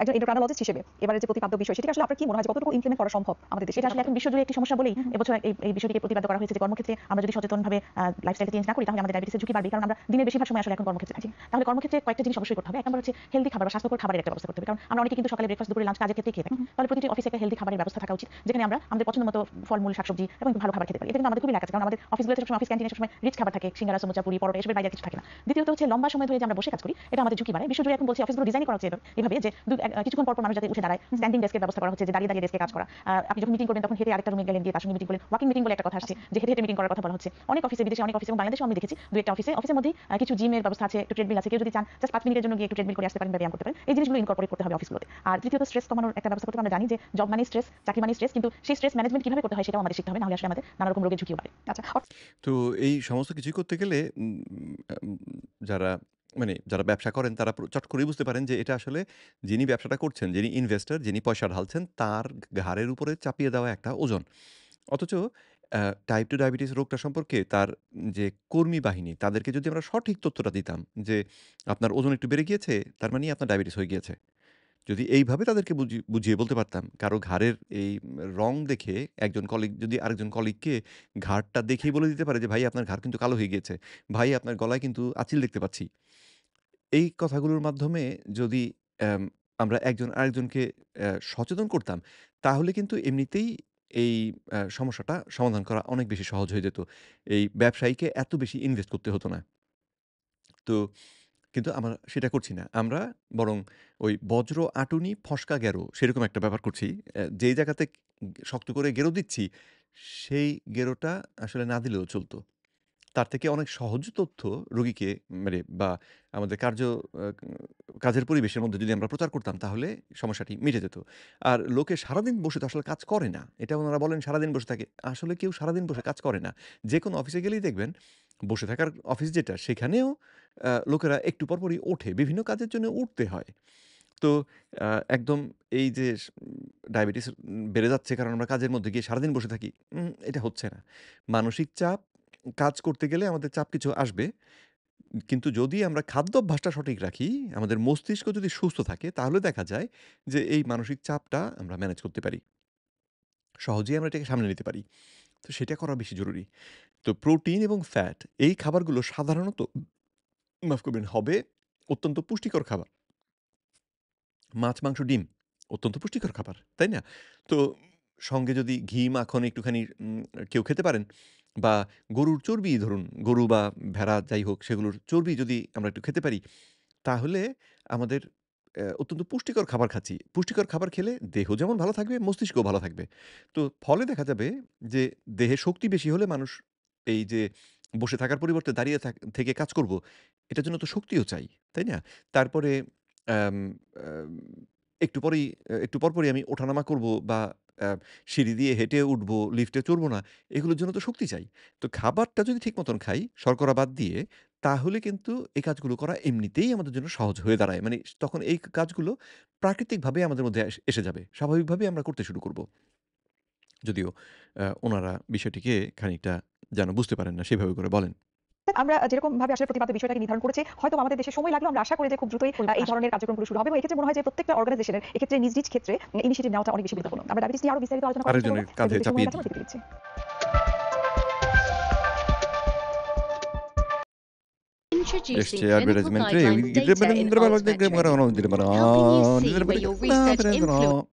একজন এন্ডোক্রাইনোলজিস্ট হিসেবে এবারের যে প্রতিপাদ্য বিষয় সেটি আসলে আপনার কি মনে হয় যে কতটুকু ইমপ্লিমেন্ট করা সম্ভব আমাদের দেশে? এটা আসলে এখন বিশ্বজুড়ে একটি সমস্যা বলেই এবছর এই বিষয়টিকে প্রতিপাদ্য করা হয়েছে যে কর্মক্ষেত্রে আমরা যদি সচেতনভাবে লাইফস্টাইল চেঞ্জ না করি তাহলে আমাদের ডায়াবেটিসের ঝুঁকি বাড়বে। কারণ আমরা দিনের বেশিরভাগ সময় আসলে এখন কর্মক্ষেত্রে থাকি। তাহলে কর্মক্ষেত্রে কয়েকটা জিনিস অবশ্যই করতে হবে। এক নম্বর হচ্ছে হেলদি খাবার বা স্বাস্থ্যকর খাবারের একটা ব্যবস্থা করতে হবে। কারণ আমরা অনেকে কিন্তু সকালে ব্রেকফাস্ট দুপুরে লাঞ্চ কাজের ক্ষেত্রেই খেয়ে থাকি। তাহলে প্রতিটি অফিসে একটা হেলদি খাবারের ব্যবস্থা থাকা উচিত। যেখানে যেখানে আমরা আমাদের পছন্দ মতো ফলমূল, শাকসবজি এবং একটু ভালো খাবার খেতে পারি। এটা কিন্তু আমাদের খুবই লাক আছে, কারণ আমাদের অফিসগুলোতে সবসময় অফিস ক্যান্টিনে সবসময় রিচ খাবার থাকে, সিঙ্গারা, সমুচা, পুরি, পরোটা, এসবের বাইরে আর কিছু থাকে না। দ্বিতীয়ত হচ্ছে লম্বা সময় ধরে যে আমরা বসে কাজ করি, এটা আমাদের ঝুঁকি বাড়ায়। বিশ্বজুড়ে এখন বলছি অফিসগুলো ডিজাইন করা হচ্ছে এভাবে যে কিছুক্ষণ পর মানুষ যাতে উঠে দাঁড়ায়, স্ট্যান্ডিং ডেস্কের ব্যবস্থা করা হচ্ছে, যে দাঁড়িয়ে দাঁড়িয়ে ডেস্কে কাজ করা। আপনি যখন মিটিং করবেন তখন হেঁটে আরেকটা রুমে গেলেন, গিয়ে তার সঙ্গে মিটিং করলেন। ওয়াকিং মিটিং বলে একটা কথা আসছে, যে হেঁটে হেঁটে মিটিং করার কথা বলা হচ্ছে। অনেক অফিসে, বিদেশে অনেক অফিসে এবং বাংলাদেশেও আমি দেখেছি দু একটা অফিসের মধ্যেই কিছু জিমের ব্যবস্থা আছে, একটু ট্রেডমিল আছে। কেউ যদি চান জাস্ট 5 মিনিটের জন্য গিয়ে একটু ট্রেডমিল করে আসতে পারেন বা ব্যায়াম করতে পারেন। এই জিনিসগুলো ইনকর্পোরেট করতে হবে অফিসগুলোতে। আর তৃতীয়ত স্ট্রেস কমানোর একটা ব্যবস্থা করতে হবে। আমরা জানি যে জব মানে স্ট্রেস, চাকরি মানে স্ট্রেস, কিন্তু সেই স্ট্রেস ম্যানেজমেন্ট কিভাবে করতে হয় সেটাও আমাদের শিখতে হবে, নাহলে আসলে আমাদের নানা রকম রোগের ঝুঁকিও বাড়ে। আচ্ছা, তো এই সমস্ত কিছুই করতে গেলে আম যারা যারা ব্যবসা করেন তারা চট করেই বুঝতে পারেন যে এটা আসলে যিনি ব্যবসাটা করছেন, যিনি ইনভেস্টর, যিনি পয়সা ঢালছেন তার ঘাড়ের উপরে চাপিয়ে দেওয়া একটা ওজন। অথচ টাইপ 2 ডায়াবেটিস রোগটা সম্পর্কে তার যে কর্মী বাহিনী তাদেরকে যদি আমরা সঠিক তথ্যটা দিতাম যে আপনার ওজন একটু বেড়ে গিয়েছে, তার মানেই আপনার ডায়াবেটিস হয়ে গিয়েছে। যদি এইভাবে তাদেরকে বুঝিয়ে বলতে পারতাম, কারো ঘাড়ের এই রং দেখে একজন কলিগ যদি আরেকজন কলিগকে ঘাড়টা দেখেই বলে দিতে পারে যে, "ভাই আপনার ঘাড় কিন্তু কালো হয়ে গিয়েছে। ভাই আপনার গলায় কিন্তু আঁচিল দেখতে পাচ্ছি।" এই কথাগুলোর মাধ্যমে যদি অ্যাম আমরা একজন আরেকজনকে সচেতন করতাম, তাহলে কিন্তু এমনিতেই এই সমস্যাটা সমাধান করা অনেক বেশি সহজ হয়ে যেত। এই ব্যবসায়ীকে এত বেশি ইনভেস্ট করতে হতো না। তো কিন্তু আমরা সেটা করছি না। আমরা বরং ওই বজ্র আঁটুনি ফসকা গেরো সেরকম একটা ব্যাপার করছি। যেই জায়গাতে শক্ত করে গেরো দিচ্ছি, সেই গেরোটা আসলে না দিলেও চলত। তার থেকে অনেক সহজ তথ্য রোগীকে বা আমাদের কাজের পরিবেশের মধ্যে যদি আমরা প্রচার করতাম তাহলে সমস্যাটি মিটে যেত। আর লোকে সারাদিন বসে তো আসলে কাজ করে না। এটা ওনারা বলেন সারাদিন বসে থাকে। আসলে কেউ সারাদিন বসে কাজ করে না। যেকোনো অফিসে গেলেই দেখবেন বসে থাকার অফিস যেটা সেখানেও লোকেরা একটু পরপরই ওঠে। বিভিন্ন কাজের জন্য উঠতে হয়। তো আ একদম এই যে ডায়াবেটিস বেড়ে যাচ্ছে কারণ আমরা কাজের মধ্যে গিয়ে সারাদিন বসে থাকি। এটা হচ্ছে না। মানসিক চাপ কাজ করতে গেলে আমাদের চাপ কিছু আসবে। কিন্তু যদি আমরা খাদ্যাভ্যাসটা সঠিক রাখি, আমাদের মস্তিষ্ক যদি সুস্থ থাকে তাহলে দেখা যায় যে এই মানসিক চাপটা আমরা ম্যানেজ করতে পারি। সহজেই আমরা এটাকে সামলে নিতে পারি। তো সেটা করা বেশি জরুরি। তো প্রোটিন এবং ফ্যাট এই খাবারগুলো সাধারণত মাফ করবেন হবে অত্যন্ত পুষ্টিকর খাবার। মাছ, মাংস, ডিম অত্যন্ত পুষ্টিকর খাবার, তাই না? তো সঙ্গে যদি ঘি, মাখন একটুখানি কেউ খেতে পারেন বা গরুর চর্বি ধরুন, গরু বা ভেড়া যাই হোক সেগুলোর চর্বি যদি আমরা একটু খেতে পারি, তাহলে আমাদের অত্যন্ত পুষ্টিকর খাবার খাচ্ছি। পুষ্টিকর খাবার খেলে দেহ যেমন ভালো থাকবে, মস্তিষ্কও ভালো থাকবে। তো ফলে দেখা যাবে যে দেহে শক্তি বেশি হলে মানুষ এই যে বসে থাকার পরিবর্তে দাঁড়িয়ে থেকে কাজ করব, এটার জন্য তো শক্তিও চাই, তাই না? তারপরে আম আম একটু পরপরই আমি ওঠানামা করব বা আ সিঁড়ি দিয়ে হেঁটে উঠবো, লিফটে চড়বো না, এগুলোর জন্য তো শক্তি চাই। তো খাবারটা যদি ঠিক মতন খাই, শর্করা বাদ দিয়ে, তাহলে কিন্তু এই কাজগুলো করা এমনিতেই আমাদের জন্য সহজ হয়ে দাঁড়ায়। তখন এই কাজগুলো প্রাকৃতিকভাবে আমাদের মধ্যে এসে যাবে। স্বাভাবিকভাবেই আমরা করতে শুরু করব। যদিও উনারা বিষয়টিকে খানিকটা যেন বুঝতে পারেন না, সেভাবে করে বলেন। আমরা যেরকমভাবে আসলে প্রতিপাদ্য বিষয়টাকে নির্ধারণ করেছি, হয়তো আমাদের দেশে সময় লাগলেও আমরা আশা করি যে খুব দ্রুতই এই ধরনের কার্যক্রমগুলো শুরু হবে এবং এক্ষেত্রে মনে হয় যে প্রত্যেকটা অর্গানাইজেশনের এক্ষেত্রে নিজ নিজ ক্ষেত্রে ইনিশিয়েটিভ নেওয়াটা অনেক বেশি গুরুত্বপূর্ণ। আমরা ডায়াবেটিস নিয়ে আরো বিস্তারিত আলোচনা করার চেষ্টা আরেকজনের করব। কাঁধে যেহেতু সময় চাপিয়ে হয়ে গেছে, দিই। আমরা বিরতি দিচ্ছি। এসছে Introducing clinical অ্যাডভার্টাইজমেন্ট রে guidelines data in Ultimate Training, helping you see where your research influence.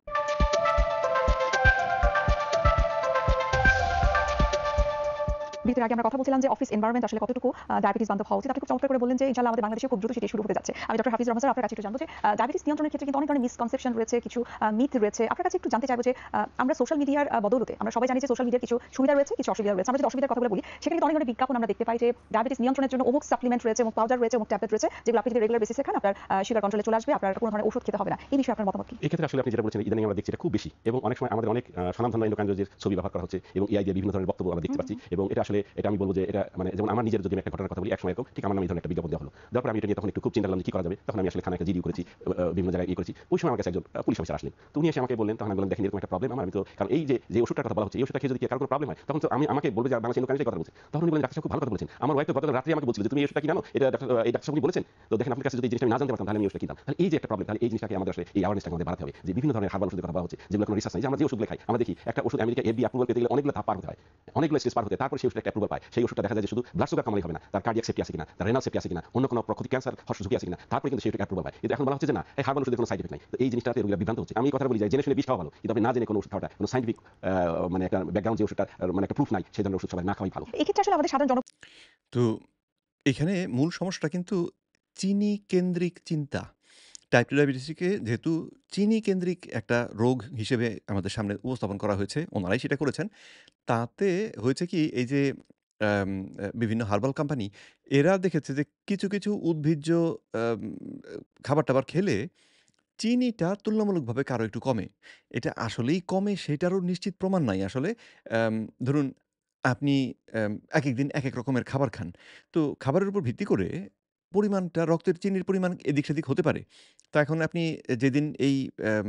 বিরতির আগে আমরা কথা বলছিলাম যে অফিস এনভায়রনমেন্ট আসলে কতটুকু ডায়াবেটিস বান্ধব হওয়া উচিত। আপনি খুব চমৎকার করে বললেন যে ইনশাআল্লাহ আমাদের বাংলাদেশে খুব দ্রুত সেটি শুরু হতে যাচ্ছে। আমি ডক্টর হাফিজ রহমান স্যার আপনার কাছে একটু জানবো যে ডায়াবেটিস নিয়ন্ত্রণের ক্ষেত্রে কিন্তু অনেক ধরনের মিসকনসেপশন রয়েছে, কিছু মিথ রয়েছে। আপনার কাছে একটু জানতে চাইবো যে আমরা সোশ্যাল মিডিয়ার বদৌলতে আমরা সবাই জানি যে সোশ্যাল মিডিয়ার কিছু সুবিধা রয়েছে, কিছু অসুবিধা রয়েছে। আমরা যদি অসুবিধার কথাগুলো বলি, সেখানে কিন্তু অনেক ধরনের বিজ্ঞাপন আমরা দেখতে পাই যে ডায়াবেটিস নিয়ন্ত্রণের জন্য অমুক সাপ্লিমেন্ট রয়েছে, অমুক পাউডার রয়েছে, অমুক ট্যাবলেট রয়েছে, যেগুলো আপনি যদি রেগুলার বেসিসে খান আপনার সুগার কন্ট্রোলে চলে আসবে, আপনার কোনো ধরনের ওষুধ খেতে হবে না। এই বিষয়ে আপনার মতামত কি? এক্ষেত্রে আসলে আপনি যেটা বলেছেন ইদানিং আমরা দেখছি এটা খুব বেশি এবং অনেক সময় আমাদের অনেক স্বনামধন্য এন্ডোক্রাইনোলজির ছবি ব্যবহার করা হচ্ছে এবং এআই দিয়ে বিভিন্ন ধরনের বক্তব্য আমরা দেখতে পাচ্ছি এবং এটা আমি বলবো যে এটা যেমন আমার নিজের যদি আমি একটা ঘটনার কথা বলি, এক সময় এরকম ঠিক আমার নামে এই ধরনের একটা বিজ্ঞাপন দেওয়া হলো। দেওয়ার পর আমি এটা নিয়ে তখন একটু খুব চিন্তা করলাম যে কি করা যাবে। তখন আমি আসলে থানায় একটা জিডিও করেছি, বিভিন্ন জায়গায় করেছি। ওই সময় আমার কাছে একজন পুলিশ অফিসার আসলেন। তো উনি এসে আমাকে বললেন, তখন আমি বললাম দেখেন এরকম একটা প্রবলেম আমার, আমি তো কারণ এই যে ওষুধটার কথা বলা হচ্ছে এই ওষুধটা খেয়ে যদি কারো কোনো প্রবলেম হয় তখন তো আমাকে বলবে যে বাংলাদেশ এন্ডোক্রাইনোলজির কথা বলছে। তখন উনি বললেন ডাক্তার সাহেব খুব ভালো কথা বলেছেন। আমার ওয়াইফ তো গতকাল রাত্রে আমাকে বলছিল যে তুমি এই ওষুধটা কি জানো, এটা এই ডাক্তার সাহেব বলেছেন। তো দেখেন আপনার কাছে যদি এই জিনিসটা আমি না জানতে পারতাম তাহলে আমি ওষুধটা কিনতাম। তাহলে এই যে একটা প্রবলেম, তাহলে এই জিনিসটাকে আমাদের আসলে এই অ্যাওয়ারনেসটাকে আমাদের বাড়াতে হবে যে বিভিন্ন ধরনের হার্বাল ওষুধের কথা বলা হচ্ছে যেগুলো কোনো রিসার্চ নাই। যে আমরা যে ওষুধগুলো খাই আমরা দেখি একটা ওষুধ আমেরিকা এফডি অ্যাপ্রুভাল পেতে গেলে অনেকগুলো ধাপ পার হতে হয়, অনেকগুলো স্টেজ পার হতে হয়, তারপর সেই ওষুধটা একটা অ্যাপ্রুভাল পায়, সেই ওষুধটা দেখা যায় যে শুধু ব্লাড সুগার কমালেই হবে না, তার কার্ডিয়াক সেফটি আছে কিনা, তার রেনাল সেফটি আছে কিনা, অন্য কোনো প্রকৃতি ক্যান্সার হওয়ার ঝুঁকি আছে কিনা, তারপরে কিন্তু সেই অ্যাপ্রুভাল পায়। কিন্তু এখন বলা হচ্ছে যে না, এই হার্বাল ওষুধের কোনো সাইড এফেক্ট নাই। তো এই জিনিসটাতে রোগীরা বিভ্রান্ত হচ্ছে। আমি এই কথাটা বলি যে জেনে শুনে বিষ খাওয়া ভালো, কিন্তু আপনি না জেনে কোনো ওষুধ খাওয়াটা কোনো সাইন্টিফিক মানে একটা ব্যাকগ্রাউন্ড যে ওষুধটা মানে একটা প্রুফ নাই, সেই ধরনের ওষুধ সবাই না খাওয়াই ভালো। এক্ষেত্রে আসলে আমাদের সাধারণ তো এখানে মূল সমস্যাটা কিন্তু চিনি কেন্দ্রিক চিন্তা। টাইপ 2 ডায়াবেটিসকে যেহেতু চিনি কেন্দ্রিক একটা রোগ হিসেবে আমাদের সামনে উপস্থাপন করা হয়েছে, ওনারাই সেটা করেছেন। তাতে হয়েছে কি এই যে বিভিন্ন হার্বাল কোম্পানি এরা দেখেছে যে কিছু উদ্ভিজ্জ আম খাবার-টাবার খেলে চিনিটা তুলনামূলকভাবে কারো একটু কমে। এটা আসলেই কমে সেটারও নিশ্চিত প্রমাণ নাই আসলে। অ্যাম ধরুন আপনি একেক দিন একেক রকমের খাবার খান। তো খাবারের উপর ভিত্তি করে পরিমাণটা রক্তের চিনির পরিমাণ এদিক-সেদিক হতে পারে। তো এখন আপনি যেদিন অ্যাম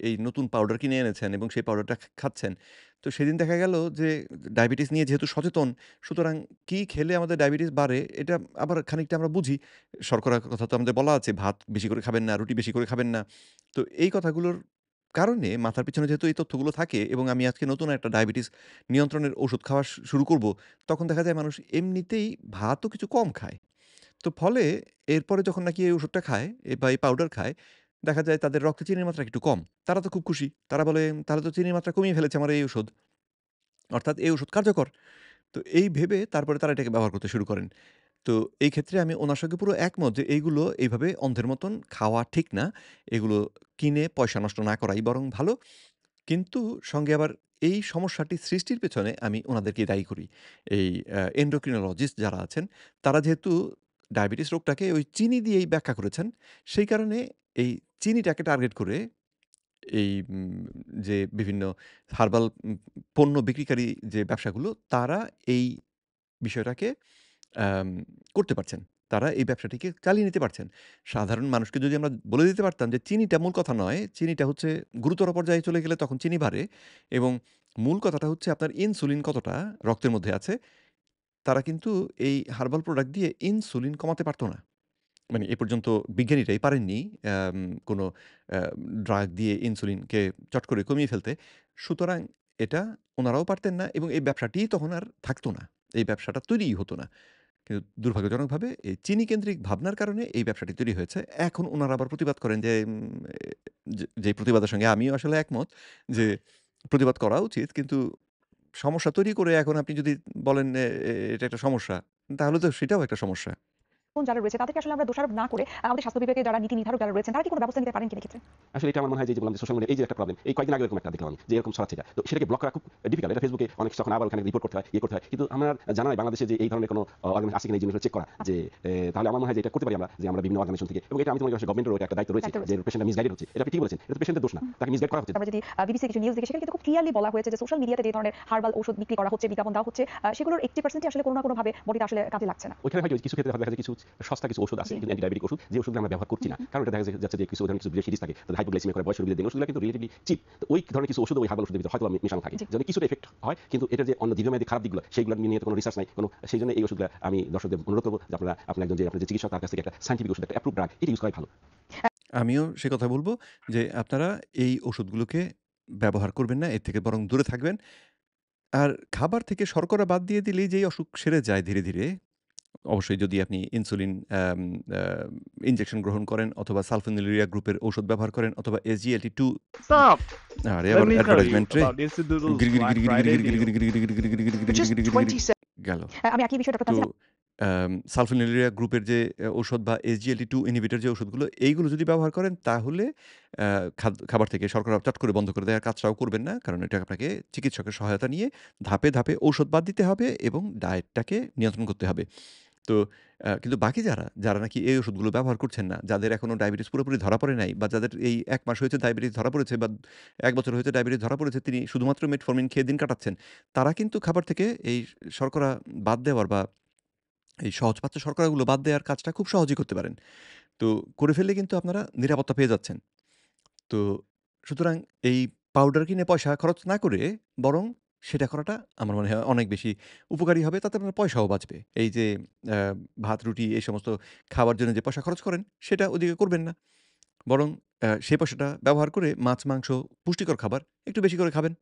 এই নতুন পাউডার কিনে এনেছেন এবং সেই পাউডারটা খাচ্ছেন। তো সেদিন দেখা গেল যে ডায়াবেটিস নিয়ে যেহেতু সচেতন, সুতরাং কি খেলে আমাদের ডায়াবেটিস বাড়ে এটা আবার খানিকটা আমরা বুঝি। শর্করার কথা তো আমাদের বলা আছে, ভাত বেশি করে খাবেন না, রুটি বেশি করে খাবেন না। তো এই কথাগুলোর কারণে মাথার পিছনে যেহেতু এই তথ্যগুলো থাকে এবং আমি আজকে নতুন একটা ডায়াবেটিস নিয়ন্ত্রণের ওষুধ খাওয়া শুরু করব, তখন দেখা যায় মানুষ এমনিতেই ভাতও কিছু কম খায়। তো ফলে এরপরে যখন নাকি এই ওষুধটা খায় বা এই পাউডার খায়, দেখা যায় তাদের রক্তে চিনির মাত্রা একটু কম। তারা তো খুব খুশি। তারা বলে, "তাহলে তো চিনির মাত্রা কমিয়ে ফেলেছে আমার এই ওষুধ। অর্থাৎ এই ওষুধ কার্যকর।" তো এই ভেবে তারপরে তারা এটাকে ব্যবহার করতে শুরু করেন। তো এই ক্ষেত্রে আমি উনার সঙ্গে পুরো একমত যে এইগুলো এইভাবে অন্ধের মতন খাওয়া ঠিক না। এগুলো কিনে পয়সা নষ্ট না করাই বরং ভালো। কিন্তু সঙ্গে আবার এই সমস্যাটি সৃষ্টির পেছনে আমি উনাদেরকেই দায়ী করি। এই endocrinologist যারা আছেন, তারা যেহেতু ডায়াবেটিস রোগটাকে ওই চিনি দিয়েই ব্যাখ্যা করেছেন, সেই কারণে এই চিনিটাকে টার্গেট করে এই যে বিভিন্ন হার্বাল পণ্য বিক্রিকারী যে ব্যবসাগুলো, তারা এই বিষয়টাকে আম করতে পারছেন। তারা এই ব্যবসাটিকে চালিয়ে নিতে পারছেন। সাধারণ মানুষকে যদি আমরা বলে দিতে পারতাম যে চিনিটা মূল কথা নয়, চিনিটা হচ্ছে গুরুতর পর্যায়ে চলে গেলে তখন চিনি বাড়ে এবং মূল কথাটা হচ্ছে আপনার ইনসুলিন কতটা রক্তের মধ্যে আছে, তারা কিন্তু এই হার্বাল প্রোডাক্ট দিয়ে ইনসুলিন কমাতে পারত না। মানে এ পর্যন্ত বিজ্ঞানীরাই পারেননি আম কোনো আ ড্রাগ দিয়ে ইনসুলিনকে চট করে কমিয়ে ফেলতে। সুতরাং এটা উনারাও পারতেন না এবং এই ব্যবসাটিই তখন আর থাকতো না। এই ব্যবসাটা তৈরিই হতো না। কিন্তু দুর্ভাগ্যজনকভাবে এই চিনি কেন্দ্রিক ভাবনার কারণে এই ব্যবসাটি তৈরি হয়েছে। এখন উনারা আবার প্রতিবাদ করেন যে যে প্রতিবাদের সঙ্গে আমিও আসলে একমত যে প্রতিবাদ করা উচিত। কিন্তু সমস্যা তৈরি করে এখন আপনি যদি বলেন এটা একটা সমস্যা, তাহলে তো সেটাও একটা সমস্যা। যারা রয়েছে তাদেরকে আসলে আমরা দোষারোপ না করে আমাদের স্বাস্থ্য বিভাগের যারা নীতি নির্ধারক যারা রয়েছেন তারা কি কোনো ব্যবস্থা নিতে পারেন কিনা এক্ষেত্রে? আসলে এটা আমার মনে হয় যে বললাম যে সোশ্যাল মিডিয়া এই যে একটা প্রবলেম, এই কয়েকদিন আগে এরকম একটা দেখলাম আমি যে এরকম ছড়াচ্ছে এটা। তো সেটাকে ব্লক করা খুব ডিফিকাল্ট। এটা ফেসবুকে অনেক তখন আবার ওখানে রিপোর্ট করতে হয়, করতে হয়। কিন্তু আমার জানা নাই বাংলাদেশে যে এই ধরনের কোনো অর্গানাইজেশন আছে কিনা এই জিনিসগুলো চেক করা যে তাহলে আমার মনে হয় যে এটা করতে পারি আমরা যে আমরা বিভিন্ন অর্গানাইজেশন থেকে, এবং এটা আমি মনে করি গভর্নমেন্টেরও এটা একটা দায়িত্ব রয়েছে যে পেশেন্টটা মিসগাইডেড হচ্ছে। এটা আপনি ঠিক বলেছেন। এটা তো পেশেন্টের দোষ না। তাকে মিসগাইড করা হচ্ছে। আমরা যদি বিবিসি কিছু নিউজ দেখি সেখানে কিন্তু খুব ক্লিয়ারলি বলা হয়েছে যে সোশ্যাল মিডিয়াতে যে ধরনের হার্বাল ঔষধ বিক্রি করা হচ্ছে, বিজ্ঞাপন দেওয়া হচ্ছে, সেগুলোর 80% আসলে কোনো না কোনো ভাবে বডিতে আসলে কাজে লাগছে না। ওইখানে হয়তো কিছু ক্ষেত্রে দেখা যায় কিছু সস্তা কিছু ওষুধ আছে কিন্তু অ্যান্টি ডায়াবেটিক ওষুধ যে ওষুধগুলো আমরা ব্যবহার করছি না, কারণ এটা দেখা যাচ্ছে যে কিছু ধরনের কিছু সিরিজ থাকে, তাদের হাইপোগ্লাইসেমিয়া করে বয়সের রোগীদের দেন ওষুধগুলো কিন্তু রিলেটিভলি চিপ। তো ওই ধরনের কিছু ওষুধ ওই হার্বাল ওষুধের ভিতরে হয়তো মেশানো থাকে, যদি কিছুটা এফেক্ট হয়, কিন্তু এটা যে অন্য দীর্ঘমেয়াদী খারাপ দিকগুলো সেইগুলো নিয়ে তো কোনো রিসার্চ নাই কোনো, সেই জন্য এই ওষুধগুলো আমি দর্শকদের অনুরোধ করবো যে আপনার একজন যে আপনার যে চিকিৎসক তার কাছ থেকে একটা সাইন্টিফিক ওষুধ, একটা অ্যাপ্রুভ ড্রাগ এটা ইউজ করাই ভালো। আমিও সে কথা বলব যে আপনারা এই ওষুধগুলোকে ব্যবহার করবেন না। এর থেকে বরং দূরে থাকবেন। আর খাবার থেকে শর্করা বাদ দিয়ে দিলেই যেই অসুখ সেরে যায় ধীরে, ধীরে অবশ্যই যদি আপনি ইনসুলিন আম আ ইনজেকশন গ্রহণ করেন অথবা সালফোনিলুরিয়া গ্রুপের ঔষধ ব্যবহার করেন অথবা SGLT2 Stop! আরে Let আবার me tell you অ্যাডভার্টাইজমেন্ট রে। about Instituto's গিরি, গিরি, Black গিরি, গিরি, Friday গিরি, গিরি, deal. গিরি, গিরি, গিরি, গিরি, গিরি, গিরি, গিরি, Just গিরি, গিরি, গিরি, 20 গেল। আমি একই বিষয়ে ডক্টর তো তানজিলা সালফোনিলুরিয়া গ্রুপের যে ঔষধ বা SGLT2 ইনহিবিটর যে ওষুধগুলো এইগুলো যদি ব্যবহার করেন তাহলে আ খাবার থেকে শর্করা চট করে বন্ধ করে দেওয়ার কাজটাও করবেন না। কারণ এটা আপনাকে চিকিৎসকের সহায়তা নিয়ে ধাপে, ধাপে ঔষধ বাদ দিতে হবে এবং ডায়েটটাকে নিয়ন্ত্রণ করতে হবে। তো কিন্তু বাকি যারা নাকি এই ওষুধগুলো ব্যবহার করছেন না, যাদের এখনো ডায়াবেটিস পুরোপুরি ধরা পড়ে নাই বা যাদের এই ১ মাস হয়েছে ডায়াবেটিস ধরা পড়েছে বা ১ বছর হয়েছে ডায়াবেটিস ধরা পড়েছে, তিনি শুধুমাত্র মেটফর্মিন খেয়ে দিন কাটাচ্ছেন। তারা কিন্তু খাবার থেকে এই শর্করা বাদ দেওয়ার বা এই সহজপাচ্য শর্করাগুলো বাদ দেওয়ার কাজটা খুব সহজেই করতে পারেন। তো করে ফেললে কিন্তু আপনারা নিরাপত্তা পেয়ে যাচ্ছেন। তো সুতরাং এই পাউডার কিনে পয়সা খরচ না করে বরং সেটা করাটা আমার মনে হয় অনেক বেশি উপকারী হবে। তাতে আপনার পয়সাও বাঁচবে। এই যে আ ভাত, রুটি এই সমস্ত খাওয়ার জন্য যে পয়সা খরচ করেন সেটা ওদিকে করবেন না। বরং সেই পয়সাটা ব্যবহার করে মাছ, মাংস, পুষ্টিকর খাবার একটু বেশি করে খাবেন।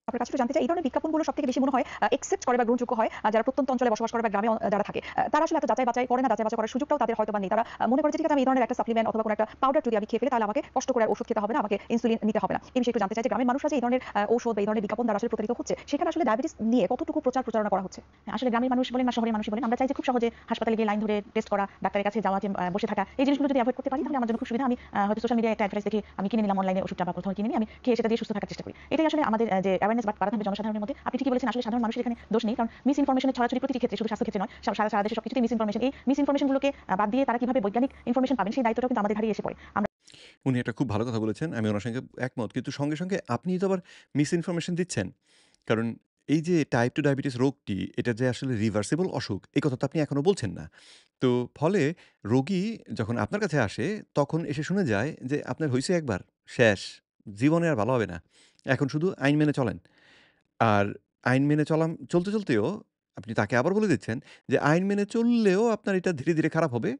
আপনার কাছে একটু জানতে চাই এই ধরনের বিজ্ঞাপনগুলো সবথেকে বেশি মনে হয় একসেপ্ট করে বা গ্রহণযোগ্য হয় যারা প্রত্যন্ত অঞ্চলে বসবাস করে বা গ্রামে যারা থাকে। তারা আসলে এত যাচাই বাছাই করে না, যাচাই বাছাই করার সুযোগটাও তাদের হয়তো বা নেই। তারা মনে করে যে ঠিক আছে আমি এই ধরনের একটা সাপ্লিমেন্ট অথবা কোনো একটা পাউডার যদি আমি খেয়ে ফেলি তাহলে আমাকে কষ্ট করে আর ওষুধ খেতে হবে না, আমাকে ইনসুলিন নিতে হবে না। এই বিষয়ে একটু জানতে চাই যে গ্রামের মানুষরা যে এই ধরনের ঔষধ বা এই ধরনের বিজ্ঞাপন দ্বারা আসলে প্রতারিত হচ্ছে, সেখানে আসলে ডায়াবেটিস নিয়ে কতটুকু প্রচারণা করা হচ্ছে? হ্যাঁ, আসলে গ্রামের মানুষ বলেন বা শহরের মানুষ বলেন, আমরা চাই যে খুব সহজে হাসপাতালে গিয়ে লাইন ধরে টেস্ট করা, ডাক্তারের কাছে যাওয়া, বসে থাকা, এই জিনিসগুলো যদি এভয়েড করতে পারি তাহলে আমার জন্য খুব সুবিধা। আমি হয়তো সোশ্যাল মিডিয়ায় একটা অ্যাডভাইস দেখে আমি কিনে নিলাম অনলাইনে ওষুধটা বা কোথাও কিনে নিয়ে আমি খেয়ে সেটা দিয়ে সুস্থ থাকার চেষ্টা করি। এটাই আসলে আমাদের যে অ্যাওয়ারনেস বাড়াতে হবে জনসাধারণের মধ্যে। আপনি ঠিকই বলেছেন, আসলে সাধারণ মানুষের এখানে দোষ নেই, কারণ মিস ইনফরমেশনের ছড়াছড়ি প্রতিটি ক্ষেত্রে, শুধু স্বাস্থ্য ক্ষেত্রে নয়, সারা দেশে সবকিছুতেই মিস ইনফরমেশন। এই মিস ইনফরমেশনগুলোকে বাদ দিয়ে তারা কিভাবে বৈজ্ঞানিক ইনফরমেশন পাবেন সেই দায়িত্বটাও কিন্তু আমাদের ঘাড়েই এসে পড়ে। আমরা উনি একটা খুব ভালো কথা বলেছেন। আমি ওনার সঙ্গে একমত। কিন্তু সঙ্গে আপনি তো আবার মিস ইনফরমেশন দিচ্ছেন। কারণ এই যে টাইপ 2 ডায়াবেটিস রোগটি, এটা যে আসলে রিভার্সিবল অসুখ, এই কথা তো আপনি এখনো বলছেন না। তো ফলে রোগী যখন আপনার কাছে আসে, তখন এসে শুনে যায় যে আপনার হইছে একবার, শেষ। জীবনে আর ভালো হবে না। এখন শুধু আইন মেনে চলেন। আর আইন মেনে চলতেও আপনি তাকে আবার বলে দিচ্ছেন যে আইন মেনে চললেও আপনার এটা ধীরে খারাপ হবে।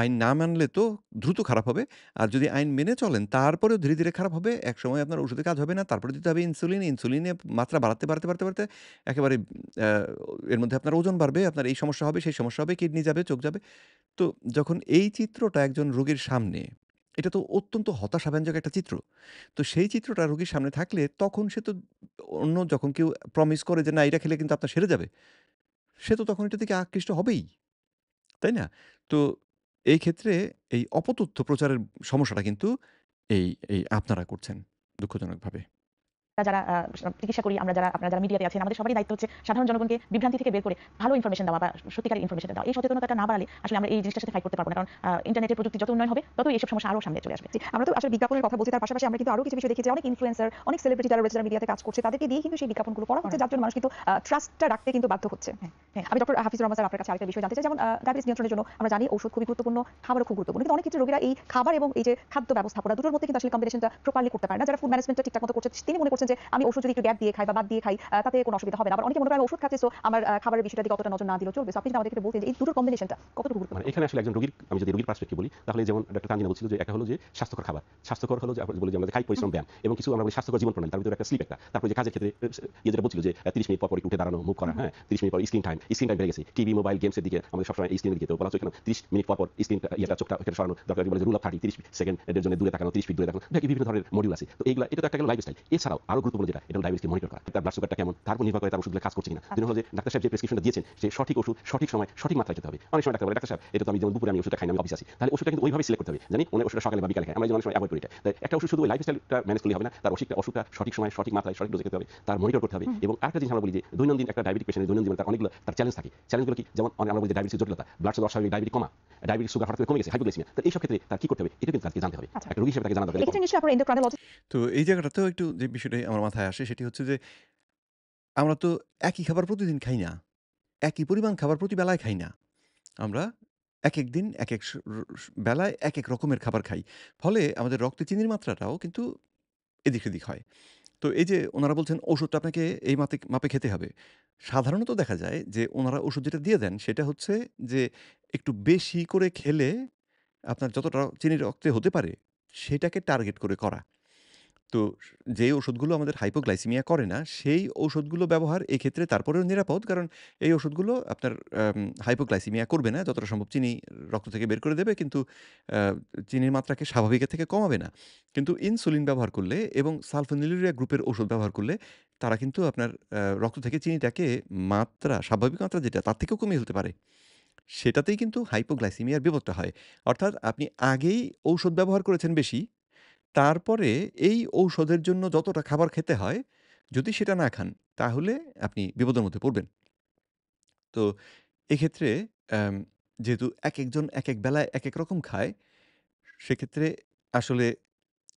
আইন না মানলে তো দ্রুত খারাপ হবে। আর যদি আইন মেনে চলেন তারপরেও ধীরে খারাপ হবে। একসময় আপনার ওষুধে কাজ হবে না। তারপরে দিতে হবে ইনসুলিন। ইনসুলিনের মাত্রা বাড়াতে একেবারে আ এর মধ্যে আপনার ওজন বাড়বে, আপনার এই সমস্যা হবে, সেই সমস্যা হবে, কিডনি যাবে, চোখ যাবে। তো যখন এই চিত্রটা একজন রোগীর সামনে, এটা তো অত্যন্ত হতাশাব্যঞ্জক একটা চিত্র। তো সেই চিত্রটা রোগীর সামনে থাকলে তখন সে তো যখন কেউ প্রমিস করে যে না এটা খেলে কিন্তু আপনার সেরে যাবে, সে তো তখন এটার দিকে আকৃষ্ট হবেই। তাই না? তো এই ক্ষেত্রে এই অপতথ্য প্রচারের সমস্যাটা কিন্তু এই আপনারা করছেন দুঃখজনকভাবে। যারা চিকিৎসা করি, আপনারা যারা মিডিয়াতে আছেন, আমাদের সবারই দায়িত্ব হচ্ছে সাধারণ জনগণকে বিভ্রান্তি থেকে বের করে ভালো ইনফরমেশন দেওয়া বা সত্যিকারের ইনফরমেশন দেওয়া। এই সচেতনতাটা না বাড়ালে আসলে আমরা এই জিনিসটার সাথে ফাইট করতে পারবো না। কারণ ইন্টারনেটের প্রযুক্তি যত উন্নয়ন হবে ততই এইসব সমস্যা আরো সামনে চলে আসবে। জি, আমরা তো আসলে বিজ্ঞাপনের কথা বলছি, তার পাশাপাশি আমরা কিন্তু আরো কিছু বিষয় দেখি যে অনেক ইনফ্লুয়েন্সার, অনেক সেলিব্রিটি যারা রেজিস্টার মিডিয়াতে কাজ করছে তাদেরকে দিয়ে কিন্তু সেই বিজ্ঞাপনগুলো করা হচ্ছে, যার জন্য মানুষ কিন্তু ট্রাস্টটা রাখতে কিন্তু বাধ্য হচ্ছে। হ্যাঁ। আমি ডক্টর হাফিজুর রহমান স্যার আপনার কাছে আরেকটা বিষয় জানতে চাই, যেমন ডায়াবেটিস নিয়ন্ত্রণের জন্য আমরা জানি ঔষধ খুবই গুরুত্বপূর্ণ, খাবারও খুব গুরুত্বপূর্ণ, কিন্তু অনেক ক্ষেত্রে রোগীরা এই খাবার এবং এই যে খাদ্য ব্যবস্থাপনা দুটোর মধ্যে কিন্তু আসলে কম্বিনেশনটা প্রপারলি করতে পারে না। যারা ফুড ম্যানেজমেন্টটা ঠিকঠাক মতো করছে তিনি মনে করছেন যে আমি ওষুধ যদি একটু গ্যাপ দিয়ে খাই বা বাদ দিয়ে খাই তাতে কোনো অসুবিধা হবে না। আবার অনেকে মনে করে আমি ওষুধ খাচ্ছি, সো আমার খাবারের বিষয়টা দিকে অতটা নজর না দিলেও চলবে। সো আপনি যদি আমাদেরকে একটু বলতেন যে এই দুটোর কম্বিনেশনটা কতটুকু গুরুত্বপূর্ণ? মানে এখানে আসলে একজন রোগীর, আমি যদি রোগীর পার্সপেক্টিভ বলি, তাহলে যেমন ডক্টর তানজিনা বলছিল যে একটা হলো যে স্বাস্থ্যকর খাবার, স্বাস্থ্যকর হলো যে আমরা বলি যে আমরা কায়িক পরিশ্রম, ব্যায়াম এবং কিছু আমরা বলি স্বাস্থ্যকর জীবন প্রণালী, তার ভিতরে একটা স্লিপ একটা। তারপরে যে কাজের ক্ষেত্রে যেটা বলছিল যে 30 মিনিট পর উঠে দাঁড়ানো, মুভ করা, হ্যাঁ 30 মিনিট পর স্ক্রিন টাইম বেড়ে গেছে, টিভি মোবাইল গেমসের দিকে আমাদের সবসময় এই স্ক্রিনের দিকে, তো বলা হচ্ছে এখানে 30 মিনিট পর স্ক্রিন চোখটা এখানে সরানো দরকার, বলে যে রুল অফ 30, 30 সেকেন্ডের জন্য দূরে তাকানো, 30 ফিট দূরে তাকানো, বিভিন্ন ধরনের মডিউল আছে। তো এইগুলা এটা তো একটা গেল লাইফস্টাইল। এছাড়াও আরো গুরুত্বপূর্ণ যেটা, এটা হলো ডায়াবেটিসকে মনিটর করা, তার ব্লাড সুগারটা কেমন, তার উপর নির্ভর করে তার ওষুধগুলো কাজ করছে কিনা। দিন হলো যে ডাক্তার সাহেব যে প্রেসক্রিপশনটা দিয়েছেন যে সঠিক ওষুধ সঠিক সময় সঠিক মাত্রায় খেতে হবে। অনেক সময় ডাক্তার বলে ডাক্তার সাহেব এটা তো আমি যেমন দুপুরে আমি ওষুধটা খাই না, আমি অফিসে আছি, তাহলে ওষুধটা কিন্তু ওইভাবে সিলেক্ট করতে হবে, জানি অনেক ওষুধটা সকালে বা বিকালে খাই, আমরা যেমন অনেক সময় অ্যাভয়েড করি এটা। তাই একটা ওষুধ শুধু ওই লাইফস্টাইলটা ম্যানেজ করলে হবে না, তার ওষুধটা সঠিক সময় সঠিক মাত্রায় সঠিক ডোজে খেতে হবে, তার মনিটর করতে হবে। এবং আরেকটা জিনিস আমরা বলি যে দৈনন্দিন একটা ডায়াবেটিক পেশেন্টের দৈনন্দিন জীবনে তার অনেকগুলো তার চ্যালেঞ্জ থাকে। চ্যালেঞ্জগুলো কি, যেমন আমরা বলি যে ডায়াবেটিস জটিলতা, ব্লাড সুগার অস্বাভাবিক, ডায়াবেটিক কমা, ডায়াবেটিক সুগার হঠাৎ করে কমে গেছে, হাইপোগ্লাইসিমিয়া, তো এইসব ক্ষেত্রে তার কি করতে হবে এটা কিন্তু তাকে জানতে হবে। একটা রোগী হিসেবে তাকে জানা দরকার। এক্ষেত্রে নিশ্চয়ই আপনার এন্ডোক্রাইনোলজিস্ট তো এই জায়গাটাতেও একটু যে বিষয়টাই আমার মাথায় আসে সেটি হচ্ছে যে আমরা তো একই খাবার প্রতিদিন খাই না। একই পরিমাণ খাবার প্রতি বেলায় খাই না। আমরা একেক দিন একেক বেলায় একেক রকমের খাবার খাই। ফলে আমাদের রক্তে চিনির মাত্রাটাও কিন্তু এদিক-সেদিক হয়। তো এই যে ওনারা বলছেন ওষুধটা আপনাকে এই মাপে খেতে হবে। সাধারণত দেখা যায় যে ওনারা ওষুধ যেটা দিয়ে দেন সেটা হচ্ছে যে একটু বেশি করে খেলে আপনার যতটা চিনি রক্তে হতে পারে সেটাকে টার্গেট করে করা। তো যেই ওষুধগুলো আমাদের হাইপোগ্লাইসেমিয়া করে না, সেই ঔষধগুলো ব্যবহার এক্ষেত্রে তারপরেও নিরাপদ। কারণ এই ওষুধগুলো আপনার হাইপোগ্লাইসেমিয়া করবে না। যতটা সম্ভব চিনি রক্ত থেকে বের করে দেবে কিন্তু আ চিনির মাত্রাকে স্বাভাবিকের থেকে কমাবে না। কিন্তু ইনসুলিন ব্যবহার করলে এবং সালফোনিলুরিয়া গ্রুপের ওষুধ ব্যবহার করলে তারা কিন্তু আপনার রক্ত থেকে চিনিটাকে স্বাভাবিক মাত্রা যেটা তার থেকেও কমিয়ে ফেলতে পারে। সেটাতেই কিন্তু হাইপোগ্লাইসেমিয়ার বিপদটা হয়। অর্থাৎ আপনি আগেই ঔষধ ব্যবহার করেছেন বেশি, তারপরে এই ঔষধের জন্য যতটা খাবার খেতে হয়, যদি সেটা না খান, তাহলে আপনি বিপদের মধ্যে পড়বেন। তো এক্ষেত্রে অ্যাম যেহেতু একেকজন একেক বেলায় একেক রকম খায়, সেক্ষেত্রে আসলে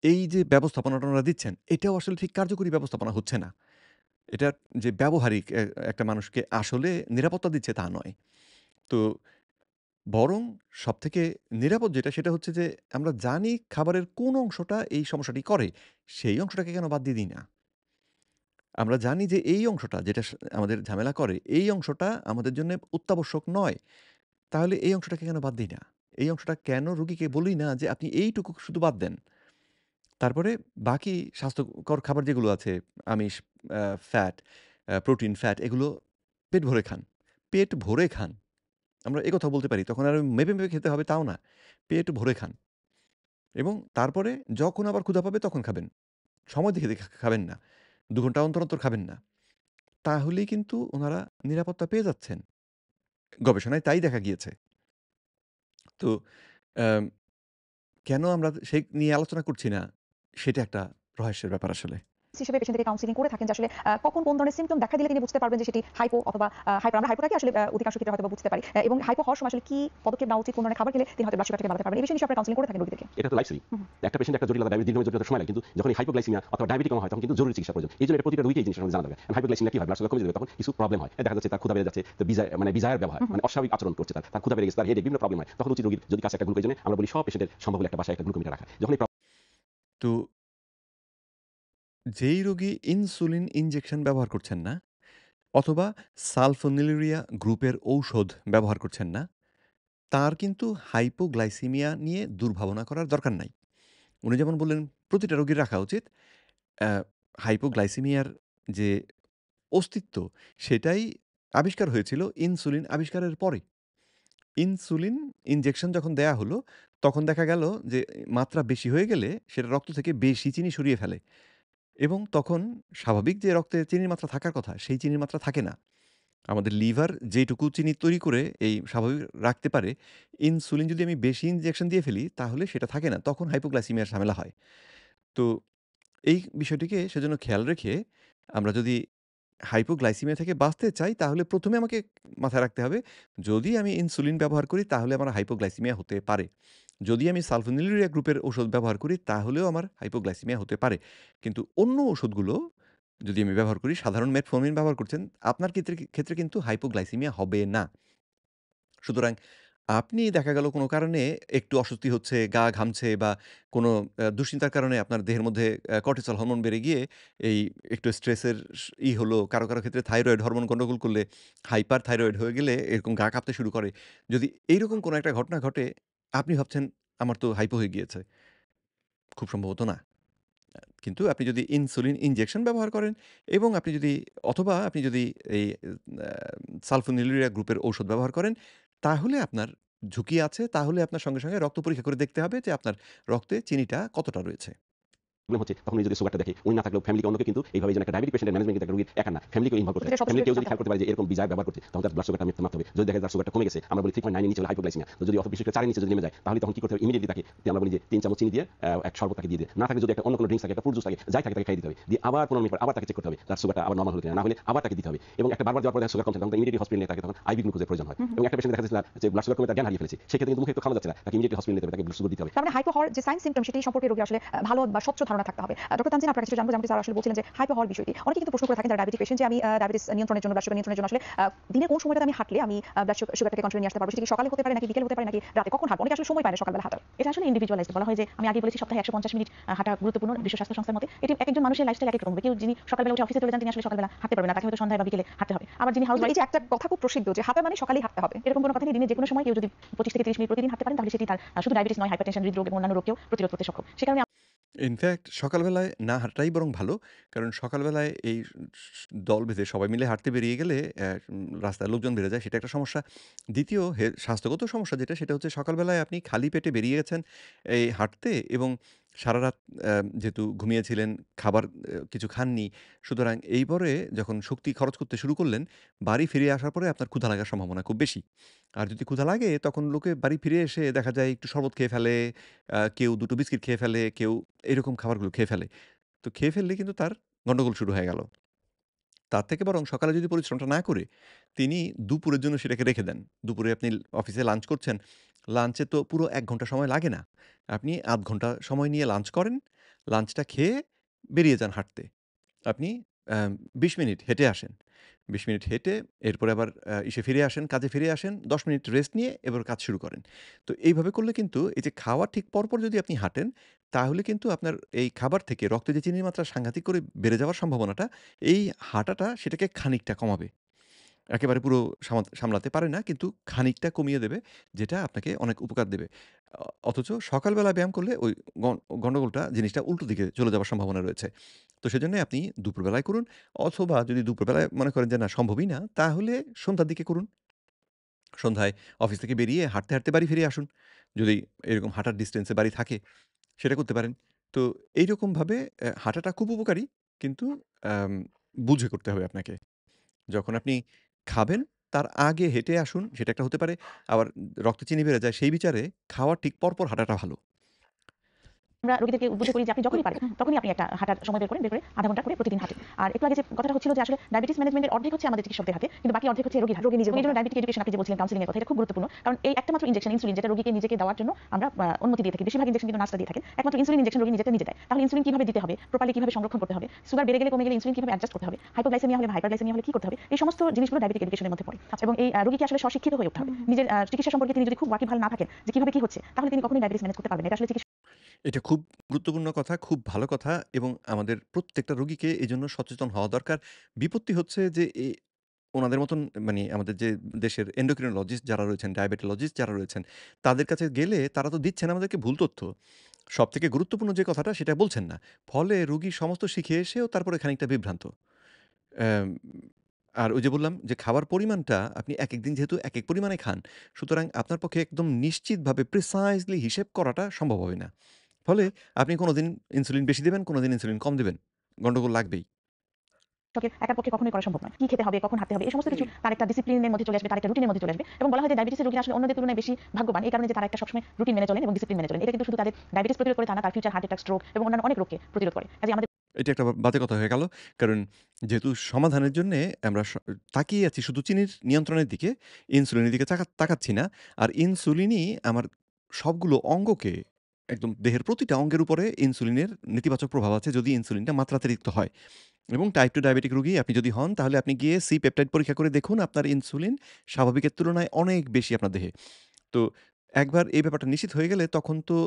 এই যে ব্যবস্থাপনাটা ওনারা দিচ্ছেন, এটাও আসলে ঠিক কার্যকরী ব্যবস্থাপনা হচ্ছে না। এটা যে ব্যবহারিক একটা মানুষকে আসলে নিরাপত্তা দিচ্ছে তা নয়। তো বরং সবথেকে নিরাপদ যেটা সেটা হচ্ছে যে আমরা জানি খাবারের কোন অংশটা এই সমস্যাটি করে, সেই অংশটাকে কেন বাদ দিয়ে দিই না? আমরা জানি যে এই অংশটা যেটা আমাদের ঝামেলা করে, এই অংশটা আমাদের জন্যে অত্যাবশ্যক নয়। তাহলে এই অংশটাকে কেন বাদ দিই না? এই অংশটা কেন রোগীকে বলি না যে আপনি এইটুকু শুধু বাদ দেন? তারপরে বাকি স্বাস্থ্যকর খাবার যেগুলো আছে আমিষ, ফ্যাট, প্রোটিন, ফ্যাট এগুলো পেট ভরে খান। পেট ভরে খান। আমরা একথাও বলতে পারি। তখন আর মেপে, মেপে খেতে হবে তাও না। পেট ভরে খান এবং তারপরে যখন আবার ক্ষুধা পাবে তখন খাবেন। সময় দেখে, দেখে খাবেন না। ২ ঘন্টা অন্তর, অন্তর খাবেন না। তাহলেই কিন্তু উনারা নিরাপত্তা পেয়ে যাচ্ছেন। গবেষণায় তাই দেখা গিয়েছে। তো অ্যাম কেন আমরা সেই নিয়ে আলোচনা করছি না, সেটা একটা রহস্যের ব্যাপার আসলে। হিসেবে পেশেন্টকে কাউন্সেলিং করে থাকেন যে আসলে কখন কোন ধরনের সিম্পটম দেখা দিলে তিনি বুঝতে পারবেন যে সেটি হাইপো অথবা হাইপার। আমরা হাইপোটাকে আসলে অধিকাংশ ক্ষেত্রে হয়তো বুঝতে পারি এবং হাইপো হওয়ার সময় আসলে কি পদক্ষেপ নেওয়া উচিত, কোন ধরনের খাবার খেলে তিনি হয়তো ব্লাড সুগারটাকে বাড়াতে পারবেন। এই বিষয়ে নিশ্চয়ই আপনারা কাউন্সেলিং করে থাকেন রোগীদেরকে। এটা তো লাইফ স্টোরি। একটা পেশেন্ট একটা জটিলতা ডায়াবেটিস দীর্ঘমেয়াদী জটিলতার সময় লাগে, কিন্তু যখন হাইপোগ্লাইসিমিয়া অথবা ডায়াবেটিক হয় তখন কিন্তু জরুরি চিকিৎসা প্রয়োজন। এইজন্য এটা প্রতিটা রোগীকে এই জিনিসটা জানা দরকার। হাইপোগ্লাইসিমিয়া কি হয়, ব্লাড সুগার কমে যাবে, তখন কিছু প্রবলেম হয়। দেখা যাচ্ছে তার ক্ষুধা বেড়ে যাচ্ছে, তো বিজায়ের ব্যবহার মানে অস্বাভাবিক আচরণ করছে, তার ক্ষুধা বেড়ে গেছে, তার হেডেক বিভিন্ন প্রবলেম হয়। তখন উচিত রোগীর যদি কাছে একটা গ্লুকোজ, আমরা বলি সব পেশেন্টের সম্ভব হলে একটা বাসায় একটা গ্লুকোমিটার রাখা। যখন এই তো যেই রোগী ইনসুলিন ইনজেকশন ব্যবহার করছেন না অথবা সালফোনিলুরিয়া গ্রুপের ঔষধ ব্যবহার করছেন না, তার কিন্তু হাইপোগ্লাইসিমিয়া নিয়ে দুর্ভাবনা করার দরকার নাই। উনি যেমন বললেন প্রতিটা রোগীর রাখা উচিত। অ্যা হাইপোগ্লাইসিমিয়ার যে অস্তিত্ব সেটাই আবিষ্কার হয়েছিল ইনসুলিন আবিষ্কারের পরে। ইনসুলিন ইনজেকশন যখন দেয়া হলো, তখন দেখা গেল যে মাত্রা বেশি হয়ে গেলে সেটা রক্ত থেকে বেশি চিনি সরিয়ে ফেলে এবং তখন স্বাভাবিক যে রক্তে চিনির মাত্রা থাকার কথা, সেই চিনির মাত্রা থাকে না। আমাদের লিভার যেটুকু চিনি তৈরি করে এই স্বাভাবিক রাখতে পারে, ইনসুলিন যদি আমি বেশি ইনজেকশন দিয়ে ফেলি, তাহলে সেটা থাকে না। তখন হাইপোগ্লাইসিমিয়ার ঝামেলা হয়। তো এই বিষয়টিকে সেজন্য খেয়াল রেখে আমরা যদি হাইপোগ্লাইসিমিয়া থেকে বাঁচতে চাই, তাহলে ১ম এ আমাকে মাথায় রাখতে হবে, যদি আমি ইনসুলিন ব্যবহার করি, তাহলে আমার হাইপোগ্লাইসিমিয়া হতে পারে। যদি আমি সালফোনিলুরিয়া গ্রুপের ঔষধ ব্যবহার করি, তাহলেও আমার হাইপোগ্লাইসিমিয়া হতে পারে। কিন্তু অন্য ওষুধগুলো যদি আমি ব্যবহার করি, সাধারণ মেটফর্মিন ব্যবহার করছেন, আপনার ক্ষেত্রে কিন্তু হাইপোগ্লাইসিমিয়া হবে না। সুতরাং আপনি দেখা গেল কোনো কারণে একটু অস্বস্তি হচ্ছে, গা ঘামছে বা কোনো দুশ্চিন্তার কারণে আপনার দেহের মধ্যে কর্টিসল হরমোন বেড়ে গিয়ে এই একটু স্ট্রেসের হলো, কারো, কারো ক্ষেত্রে থাইরয়েড হরমোন গন্ডগোল করলে হাইপার থাইরয়েড হয়ে গেলে এরকম গা কাঁপতে শুরু করে। যদি এইরকম কোনো একটা ঘটনা ঘটে, আপনি ভাবছেন আমার তো হাইপো হয়ে গিয়েছে। খুব সম্ভবত না। কিন্তু আপনি যদি ইনসুলিন ইনজেকশন ব্যবহার করেন এবং আপনি যদি এই আ সালফোনিলুরিয়া গ্রুপের ঔষধ ব্যবহার করেন, তাহলে আপনার ঝুঁকি আছে। তাহলে আপনার সঙ্গে, সঙ্গে রক্ত পরীক্ষা করে দেখতে হবে যে আপনার রক্তে চিনিটা কতটা রয়েছে। প্রবলেম হচ্ছে, তখন উনি যদি সুগারটা দেখে, উনি না থাকলেও ফ্যামিলিকে অন্যকে কিন্তু এইভাবে যেন একটা ডায়াবেটিক পেশেন্টের ম্যানেজমেন্ট কিন্তু একটা রোগীর একা না, ফ্যামিলিকেও ইনভলভ করতে হয়। প্রতিটা সদস্যকে ফ্যামিলি কেউ যদি জানতে খেয়াল করতে পারে যে এরকম বিজায় ব্যবহার করছে, তখন তার ব্লাড সুগারটা মাপতে হবে। যদি দেখা যায় তার সুগারটা কমে গেছে, আমরা বলি 3.9 এর নিচে হলে হাইপোগ্লাইসিমিয়া। তো যদি বিশেষ করে 4 এর নিচে যদি নেমে যায়, তাহলে তখন কি করতে হবে? ইমিডিয়েটলি তাকে আমরা বলি যে 3 চামচ চিনি দিয়ে এক শরবত তাকে দিয়ে দে। না থাকে যদি একটা অন্য কোনো ড্রিংকস থাকে, একটা ফ্রুট জুস থাকে, যাই থাকে তাকে খাইয়ে দিতে হবে। দিয়ে আবার 15 মিনিট পর আবার তাকে চেক করতে হবে তার সুগারটা আবার নরমাল হলো কিনা। না হলে আবার তাকে দিতে হবে। এবং একটা বারবার দেওয়ার পর দেখা সুগার কমছে, তখন ইমিডিয়েটলি হসপিটালে নিয়ে তাকে তখন আইভি গ্লুকোজের প্রয়োজন হয়। এবং একটা পেশেন্ট দেখা যাচ্ছে যে ব্লাড সুগার কমে তার জ্ঞান হারিয়ে ফেলেছে। সেক্ষেত্রে কিন্তু মুখে একটু খাওয়া যাচ্ছে না, তাকে ইমিডিয়েটলি হসপিটালে নিতে হবে, তাকে ব্লাড সুগার দিতে হবে। তার মানে হাইপো হওয়ার যে সাইন সিম্পটম সেটি সম্পর্কে রোগীর আসলে ভালো বা স্বচ্ছ ধারণা থাকতে হবে। ডক্টর তানজিন, আপনার কাছে জানবো, যেমনটি স্যার আসলে বলছিলেন যে হাইপো হওয়ার বিষয়টি। অনেকে কিন্তু প্রশ্ন করে থাকেন যারা ডায়াবেটিক পেশেন্ট যে আমি ডায়াবেটিস নিয়ন্ত্রণের জন্য, ব্লাড সুগার নিয়ন্ত্রণের জন্য আসলে দিনের কোন সময়টাতে আমি হাঁটলে আমি ব্লাড সুগারটাকে কন্ট্রোলে নিয়ে আসতে পারবো? সেটা কি সকালে হতে পারে নাকি বিকেলে হতে পারে নাকি রাতে? কখন হাঁটবো? অনেকে আসলে সময় পায় না সকালবেলা হাঁটার। এটা আসলে ইন্ডিভিজুয়ালাইজড। বলা হয় যে আমি আগে বলেছি সপ্তাহে 150 মিনিট হাঁটা গুরুত্বপূর্ণ বিশ্ব স্বাস্থ্য সংস্থার মতে। এটি একেকজন মানুষের লাইফস্টাইল একেক রকম হবে। কেউ যিনি সকালবেলা উঠে অফিসে চলে যান তিনি আসলে সকালবেলা হাঁটতে পারবেন না, তাকে হয়তো সন্ধ্যায় বা বিকেলে হাঁটতে হবে। আবার যিনি হাউস কিন্তু এই যে একটা কথা খুব প্রসিদ্ধ যে হাঁটা মানে সকালেই হাঁটতে হবে। এরকম কোনো কথা নেই। দিনে যেকোনো সময় কেউ যদি 25 থেকে 30 মিনিট প্রতিদিন হাঁটতে পারেন তাহলে সেটি তার শুধু ডায়াবেটিস নয়, হাইপারটেনশন, হৃদরোগ এবং অন্যান্য রোগকেও প্রতিরোধ করতে সক্ষম। সে কারণে ইনফ্যাক্ট সকালবেলায় না হাঁটাই বরং ভালো। কারণ সকালবেলায় এই দল বেঁধে সবাই মিলে হাঁটতে বেরিয়ে গেলে রাস্তায় লোকজন বেড়ে যায়, সেটা একটা সমস্যা। দ্বিতীয় স্বাস্থ্যগত সমস্যা যেটা, সেটা হচ্ছে সকালবেলায় আপনি খালি পেটে বেরিয়ে গেছেন এই হাঁটতে এবং সারারাত যেহেতু ঘুমিয়েছিলেন, খাবার কিছু খাননি। সুতরাং এই পরে যখন শক্তি খরচ করতে শুরু করলেন, বাড়ি ফিরে আসার পরে আপনার ক্ষুধা লাগার সম্ভাবনা খুব বেশি। আর যদি ক্ষুধা লাগে তখন লোকে বাড়ি ফিরে এসে দেখা যায় একটু শরবত খেয়ে ফেলে, কেউ ২ টো বিস্কিট খেয়ে ফেলে, কেউ এরকম খাবারগুলো খেয়ে ফেলে। তো খেয়ে ফেললে কিন্তু তার গন্ডগোল শুরু হয়ে গেল। তার থেকে বরং সকালে যদি পরিশ্রমটা না করে তিনি দুপুরের জন্য সেটাকে রেখে দেন। দুপুরে আপনি অফিসে লাঞ্চ করছেন। লাঞ্চে তো পুরো ১ ঘন্টা সময় লাগে না। আপনি ০.৫ ঘন্টা সময় নিয়ে লাঞ্চ করেন। লাঞ্চটা খেয়ে বেরিয়ে যান হাঁটতে। আপনি আ ২০ মিনিট হেঁটে আসেন। ২০ মিনিট হেঁটে এরপরে আবার ফিরে আসেন, কাজে ফিরে আসেন। ১০ মিনিট রেস্ট নিয়ে এবার কাজ শুরু করেন। তো এইভাবে করলে কিন্তু এই যে খাওয়ার ঠিক পরপর যদি আপনি হাঁটেন, তাহলে কিন্তু আপনার এই খাবার থেকে রক্তে যে চিনির মাত্রা সাংঘাতিক করে বেড়ে যাওয়ার সম্ভাবনাটা, এই হাঁটাটা সেটাকে খানিকটা কমাবে। একেবারে পুরো সামলাতে পারে না, কিন্তু খানিকটা কমিয়ে দেবে, যেটা আপনাকে অনেক উপকার দেবে। অথচ সকালবেলা ব্যায়াম করলে ওই গন্ডগোলটা জিনিসটা উল্টো দিকে চলে যাওয়ার সম্ভাবনা রয়েছে। তো সেজন্যই আপনি দুপুরবেলায় করুন, অথবা যদি দুপুরবেলায় মনে করেন যে না সম্ভবই না, তাহলে সন্ধ্যার দিকে করুন। সন্ধ্যায় অফিস থেকে বেরিয়ে হাঁটতে, হাঁটতে বাড়ি ফিরে আসুন। যদি এরকম হাঁটার ডিসট্যান্স এ বাড়ি থাকে, সেটা করতে পারেন। তো এইরকমভাবে হাঁটাটা খুব উপকারী, কিন্তু আম বুঝে করতে হবে আপনাকে। যখন আপনি খাবেন, তার আগে হেঁটে আসুন, সেটা একটা হতে পারে। আবার রক্তে চিনি বেড়ে যায়, সেই বিচারে খাওয়ার ঠিক পরপর হাঁটাটা ভালো। আমরা রোগীদেরকে উদ্বুদ্ধ করি যে আপনি যখনই পারেন তখনই আপনি একটা হাঁটার সময় বের করে আধা ঘন্টা করে প্রতিদিন হাঁটেন। আর একটু আগে যে কথাটা হচ্ছিল যে আসলে ডায়াবেটিস ম্যানেজমেন্টের অর্ধেক হচ্ছে আমাদের চিকিৎসকদের হাতে, কিন্তু বাকি অর্ধেক হচ্ছে রোগী নিজের। এই জন্য ডায়াবেটিক এডুকেশন আপনি যে বলছিলেন কাউন্সিলিং এর কথা, এটা খুব গুরুত্বপূর্ণ। কারণ এই একটা মাত্র ইনজেকশন ইনসুলিন যেটা রোগীকে নিজেকে দেওয়ার জন্য আমরা অনুমতি দিয়ে থাকি। বেশিরভাগ ইনজেকশন কিন্তু নার্সরা দিয়ে থাকেন। একমাত্র ইনসুলিন ইনজেকশন রোগী নিজে দেয়। তাহলে ইনসুলিন কিভাবে দিতে হবে, প্রপারলি কিভাবে সংরক্ষণ করতে হবে, সুগার বেড়ে গেলে কমে গেলে ইনসুলিন কিভাবে অ্যাডজাস্ট করতে হবে, হাইপোগ্লাইসেমিয়া হলে হাইপারগ্লাইসেমিয়া হলে কি করতে হবে, এই সমস্ত জিনিসগুলো ডায়াবেটিক এডুকেশনের মধ্যে পড়ে। এবং এই রোগীকে আসলে স্বশিক্ষিত হয়ে উঠতে হবে। নিজের চিকিৎসা সম্পর্কে তিনি যদি খুব ওয়াকিবহাল না থাকেন যে কিভাবে কি হচ্ছে, তাহলে তিনি কখনোই ডায়াবেটিস ম্যানেজ করতে পারবেন না। এটা আসলে এটা খুব গুরুত্বপূর্ণ কথা, খুব ভালো কথা, এবং আমাদের প্রত্যেকটা রোগীকে এজন্য সচেতন হওয়া দরকার। বিপত্তি হচ্ছে যে ওনাদের মতন, মানে আমাদের যে দেশের এন্ডোক্রিনোলজিস্ট যারা রয়েছেন, ডায়াবেটোলজিস্ট যারা রয়েছেন, তাদের কাছে গেলে তারা তো দিচ্ছেন আমাদেরকে ভুল তথ্য। সবথেকে গুরুত্বপূর্ণ যে কথাটা সেটা বলছেন না। ফলে রোগী সমস্ত শিখে এসেও তারপরে খানিকটা বিভ্রান্ত। অ্যাম আর ওই যে বললাম যে খাবার পরিমাণটা আপনি একেক দিন যেহেতু একেক পরিমাণে খান, সুতরাং আপনার পক্ষে একদম নিশ্চিতভাবে প্রিসাইজলি হিসেব করাটা সম্ভব হবে না। ফলে আপনি কোনোদিন ইনসুলিন বেশি দিবেন, কোনোদিন ইনসুলিন কম দিবেন। গন্ডগোল লাগবেই। চিকিৎসকের একার পক্ষে কখনোই করা সম্ভব নয়। কি খেতে হবে, কখন হাঁটতে হবে, এই সমস্ত কিছু তার একটা ডিসিপ্লিনের মধ্যে চলে আসবে, তার একটা রুটিনের মধ্যে চলে আসবে। এবং বলা হয় যে ডায়াবেটিসের রোগীরা আসলে অন্যদের তুলনায় বেশি ভাগ্যবান এই কারণে যে তারা একটা সবসময় রুটিন মেনে চলেন এবং ডিসিপ্লিন মেনে চলেন। এটা কিন্তু শুধু তাদের ডায়াবেটিস প্রতিরোধ করে তা না, তার ফিউচার হার্ট অ্যাটাক, স্ট্রোক এবং অন্যান্য অনেক রোগকে প্রতিরোধ করে। কাজেই আমাদের এটা একটা বাজে কথা হয়ে গেল। কারণ যেহেতু সমাধানের জন্যে আমরা তাকিয়ে আছি শুধু চিনির নিয়ন্ত্রণের দিকে, ইনসুলিনের দিকে তাকাচ্ছি না। আর ইনসুলিনই আমার সবগুলো অঙ্গকে, একদম দেহের প্রতিটা অঙ্গের উপরে ইনসুলিনের নেতিবাচক প্রভাব আছে যদি ইনসুলিনটা মাত্রাতিরিক্ত হয়। এবং টাইপ 2 ডায়াবেটিক রোগী আপনি যদি হন, তাহলে আপনি গিয়ে পেপটাইড পরীক্ষা করে দেখুন আপনার ইনসুলিন স্বাভাবিকের তুলনায় অনেক বেশি আপনার দেহে। তো একবার এই ব্যাপারটা নিশ্চিত হয়ে গেলে তখন তো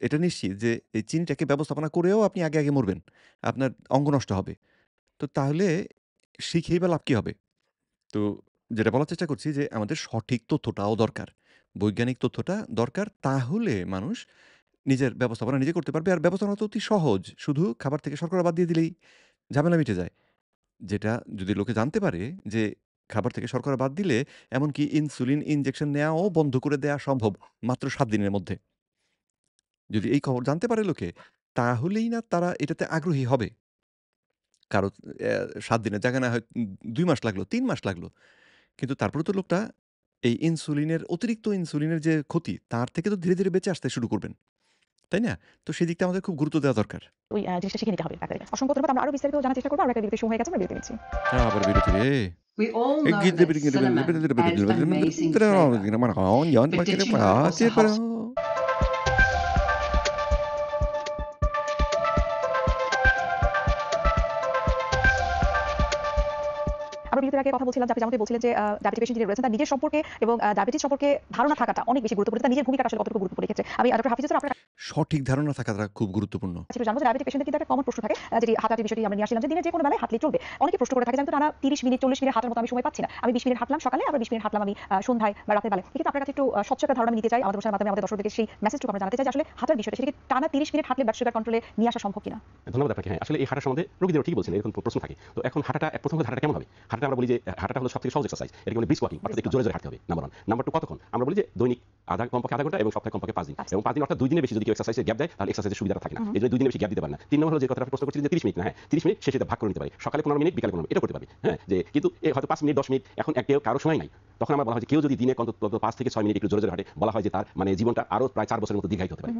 এটা নিশ্চিত যে এই চিনিটাকে ব্যবস্থাপনা করেও আপনি আগে মরবেন। আপনার অঙ্গ নষ্ট হবে। তো তাহলে শিখেই বা লাভ কি হবে? তো যেটা বলার চেষ্টা করছি যে আমাদের সঠিক তথ্যটাও দরকার। বৈজ্ঞানিক তথ্যটা দরকার। তাহলে মানুষ নিজের ব্যবস্থাপনা নিজে করতে পারবে। আর ব্যবস্থাপনা তো অতি সহজ। শুধু খাবার থেকে শর্করা বাদ দিয়ে দিলেই ঝামেলা মিটে যায়। যেটা যদি লোকে জানতে পারে যে খাবার থেকে শর্করা বাদ দিলে এমনকি ইনসুলিন ইনজেকশন নেওয়াও বন্ধ করে দেয়া সম্ভব মাত্র ৭ দিনের মধ্যে। যদি এই খবর জানতে পারে লোকে, তাহলেই না তারা এটাতে আগ্রহী হবে। কারো ৭ দিনের জায়গায় না হয় ২ মাস লাগলো, ৩ মাস লাগলো। কিন্তু তারপরেও তো লোকটা এই অতিরিক্ত ইনসুলিনের যে ক্ষতি, তার থেকে তো ধীরে বেঁচে আসতে শুরু করবেন। তাই না? তো সেদিকটা আমাদের খুব গুরুত্ব দেওয়া দরকার। ওই জিনিসটা শিখে নিতে হবে ডাক্তারের কাছে। অসংখ্য ধন্যবাদ। আমরা আরো বিস্তারিত জানার চেষ্টা করব। আমরা একটা বিরতির সময় হয়ে গেছে, আমরা বিরতি নিচ্ছি। আবার বিরতি রে। We all know that cinnamon adds amazing flavor, but did you know it also helps আমরা বিরতির আগে কথা বলছিলাম যে আপনি যেমনটি বলছিলেন যে ডায়াবেটিক পেশেন্ট যিনি রয়েছেন তার নিজের সম্পর্কে এবং ডায়াবেটিস সম্পর্কে ধারণা থাকাটা অনেক বেশি গুরুত্বপূর্ণ। তার নিজের ভূমিকাটা আসলে কতটুকু গুরুত্বপূর্ণ এক্ষেত্রে। আমি ডক্টর হাফিজ স্যার আপনার সঠিক ধারণা থাকাটা খুব গুরুত্বপূর্ণ। কাছে একটু জানবো যে ডায়াবেটিক পেশেন্টের কিন্তু একটা কমন প্রশ্ন থাকে, যেটি হাঁটাহাঁটির বিষয়টি আমরা নিয়ে আসছিলাম যে দিনের যে কোনো বেলায় হাঁটলেই চলবে। অনেকে প্রশ্ন করে থাকে যে আমি তো টানা 30 মিনিট 40 মিনিট হাঁটার মতো আমি সময় পাচ্ছি না। আমি 20 মিনিট হাঁটলাম সকালে, আবার 20 মিনিট হাঁটলাম আমি সন্ধ্যায় বা রাতের বেলায়। কিন্তু আপনার কাছে একটু স্বচ্ছ একটা ধারণা আমি নিতে চাই। আমাদের অনুষ্ঠানের মাধ্যমে আমাদের দর্শকদেরকে সেই মেসেজটুকু আমরা জানাতে চাই যে আসলে হাঁটার বিষয়টা সেটা কি টানা 30 মিনিট হাঁটলে ব্লাড সুগার কন্ট্রোলে নিয়ে আসা সম্ভব কিনা? ধন্যবাদ আপনাকে। হ্যাঁ, আসলে এই হাঁটার সম্বন্ধে রোগীদেরও ঠিকই বলছেন, এরকম প্রশ্ন থাকে। তো এখন হাঁটাটা প্রথম কথা হাঁটাটা কেমন হবে? হাঁটাটা আমরা বলি যে হাঁটাটা হলো সবথেকে সহজ এক্সারসাইজ। এটাকে বলে ব্রিস্ক ওয়াকিং, অর্থাৎ একটু জোরে হাঁটতে হবে। নাম্বার 1। নাম্বার 2 কতক্ষণ? আমরা বলি যে দৈনিক কমপক্ষে আধা ঘন্টা এবং সপ্তাহে কমপক্ষে 5 দিন। এবং 5 দিন অর্থাৎ 2 দিনের বেশি যদি কেউ এক্সারসাইজে গ্যাপ দেয় তাহলে এক্সারসাইজের সুবিধাটা থাকে না। এজন্য 2 দিনের বেশি গ্যাপ দিতে পারে না। 3 নম্বর হলো যে কথাটা প্রশ্ন করছিলেন যে 30 মিনিট না, হ্যাঁ 30 মিনিট শেষে ভাগ করে নিতে পারে। সকালে 15 মিনিট, বিকালে 15 মিনিট, এটা করতে পারবে। হ্যাঁ, যে কিন্তু হয়তো 5 মিনিট 10 মিনিট এখন কারো সময় নাই। তখন আমরা বলা হয় যে কেউ যদি দিনে অন্তত 5 থেকে 6 মিনিট একটু জোরে হাঁটে, বলা হয় যে তার মানে জীবনটা আরো প্রায় 4 বছরের মতো দীর্ঘায়িত হতে পারে।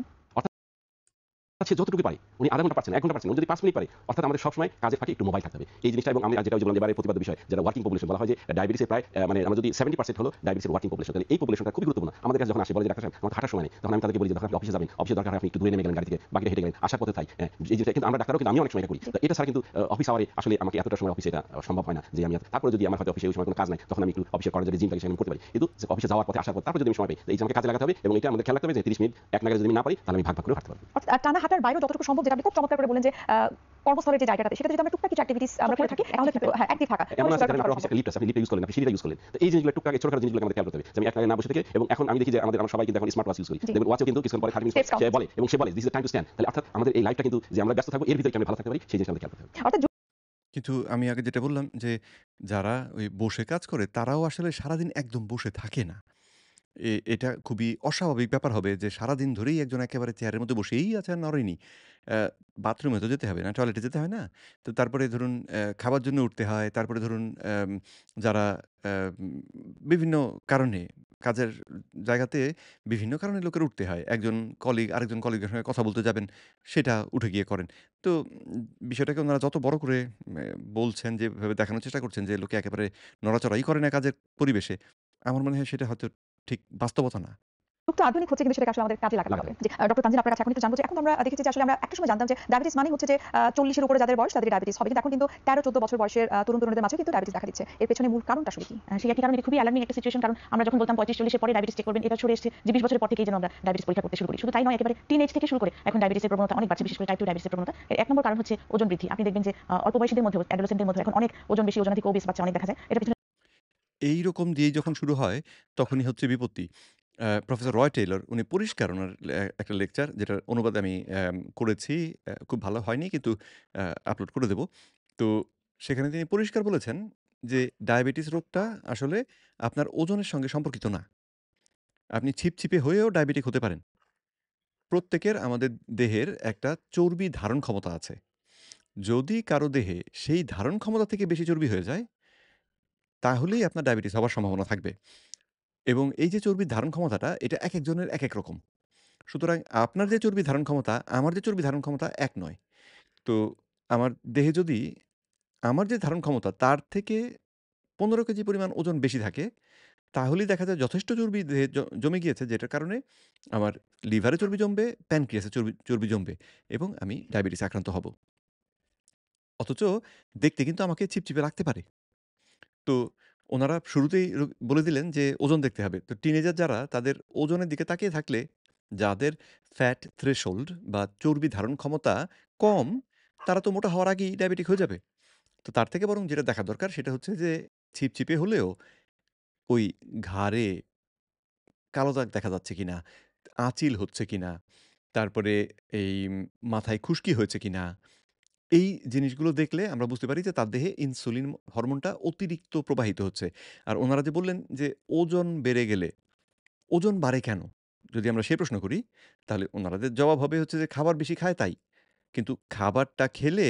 সে যতটুকু পারে, উনি আধা ঘন্টা পাচ্ছেন, 1 ঘন্টা পাচ্ছেন, উনি যদি 5 মিনিট পারে, অর্থাৎ আমাদের সবসময় কাজের ফাঁকে একটু মোবাইল থাকতে হবে। এই জিনিসটা, এবং আমি যেটা বললাম এবারে প্রতিবাদ বিষয়, যেটা ওয়ার্কিং পপুলেশন বলা হয় যে ডায়াবেটিসের প্রায় মানে আমরা যদি 70% হলো ডায়াবেটিসের ওয়ার্কিং পপুলেশন, তাহলে এই পপুলেশনটা খুবই গুরুত্বপূর্ণ। আমাদের কাছে যখন আসে বলে যে ডাক্তার সাহেব আমার হাঁটার সময় নেই, তখন আমি তাদেরকে বলি যে আপনি অফিসে যাবেন, অফিসে দরকার হয় আপনি একটু দূরে নেমে গেলেন গাড়ি থেকে, বাকিটা হেঁটে গেলেন, আসার পথে তাই। এই জিনিসটা কিন্তু আমরা ডাক্তারও কিন্তু আমি অনেক সময় এটা করি। তো এটা ছাড়া কিন্তু অফিস আওয়ারে আসলে আমাকে এতটা সময় অফিসে এটা সম্ভব হয় না যে আমি তারপরে যদি আমার হয়তো অফিসে ওই সময় কোনো কাজ নাই, তখন আমি একটু অফিসের করার যদি জিম থাকে সেখানে করতে পারি। কিন্তু অফিসে যাওয়ার পথে আসার পর তারপর যদি আমি সময় পাই, এই যে আমাকে কাজে লাগাতে হবে। এবং এটা আমাদের খেয়াল রাখতে হবে যে 30 মিনিট এক নাগারে যদি আমি না পারি তাহলে আমি ভাগ করে হাঁটতে পারবো। টানা হাঁটার বাইরেও যতটুকু সম্ভব, যেটা আপনি খুব চমৎকার করে বলেন যে কর্মস্থলের যে জায়গাটাতে সেটাতে যদি আমরা টুকটাক কিছু অ্যাক্টিভিটিস আমরা করে থাকি তাহলে কিন্তু হ্যাঁ অ্যাক্টিভ থাকা এমন তাহলে আছে সেটা যেমন করা আপনার সম্ভব। অফিসে একটা লিফট আছে, আপনি লিফটটা ইউজ করলেন, আপনি সিঁড়িটা ইউজ করলেন। তো এই জিনিসগুলো টুকটাক ছোটখাটো জিনিসগুলো আমাদের খেয়াল করতে হবে। যে আমি এক জায়গায় না বসে থেকে, এবং এখন আমি দেখি যে আমরা সবাই কিন্তু এখন স্মার্ট ওয়াচ ইউজ করি। জি। দেখবেন ওয়াচেও কিন্তু কিছুক্ষণ পরে 30 মিনিট Steps count। সে বলে, এবং সে বলে this is time to stand. তাহলে অর্থাৎ আমাদের এই লাইফটা কিন্তু যে আমরা ব্যস্ত থাকবো এর ভিতরে কি আমরা ভালো থাকতে পারি সেই জিনিসটা আমাদের খেয়াল করতে হবে। অর্থাৎ কিন্তু আমি আগে যেটা বললাম যে, যারা ওই বসে কাজ করে তারাও আসলে সারাদিন একদম বসে থাকে না। এটা খুবই অস্বাভাবিক ব্যাপার হবে যে সারাদিন ধরেই একজন একেবারে চেয়ারের মধ্যে বসেই আছে আর নড়েনি। অ্যা বাথরুমে তো যেতে হবে না, টয়লেটে যেতে হয় না? তো তারপরে ধরুন খাবার জন্য উঠতে হয়। তারপরে ধরুন যারা বিভিন্ন কারণে কাজের জায়গাতে বিভিন্ন কারণে লোকের উঠতে হয়। একজন কলিগ আরেকজন কলিগের সঙ্গে কথা বলতে যাবেন, সেটা উঠে গিয়ে করেন। তো বিষয়টাকে উনারা যত বড় করে বলছেন, যেভাবে দেখানোর চেষ্টা করছেন যে লোকে একেবারে নড়াচড়াই করে না কাজের পরিবেশে, আমার মনে হয় সেটা হয়তো ঠিক বাস্তবতা না। যুক্ত আধুনিক হচ্ছে কিন্তু সেটাকে আসলে আমাদের কাজে লাগাতে হবে। জি, ডক্টর তানজিন আপনার কাছে এখন একটু জানবো যে এখন তো আমরা দেখেছি যে আসলে আমরা একটা সময় জানতাম যে ডায়াবেটিস মানে হচ্ছে যে 40 এর উপরে যাদের বয়স তাদেরই ডায়াবেটিস হবে। কিন্তু এখন কিন্তু 13-14 বছর বয়সের তরুণ-তরুণীদের মাঝেও কিন্তু ডায়াবেটিস দেখা দিচ্ছে। এর পেছনে মূল কারণটা আসলে কি? সেই একই কারণে খুবই অ্যালার্মিং একটা সিচুয়েশন। কারণ আমরা যখন বলতাম 35-40 এর পরে ডায়াবেটিস চেক করবেন, এটা সরে এসেছে যে 20 বছরের পর থেকেই যেন আমরা ডায়াবেটিস পরীক্ষা করতে শুরু করি। শুধু তাই নয়, একেবারে টিনেজ থেকে শুরু করে এখন ডায়াবেটিসের প্রবণতা অনেক বাড়ছে, বিশেষ করে টাইপ 2 ডায়াবেটিসের প্রবণতা। এর এক নম্বর কারণ হচ্ছে ওজন বৃদ্ধি। আপনি দেখবেন যে অল্প বয়সীদের মধ্যে, অ্যাডোলেসেন্টদের মধ্যে এখন অনেক ওজন বেশি, ওজনাধিক ওবিস বাচ্চা অনেক দেখা যায়। এটা পিছনে এইরকম দিয়েই যখন শুরু হয়, তখনই হচ্ছে বিপত্তি। প্রফেসর রয় টেইলর উনি পরিষ্কার উনার একটা লেকচার যেটার অনুবাদ আমি করেছি। খুব ভালো হয়নি কিন্তু আপলোড করে দেব। তো সেখানে তিনি পরিষ্কার বলেছেন যে, ডায়াবেটিস রোগটা আসলে আপনার ওজনের সঙ্গে সম্পর্কিত না। আপনি ছিপছিপে হয়েও ডায়াবেটিক হতে পারেন। প্রত্যেকের আমাদের দেহের একটা চর্বি ধারণ ক্ষমতা আছে। যদি কারো দেহে সেই ধারণ ক্ষমতা থেকে বেশি চর্বি হয়ে যায়, তাহলেই আপনার ডায়াবেটিস হবার সম্ভাবনা থাকবে। এবং এই যে চর্বির ধারণ ক্ষমতাটা, এটা একেকজনের একেক রকম। সুতরাং আপনার যে চর্বি ধারণ ক্ষমতা, আমার যে চর্বি ধারণ ক্ষমতা এক নয়। তো আমার দেহে যদি আমার যে ধারণ ক্ষমতা তার থেকে ১৫ কেজি পরিমাণ ওজন বেশি থাকে, তাহলেই দেখা যায় যথেষ্ট চর্বি দেহে জমে গিয়েছে, যেটার কারণে আমার লিভারে চর্বি জমবে, প্যানক্রিয়াসে চর্বি চর্বি জমবে এবং আমি ডায়াবেটিসে আক্রান্ত হব। অথচ দেখতে কিন্তু আমাকে চিপচিপে লাগতে পারে। তো ওনারা শুরুতেই বলে দিলেন যে ওজন দেখতে হবে। তো টিনেজার যারা তাদের ওজনের দিকে তাকিয়ে থাকলে, যাদের ফ্যাট থ্রেশহোল্ড বা চর্বি ধারণ ক্ষমতা কম, তারা তো মোটা হওয়ার আগেই ডায়াবেটিক হয়ে যাবে। তো তার থেকে বরং যেটা দেখা দরকার সেটা হচ্ছে যে ছিপছিপে হলেও ওই ঘাড়ে কালো দাগ দেখা যাচ্ছে কিনা, আঁচিল হচ্ছে কিনা, তারপরে এই মাথায় খুশকি হয়েছে কিনা, এই জিনিসগুলো দেখলে আমরা বুঝতে পারি যে তার দেহে ইনসুলিন হরমোনটা অতিরিক্ত প্রবাহিত হচ্ছে। আর ওনারা যে বললেন যে ওজন বেড়ে গেলে ওজন বাড়ে কেন? যদি আমরা সে প্রশ্ন করি, তাহলে ওনাদের জবাব হবে হচ্ছে যে খাবার বেশি খায় তাই। কিন্তু খাবারটা খেলে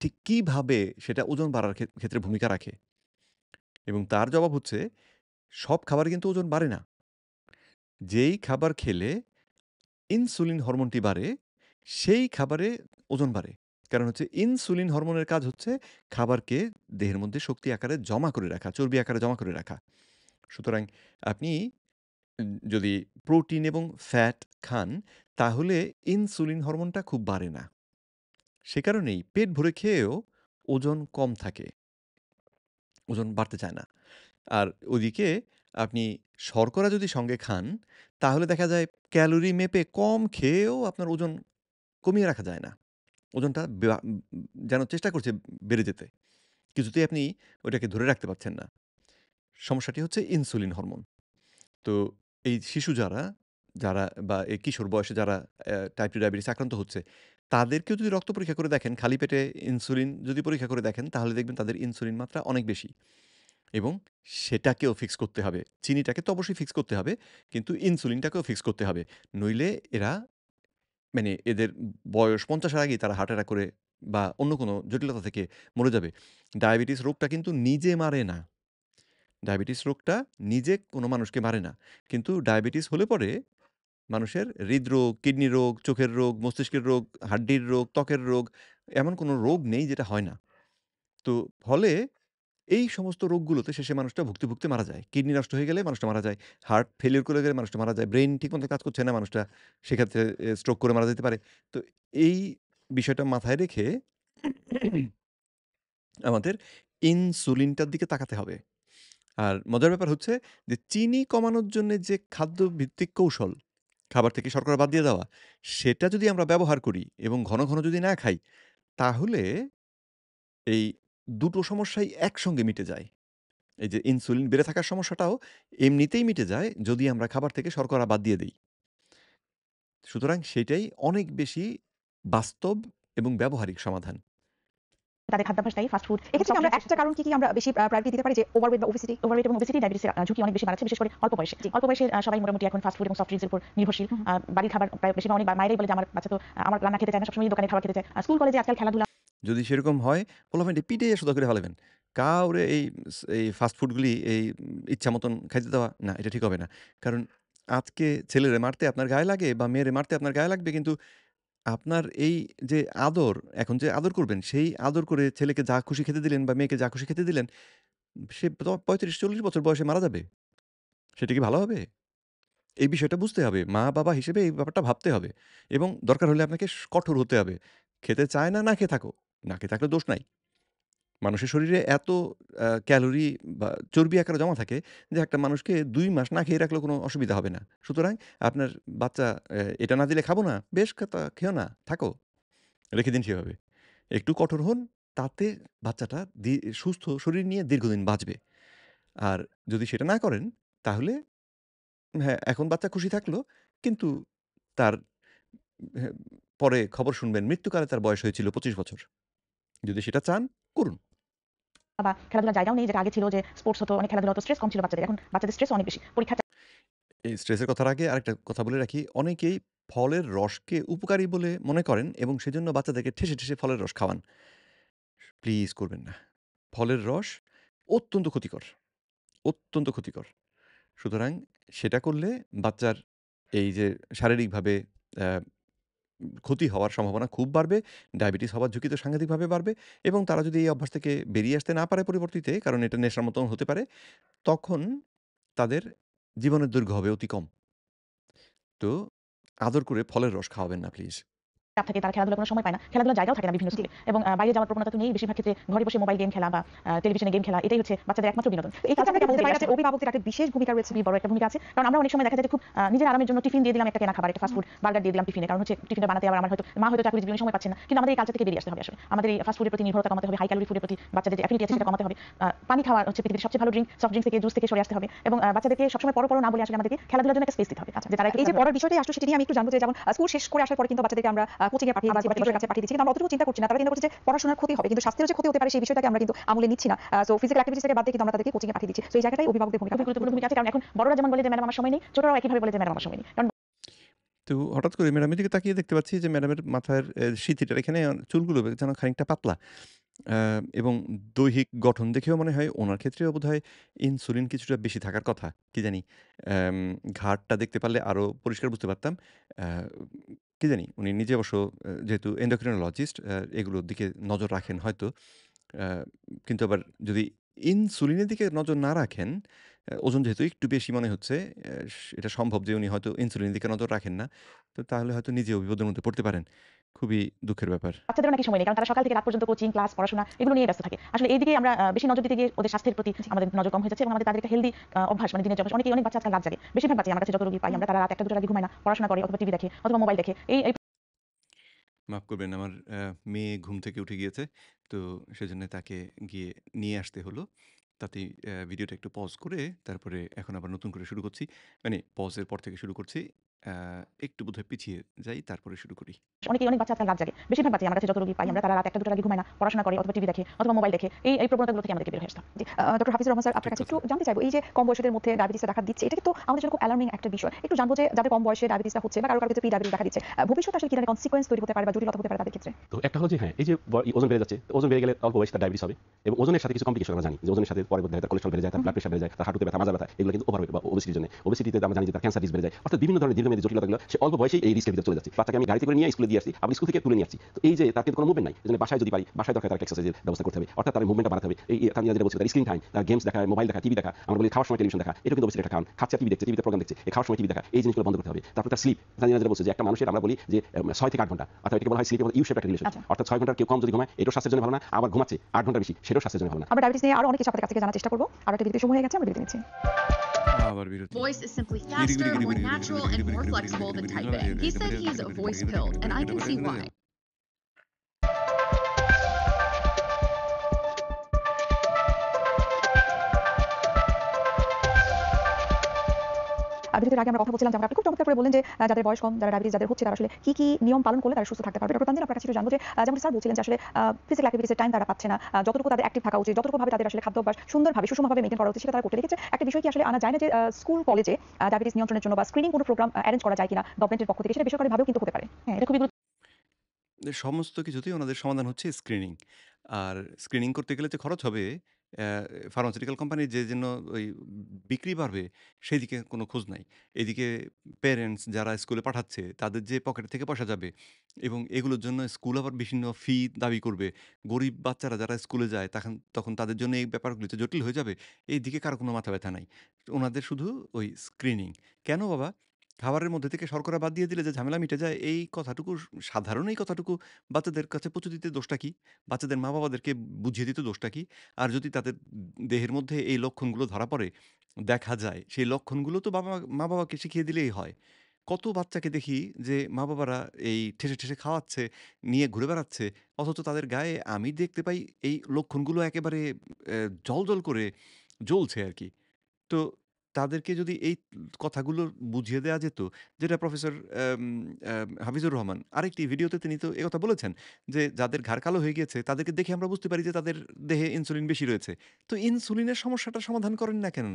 ঠিক কিভাবে সেটা ওজন বাড়ার ক্ষেত্রে ভূমিকা রাখে? এবং তার জবাব হচ্ছে সব খাবারে কিন্তু ওজন বাড়ে না। যেই খাবার খেলে ইনসুলিন হরমোনটি বাড়ে, সেই খাবারে ওজন বাড়ে। কারণ হচ্ছে ইনসুলিন হরমোনের কাজ হচ্ছে খাবারকে দেহের মধ্যে শক্তি আকারে জমা করে রাখা, চর্বি আকারে জমা করে রাখা। সুতরাং আপনি যদি প্রোটিন এবং ফ্যাট খান, তাহলে ইনসুলিন হরমোনটা খুব বাড়ে না। সে কারণেই পেট ভরে খেয়েও ওজন কম থাকে, ওজন বাড়তে চায় না। আর ওদিকে আপনি শর্করা যদি সঙ্গে খান, তাহলে দেখা যায় ক্যালোরি মেপে কম খেয়েও আপনার ওজন কমিয়ে রাখা যায় না। ওজনটা যেন চেষ্টা করছে বেড়ে যেতে। কিছুতেই আপনি ওইটাকে ধরে রাখতে পারছেন না। সমস্যাটি হচ্ছে ইনসুলিন হরমোন। তো এই শিশু যারা বা এই কিশোর বয়সে যারা টাইপ 2 ডায়াবেটিস আক্রান্ত হচ্ছে, তাদেরকেও যদি রক্ত পরীক্ষা করে দেখেন, খালি পেটে ইনসুলিন যদি পরীক্ষা করে দেখেন, তাহলে দেখবেন তাদের ইনসুলিন মাত্রা অনেক বেশি এবং সেটাকেও ফিক্স করতে হবে। চিনিটাকে তো অবশ্যই ফিক্স করতে হবে, কিন্তু ইনসুলিনটাকেও ফিক্স করতে হবে। নইলে এরা মানে এদের বয়স ৫০ এর আগেই তারা হার্ট অ্যাটাক করে বা অন্য কোনো জটিলতা থেকে মরে যাবে। ডায়াবেটিস রোগটা কিন্তু নিজে মারে না। ডায়াবেটিস রোগটা নিজে কোনো মানুষকে মারে না। কিন্তু ডায়াবেটিস হলে পরে মানুষের হৃদরোগ, কিডনি রোগ, চোখের রোগ, মস্তিষ্কের রোগ, হাড্ডির রোগ, ত্বকের রোগ, এমন কোনো রোগ নেই যেটা হয় না। তো ফলে এই সমস্ত রোগগুলোতে শেষে মানুষটা ভুগতে, ভুগতে মারা যায়। কিডনি নষ্ট হয়ে গেলে মানুষটা মারা যায়। হার্ট ফেইলিউর করে গেলে মানুষটা মারা যায়। ব্রেইন ঠিকমতো কাজ করছে না মানুষটা, সেক্ষেত্রে স্ট্রোক করে মারা যেতে পারে। তো এই বিষয়টা মাথায় রেখে আমাদের ইনসুলিনটার দিকে তাকাতে হবে। আর মজার ব্যাপার হচ্ছে যে চিনি কমানোর জন্যে যে খাদ্যভিত্তিক কৌশল, খাবার থেকে শর্করা বাদ দিয়ে দেওয়া, সেটা যদি আমরা ব্যবহার করি এবং ঘন, ঘন যদি না খাই, তাহলে এই দুটো সমস্যাই একসঙ্গে মিটে যায়। এই যে ইনসুলিন বেড়ে থাকার সমস্যাটাও এমনিতেই মিটে যায় যদি আমরা খাবার থেকে শর্করা বাদ দিয়ে দেই। সুতরাং সেটাই অনেক বেশি বাস্তব এবং ব্যবহারিক সমাধান। তাদের খাদ্যাভ্যাস দায়ী, ফাস্ট ফুড এক্ষেত্রে কি আমরা একটা কারণ কি আমরা বেশি প্রায়োরিটি দিতে পারি যে ওভারওয়েট বা ওবেসিটি? ওভারওয়েট এবং ওবেসিটি ডায়াবেটিসের ঝুঁকি অনেক বেশি বাড়াচ্ছে, বিশেষ করে অল্প বয়সে। অল্প বয়সে সবাই মোটামুটি এখন ফাস্ট ফুড এবং সফট ড্রিংকসের উপর নির্ভরশীল। বাড়ির খাবার প্রায় বেশিরভাগ অনেক মায়েরাই বলে যে আমার বাচ্চা তো আমার রান্না খেতে চায় না, সবসময় দোকানের খাবার খেতে চায়। স্কুল কলেজে আজকাল খেলাধুলা যদি সেরকম হয় পোলাপানটি পিটাইয়া সোজা করে ফেলাবেন। কাউরে এই ফাস্ট ফুডগুলি ইচ্ছা মতন খাইতে দেওয়া না, এটা ঠিক হবে না। কারণ আজকে ছেলেরে মারতে আপনার গায়ে লাগে বা মেয়েরে মারতে আপনার গায়ে লাগবে, কিন্তু আপনার এই যে আদর, এখন যে আদর করবেন, সেই আদর করে ছেলেকে যা খুশি খেতে দিলেন বা মেয়েকে যা খুশি খেতে দিলেন, সে ৩৫-৪০ বছর বয়সে মারা যাবে। সেটা কি ভালো হবে? এই বিষয়টা বুঝতে হবে। মা-বাবা হিসেবে এই ব্যাপারটা ভাবতে হবে এবং দরকার হলে আপনাকে কঠোর হতে হবে। খেতে চায় না, না খেয়ে থাকো। না খেয়ে থাকলে দোষ নাই। মানুষের শরীরে এত ক্যালোরি বা চর্বি আকারে জমা থাকে যে একটা মানুষকে ২ মাস না খেয়ে রাখলেও কোনো অসুবিধা হবে না। সুতরাং আপনার বাচ্চা এটা না দিলে খাবো না, বেশ খেও না, থাকো। রেখে দিন সেভাবে। একটু কঠোর হন, তাতে বাচ্চাটা সুস্থ শরীর নিয়ে দীর্ঘদিন বাঁচবে। আর যদি সেটা না করেন তাহলে হ্যাঁ, এখন বাচ্চা খুশি থাকলো, কিন্তু তার হ্যাঁ, পরে খবর শুনবেন মৃত্যুকালে তার বয়স হয়েছিল ২৫ বছর। যদি সেটা চান করুন। বা খেলাধুলার জায়গাও নেই, যেটা আগে ছিল যে স্পোর্টস হতো, অনেক খেলাধুলা হতো, স্ট্রেস কম ছিল বাচ্চাদের। এখন বাচ্চাদের স্ট্রেস অনেক বেশি। পরীক্ষার এই স্ট্রেসের কথার আগে আরেকটা কথা বলে রাখি, অনেকেই ফলের রসকে উপকারী বলে মনে করেন এবং সেজন্য বাচ্চাদেরকে ঠেসে, ঠেসে ফলের রস খাওয়ান। প্লিজ করবেন না। ফলের রস অত্যন্ত ক্ষতিকর, অত্যন্ত ক্ষতিকর। সুতরাং সেটা করলে বাচ্চার এই যে শারীরিকভাবে অ্যা ক্ষতি হওয়ার সম্ভাবনা খুব বাড়বে, ডায়াবেটিস হওয়ার ঝুঁকি তো সাংঘাতিকভাবে বাড়বে এবং তারা যদি এই অভ্যাস থেকে বেরিয়ে আসতে না পারে পরবর্তীতে, কারণ এটা নেশার মতন হতে পারে, তখন তাদের জীবনের দৈর্ঘ্য হবে অতি কম। তো আদর করে ফলের রস খাওয়াবেন না প্লিজ। চাপ থাকে, তারা খেলাধুলার কোনো সময় পায় না। খেলাধুলার জায়গাও থাকে না বিভিন্ন স্কুলে। এবং বাইরে যাওয়ার প্রবণতা তো নেই। বেশিরভাগ ক্ষেত্রে ঘরে বসে মোবাইল গেম খেলা বা টেলিভিশনে গেম খেলা, এটাই হচ্ছে বাচ্চাদের একমাত্র বিনোদন। তো এই ক্ষেত্রে আমরা কি বলতে পারি না যে অভিভাবকদের একটা বিশেষ ভূমিকা রয়েছে? খুবই বড় একটা ভূমিকা আছে। কারণ আমরা অনেক সময় দেখা যায় যে খুব নিজের আরামের জন্য টিফিন দিয়ে দিলাম, একটা কেনা খাবার, একটা ফাস্ট ফুড বার্গার দিয়ে দিলাম টিফিনে। কারণ হচ্ছে টিফিনটা বানাতে আবার আমার হয়তো মা হয়তো চাকরিজীবী, উনি সময় পাচ্ছেন না। কিন্তু আমাদের এই কালচার থেকে বেরিয়ে আসতে হবে আসলে। আমাদের এই ফাস্ট ফুডের প্রতি নির্ভরতা কমাতে হবে, হাই ক্যালোরি ফুডের প্রতি বাচ্চাদের যে অ্যাফিনিটি আছে সেটা কমাতে হবে। পানি খাওয়া হচ্ছে পৃথিবীর সবচেয়ে ভালো ড্রিঙ্ক, সফট ড্রিঙ্কস থেকে, জুস থেকে সরে আসতে হবে এবং বাচ্চাদেরকে সবসময় পড়ো না বলে আসলে আমাদেরকে খেলাধুলার জন্য একটা স্পেস দিতে হবে। আচ্ছা, যে তারা এই যে পড়ার বিষয়টাই আসলে সেটা নিয়ে আমি একটু জানবো যে যেমন স্কুল শেষ করে আসার পরে কিন্তু বাচ্চাদেরকে আমরা কোচিং এ পাঠিয়ে দিচ্ছি বা টিচারের কাছে পাঠিয়ে দিচ্ছি, কিন্তু আমরা অতটুকু চিন্তা করছি না। তারা চিন্তা করছে যে পড়াশোনার ক্ষতি হবে, কিন্তু স্বাস্থ্যের যে ক্ষতি হতে পারে সেই বিষয়টাকে আমরা কিন্তু আমলে নিচ্ছি না। সো ফিজিক্যাল অ্যাক্টিভিটিস থেকে বাদ দিয়ে কিন্তু আমরা তাদেরকে কোচিং এ পাঠিয়ে দিচ্ছি। সো এই জায়গাটাই অভিভাবকদের ভূমিকা খুবই গুরুত্বপূর্ণ ভূমিকা আছে। কারণ এখন বড়রা যেমন বলে যে ম্যাডাম আমার সময় নেই, ছোটরাও একইভাবে বলে যে ম্যাডাম আমার সময় নেই। কারণ তো হঠাৎ করে ম্যাডামের দিকে তাকিয়ে দেখতে পাচ্ছি যে ম্যাডামের মাথার সিঁথিটার এখানে চুলগুলো যেন খানিকটা পাতলা। এবং দৈহিক গঠন দেখেও মনে হয় ওনার ক্ষেত্রেও বোধহয় ইনসুলিন কিছুটা বেশি থাকার কথা। কি জানি? ঘাড়টা দেখতে পারলে আরো পরিষ্কার বুঝতে পারতাম। অ্যা কি জানি? উনি নিজে অবশ্য যেহেতু endocrinologist এগুলোর দিকে নজর রাখেন হয়তো। আ কিন্তু আবার যদি ইনসুলিনের দিকে নজর না রাখেন, ওজন যেহেতু একটু বেশি মনে হচ্ছে, এটা সম্ভব যে উনি হয়তো ইনসুলিনের দিকে নজর রাখেন না। তো তাহলে হয়তো নিজেও বিপদের মধ্যে পড়তে পারেন। খুবই দুঃখের ব্যাপার। বাচ্চাদেরও নাকি সময় নেই, কারণ তারা সকাল থেকে রাত পর্যন্ত কোচিং, ক্লাস, পড়াশোনা এগুলো নিয়ে ব্যস্ত থাকে। আসলে এই দিকে আমরা বেশি নজর দিতে গিয়ে ওদের স্বাস্থ্যের প্রতি আমাদের নজর কম হয়ে যাচ্ছে এবং আমাদের তাদের একটা হেলদি অভ্যাস, মানে দিনের অভ্যাস। অনেক বাচ্চা আজকাল রাত জাগে। বেশিরভাগ বাচ্চা আমার কাছে যত রোগী পাই আমরা, তারা রাত 1টা 2টা আগে ঘুমায় না, পড়াশোনা করে অথবা টিভি দেখে অথবা মোবাইল দেখে। এই মাফ করবেন, আমার মেয়ে ঘুম থেকে উঠে গিয়েছে। তো সেজন্য তাকে গিয়ে নিয়ে আসতে হলো। তাতেই ভিডিওটা একটু পজ করে তারপরে এখন আবার নতুন করে শুরু করছি। মানে পজের পর থেকে শুরু করছি। আ একটু বোধহয় পিছিয়ে যাই, তারপরে শুরু করি। অনেক বাচ্চা আজকাল রাত জাগে। বেশিরভাগ বাচ্চাই আমার কাছে যত রোগী পাই আমরা, তারা রাত 1টা 2টা আগে ঘুমায় না, পড়াশোনা করে অথবা টিভি দেখে অথবা মোবাইল দেখে। এই প্রবণতাগুলো থেকে আমাদেরকে বের হয়ে আসতে হবে। জি, ডক্টর হাফিজুর রহমান স্যার, আপনার কাছে একটু জানতে চাইবো এই যে কম বয়সীদের মধ্যে ডায়াবেটিসটা দেখা দিচ্ছে, এটা কিন্তু আমাদের জন্য খুব অ্যালার্মিং একটা বিষয়। একটু জানবো যে যাদের কম বয়সে ডায়াবেটিসটা হচ্ছে বা কারো ক্ষেত্রে প্রি-ডায়াবেটিস দেখা দিচ্ছে, ভবিষ্যতে আসলে কি ধরনের কনসিকুয়েন্স তৈরি হতে পারে বা জটিলতা হতে পারে তাদের ক্ষেত্রে? তো একটা হলো যে হ্যাঁ, এই যে ওজন বেড়ে যাচ্ছে, তো ওজন বেড়ে গেলে অল্প বয়সে তার ডায়াবেটিস হবে এবং ওজনের সাথে কিছু কমপ্লিকেশন আমরা জানি যে ওজনের সাথে পরে তার কোলেস্টেরল বেড়ে যায়, তার ব্লাড প্রেশার বেড়ে যায়, তার হাঁটুতে ব্যথা, মাজা ব্যথা, এগুলো কিন্তু ওভারওয়েট বা ওবেসিটির জন্য। ওবেসিটিতে আমরা জানি যে তার ক্যান্সার রিস্ক বেড়ে যায়। অর্থাৎ বিভিন্ন ধরনের দীর্ঘমেয়াদী জটিলতাগুলো সে অল্প বয়সেই এই রিস্কের ভিতরে চলে যাচ্ছে। বাচ্চাকে আমি গাড়িতে করে নিয়ে স্কুলে দিয়ে আসছি, আবার স্কুল থেকে তুলে নিয়ে আসছি। তো এই যে তার কিন্তু কোনো মুভমেন্ট নাই। এজন্য বাসায় যদি পারি, বাসায় দরকার তার এক্সারসাইজের ব্যবস্থা করতে হবে। অর্থাৎ তার মুভমেন্টটা বাড়াতে হবে। এই তানিয়া যেটা বলছিল, তার স্ক্রিন টাইম, তার গেমস দেখা, মোবাইল দেখা, টিভি দেখা, আমরা বলি খাওয়ার সময় টেলিভিশন দেখা, এটা কিন্তু ওবেসিটির একটা কারণ। খাচ্ছে টিভি দেখছে, টিভিতে প্রোগ্রাম দেখছে, এই খাওয়ার সময় টিভি দেখা, এই জিনিসগুলো বন্ধ করতে হবে। তারপর তার স্লিপ, তানিয়া যেটা বলছে যে একটা মানুষের আমরা বলি যে 6 থেকে 8 ঘন্টা, অর্থাৎ এটাকে বলা হয় স্লিপের ইউ শেপ একটা রিলেশন। অর্থাৎ 6 ঘন্টার কেউ কম যদি ঘুমায়, এটাও স্বাস্থ্যের জন্য ভালো না, আবার ঘুমাচ্ছে 8 ঘন্টা বেশি, সেটাও স্বাস্থ্যের জন্য ভালো না। আমরা ডায়াবেটিস নিয়ে আরো অনেক কিছু আপনাদের কাছ থেকে জানার চেষ্টা করবো। আর একটা বিরতি সময় হয়ে গেছে, আমরা বিরতি নিচ্ছি। আবার বিরতি। Voice is simply faster, more natural, and more flexible than typing. He said he's voice pilled, and I can see why. বিরতির আগে আমরা কথা বলছিলাম যেমন আপনি খুব চমৎকার করে বললেন যে যাদের বয়স কম, যারা ডায়াবেটিস যাদের হচ্ছে তারা আসলে কি নিয়ম পালন করলে তারা সুস্থ থাকতে পারবে। ডক্টর তানজিল আপনার কাছে একটু জানবো যে যেমন স্যার বলছিলেন যে আসলে ফিজিক্যাল অ্যাক্টিভিটিসের টাইম তারা পাচ্ছে না। যতটুকু তাদের অ্যাক্টিভ থাকা উচিত, যতটুকু ভাবে তাদের আসলে খাদ্যাভ্যাস সুন্দরভাবে সুষমভাবে মেইনটেইন করা উচিত সেটা তারা করতে রেখেছে। একটা বিষয় কি আসলে আনা যায় না যে স্কুল কলেজে ডায়াবেটিস নিয়ন্ত্রণের জন্য বা স্ক্রিনিং কোনো প্রোগ্রাম অ্যারেঞ্জ করা যায় কিনা গভর্নমেন্টের পক্ষ থেকে, সেটা বেসরকারিভাবেও কিন্তু হতে পারে। হ্যাঁ, এটা খুবই সমস্ত কিছুতেই ওনাদের সমাধান হচ্ছে স্ক্রিনিং। আর স্ক্রিনিং করতে গেলে যে খরচ হবে, অ্যা ফার্মাসিউটিক্যাল কোম্পানির যে জন্য ওই বিক্রি বাড়বে, সেদিকে কোনো খোঁজ নাই। এদিকে প্যারেন্টস যারা স্কুলে পাঠাচ্ছে, তাদের যে পকেট থেকে পয়সা যাবে এবং এগুলোর জন্য স্কুল আবার বিভিন্ন ফি দাবি করবে। গরিব বাচ্চারা যারা স্কুলে যায়, তখন তাদের জন্য এই ব্যাপারগুলো যে জটিল হয়ে যাবে, এইদিকে কারো কোনো মাথা ব্যথা নাই। ওনাদের শুধু ওই স্ক্রিনিং। কেন বাবা? খাবারের মধ্যে থেকে শর্করা বাদ দিয়ে দিলে যে ঝামেলা মিটে যায়, এই কথাটুকু সাধারণ এই কথাটুকু বাচ্চাদের কাছে পৌঁছে দিতে দোষটা কি? বাচ্চাদের মা-বাবাদেরকে বুঝিয়ে দিতে দোষটা কি? আর যদি তাদের দেহের মধ্যে এই লক্ষণগুলো ধরা পড়ে, দেখা যায়, সেই লক্ষণগুলো তো মা-বাবাকে শিখিয়ে দিলেই হয়। কত বাচ্চাকে দেখি যে মা-বাবারা এই ঠেসে খাওয়াচ্ছে, নিয়ে ঘুরে বেড়াচ্ছে। অথচ তাদের গায়ে আমি দেখতে পাই এই লক্ষণগুলো একেবারে জ্বলজ্বল করে জ্বলছে আরকি। তো তাদেরকে যদি এই কথাগুলো বুঝিয়ে দেয়া যেত, যেটা প্রফেসর অ্যাম হাফিজুর রহমান আরেকটি ভিডিওতে তিনি তো একথা বলেছেন যে, যাদের ঘাড় কালো হয়ে গিয়েছে তাদেরকে দেখে আমরা বুঝতে পারি যে তাদের দেহে ইনসুলিন বেশি রয়েছে। তো ইনসুলিনের সমস্যাটা সমাধান করেন না কেন?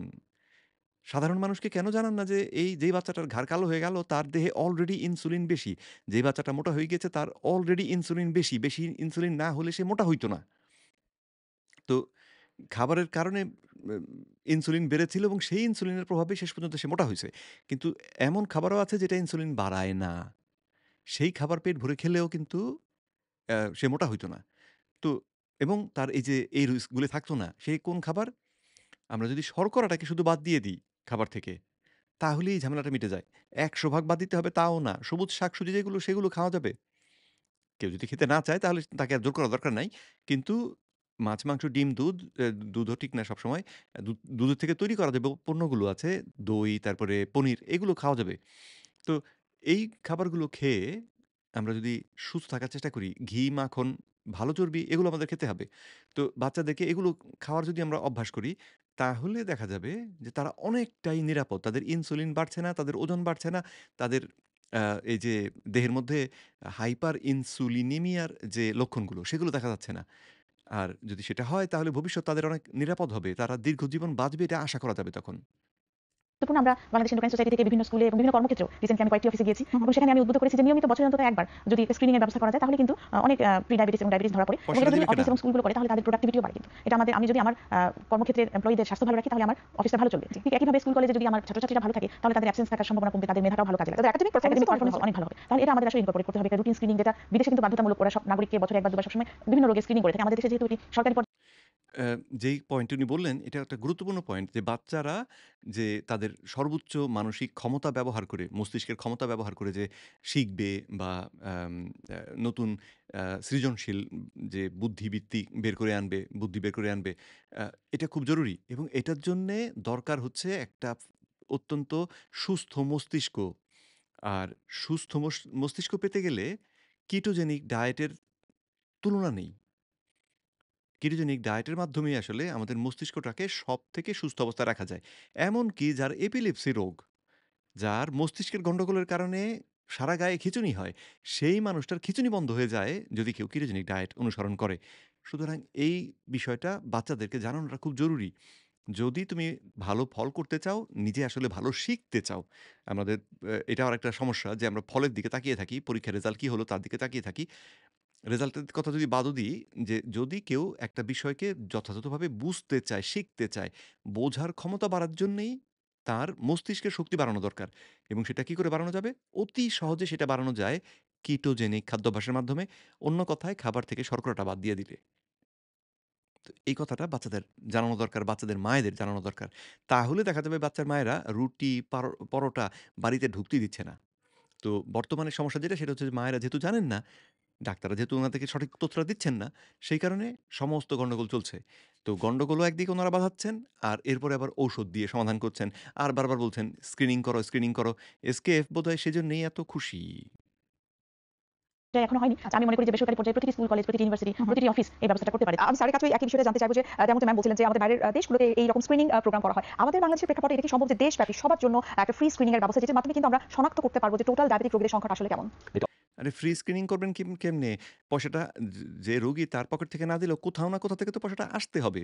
সাধারণ মানুষকে কেন জানান না যে যেই বাচ্চাটার ঘাড় কালো হয়ে গেল তার দেহে অলরেডি ইনসুলিন বেশি। যেই বাচ্চাটা মোটা হয়ে গিয়েছে তার অলরেডি ইনসুলিন বেশি। বেশি ইনসুলিন না হলে সে মোটা হইতো না। তো খাবারের কারণে এম ইনসুলিন বেড়েছিল এবং সেই ইনসুলিনের প্রভাবে শেষ পর্যন্ত সে মোটা হইছে। কিন্তু এমন খাবারও আছে যেটা ইনসুলিন বাড়ায় না। সেই খাবার পেট ভরে খেলেও কিন্তু সে মোটা হইতো না। তো এবং তার এই যে এই রিস্ক গুলো থাকতো না। সেই কোন খাবার? আমরা যদি শর্করাটাকে শুধু বাদ দিয়ে দিই খাবার থেকে, তাহলেই ঝামেলাটা মিটে যায়। ১০০ ভাগ বাদ দিতে হবে তাও না। সবুজ শাকসবজি যেগুলো সেগুলো খাওয়া যাবে। কেউ যদি খেতে না চায় তাহলে তাকে আর জোর করার দরকার নাই। কিন্তু মাছ, মাংস, ডিম, দুধ, দুধও ঠিক না সবসময়। দুধের থেকে তৈরি করা যে পণ্যগুলো আছে, দই, তারপরে পনির এগুলো খাওয়া যাবে। তো এই খাবারগুলো খেয়ে আমরা যদি সুস্থ থাকার চেষ্টা করি, ঘি, মাখন, ভালো চর্বি এগুলো আমাদের খেতে হবে। তো বাচ্চাদেরকে এগুলো খাওয়ার যদি আমরা অভ্যাস করি, তাহলে দেখা যাবে যে তারা অনেকটাই নিরাপদ। তাদের ইনসুলিন বাড়ছে না, তাদের ওজন বাড়ছে না, তাদের আ এই যে দেহের মধ্যে হাইপার ইনসুলিনেমিয়ার যে লক্ষণগুলো সেগুলো দেখা যাচ্ছে না। আর যদি সেটা হয় তাহলে ভবিষ্যৎ তাদের অনেক নিরাপদ হবে। তারা দীর্ঘজীবন বাঁচবে এটা আশা করা যাবে তখন। গুরুত্বপূর্ণ। আমরা বাংলাদেশ এন্ডোক্রাইন সোসাইটি থেকে বিভিন্ন স্কুলে এবং বিভিন্ন কর্মক্ষেত্রেও রিসেন্টলি আমি কয়েকটি অফিসে গিয়েছি এবং সেখানে আমি উদ্বুদ্ধ করেছি যে নিয়মিত বছরে অন্তত একবার যদি স্ক্রিনিং এর ব্যবস্থা করা যায় তাহলে কিন্তু অনেক প্রি ডায়াবেটিস এবং ডায়াবেটিস ধরা পড়ে এবং পয়সাটা এটা যদি দিবে কেডা? অফিস এবং স্কুলগুলো করে তাহলে তাদের প্রোডাক্টিভিটিও বাড়ে কিন্তু। এটা আমি যদি আমার কর্মক্ষেত্রের এমপ্লয়িদের স্বাস্থ্য ভালো রাখি তাহলে আমার অফিসটা ভালো চলবে। ঠিক একইভাবে স্কুল কলেজে যদি আমার ছাত্রছাত্রীরা ভালো থাকে তাহলে তাদের অ্যাবসেন্স থাকার সম্ভাবনা কমবে, তাদের মেধাটাও ভালো কাজে লাগবে। তাদের একাডেমিক একাডেমিক পারফরম্যান্স পারফরম্যান্স অনেক ভালো হবে। তাহলে এটা আমাদের আসলে ইনকর্পোরেট করতে হবে। একটা রুটিন স্ক্রিনিং যেটা বিদেশে কিন্তু বাধ্যতামূলক, ওরা সব নাগরিককে বছরে একবার দুবার সবসময় বিভিন্ন রোগের স্ক্রিনিং করে থাকে। আমাদের দেশে যেহেতু এটি সরকারি অ্যা যেই পয়েন্টটি উনি বললেন, এটা একটা গুরুত্বপূর্ণ পয়েন্ট যে বাচ্চারা যে তাদের সর্বোচ্চ মানসিক ক্ষমতা ব্যবহার করে, মস্তিষ্কের ক্ষমতা ব্যবহার করে যে শিখবে বা আম নতুন সৃজনশীল যে বুদ্ধিবৃত্তি বের করে আনবে, বুদ্ধি বের করে আনবে, আ এটা খুব জরুরি এবং এটার জন্যে দরকার হচ্ছে একটা অত্যন্ত সুস্থ মস্তিষ্ক। আর সুস্থ মস্তিষ্ক পেতে গেলে কিটোজেনিক ডায়েটের তুলনা নেই। কেটোজেনিক ডায়েটের মাধ্যমেই আসলে আমাদের মস্তিষ্কটাকে সবথেকে সুস্থ অবস্থায় রাখা যায়। এমনকি যার এপিলেপসি রোগ, যার মস্তিষ্কের গন্ডগোলের কারণে সারা গায়ে খিঁচুনি হয়, সেই মানুষটার খিঁচুনি বন্ধ হয়ে যায় যদি কেউ কেটোজেনিক ডায়েট অনুসরণ করে। সুতরাং এই বিষয়টা বাচ্চাদেরকে জানানোটা খুব জরুরি। যদি তুমি ভালো ফল করতে চাও, নিজে আসলে ভালো শিখতে চাও, আমাদের এটাও আরেকটা সমস্যা যে আমরা ফলের দিকে তাকিয়ে থাকি, পরীক্ষার রেজাল্ট কি হলো তার দিকে তাকিয়ে থাকি। রেজাল্টের কথা যদি বাদও দিই, যে যদি কেউ একটা বিষয়কে যথাযথভাবে বুঝতে চায়, শিখতে চায়, বোঝার ক্ষমতা বাড়ার জন্যেই তার মস্তিষ্কের শক্তি বাড়ানো দরকার। এবং সেটা কি করে বাড়ানো যাবে? অতি সহজে সেটা বাড়ানো যায় কিটোজেনিক খাদ্যাভ্যাসের মাধ্যমে। অন্য কথায় খাবার থেকে শর্করাটা বাদ দিয়ে দিলে। তো এই কথাটা বাচ্চাদের জানানো দরকার, বাচ্চাদের মায়েদের জানানো দরকার। তাহলে দেখা যাবে বাচ্চার মায়েরা রুটি, পরোটা বাড়িতে ঢুকতেই দিচ্ছে না। তো বর্তমানে সমস্যা যেটা সেটা হচ্ছে যে মায়েরা যেহেতু জানেন না, ডাক্তাররা যেহেতু ওনাদেরকে সঠিক তথ্যটা দিচ্ছেন না, সেই কারণে সমস্ত গন্ডগোল চলছে। তো গন্ডগোলও একদিকে ওনারা বাধাচ্ছেন, আর এরপরে আবার ঔষধ দিয়ে সমাধান করছেন। আর বারবার বলছেন, "স্ক্রিনিং করো, স্ক্রিনিং করো।" এসকেএফ বোধহয় সেজন্যই এত খুশি। এখনো হয়নি। আমি মনে করি যে বেসরকারি পর্যায়ে প্রতিটি স্কুল, কলেজ, প্রতিটি ইউনিভার্সিটি, প্রতিটি অফিস এই ব্যবস্থাটা করতে পারে। আমি স্যারের কাছেও একই বিষয়টা জানতে চাইবো যে যেমনটা ম্যাম বলছিলেন যে আমাদের বাইরের দেশগুলোতে এইরকম স্ক্রিনিং প্রোগ্রাম করা হয়। আমাদের বাংলাদেশের প্রেক্ষাপটে এটা কি সম্ভব যে দেশব্যাপী সবার জন্য একটা ফ্রি স্ক্রিনিং এর ব্যবস্থা যেটার মাধ্যমে কিন্তু আমরা শনাক্ত করতে পারবো যে টোটাল ডায়াবেটিক রোগীদের সংখ্যাটা আসলে কেমন? আরে ফ্রি স্ক্রিনিং করবেন কেমনে? পয়সাটা যে রোগী তার পকেট থেকে না দিলেও কোথাও না কোথাও থেকে তো পয়সাটা আসতে হবে।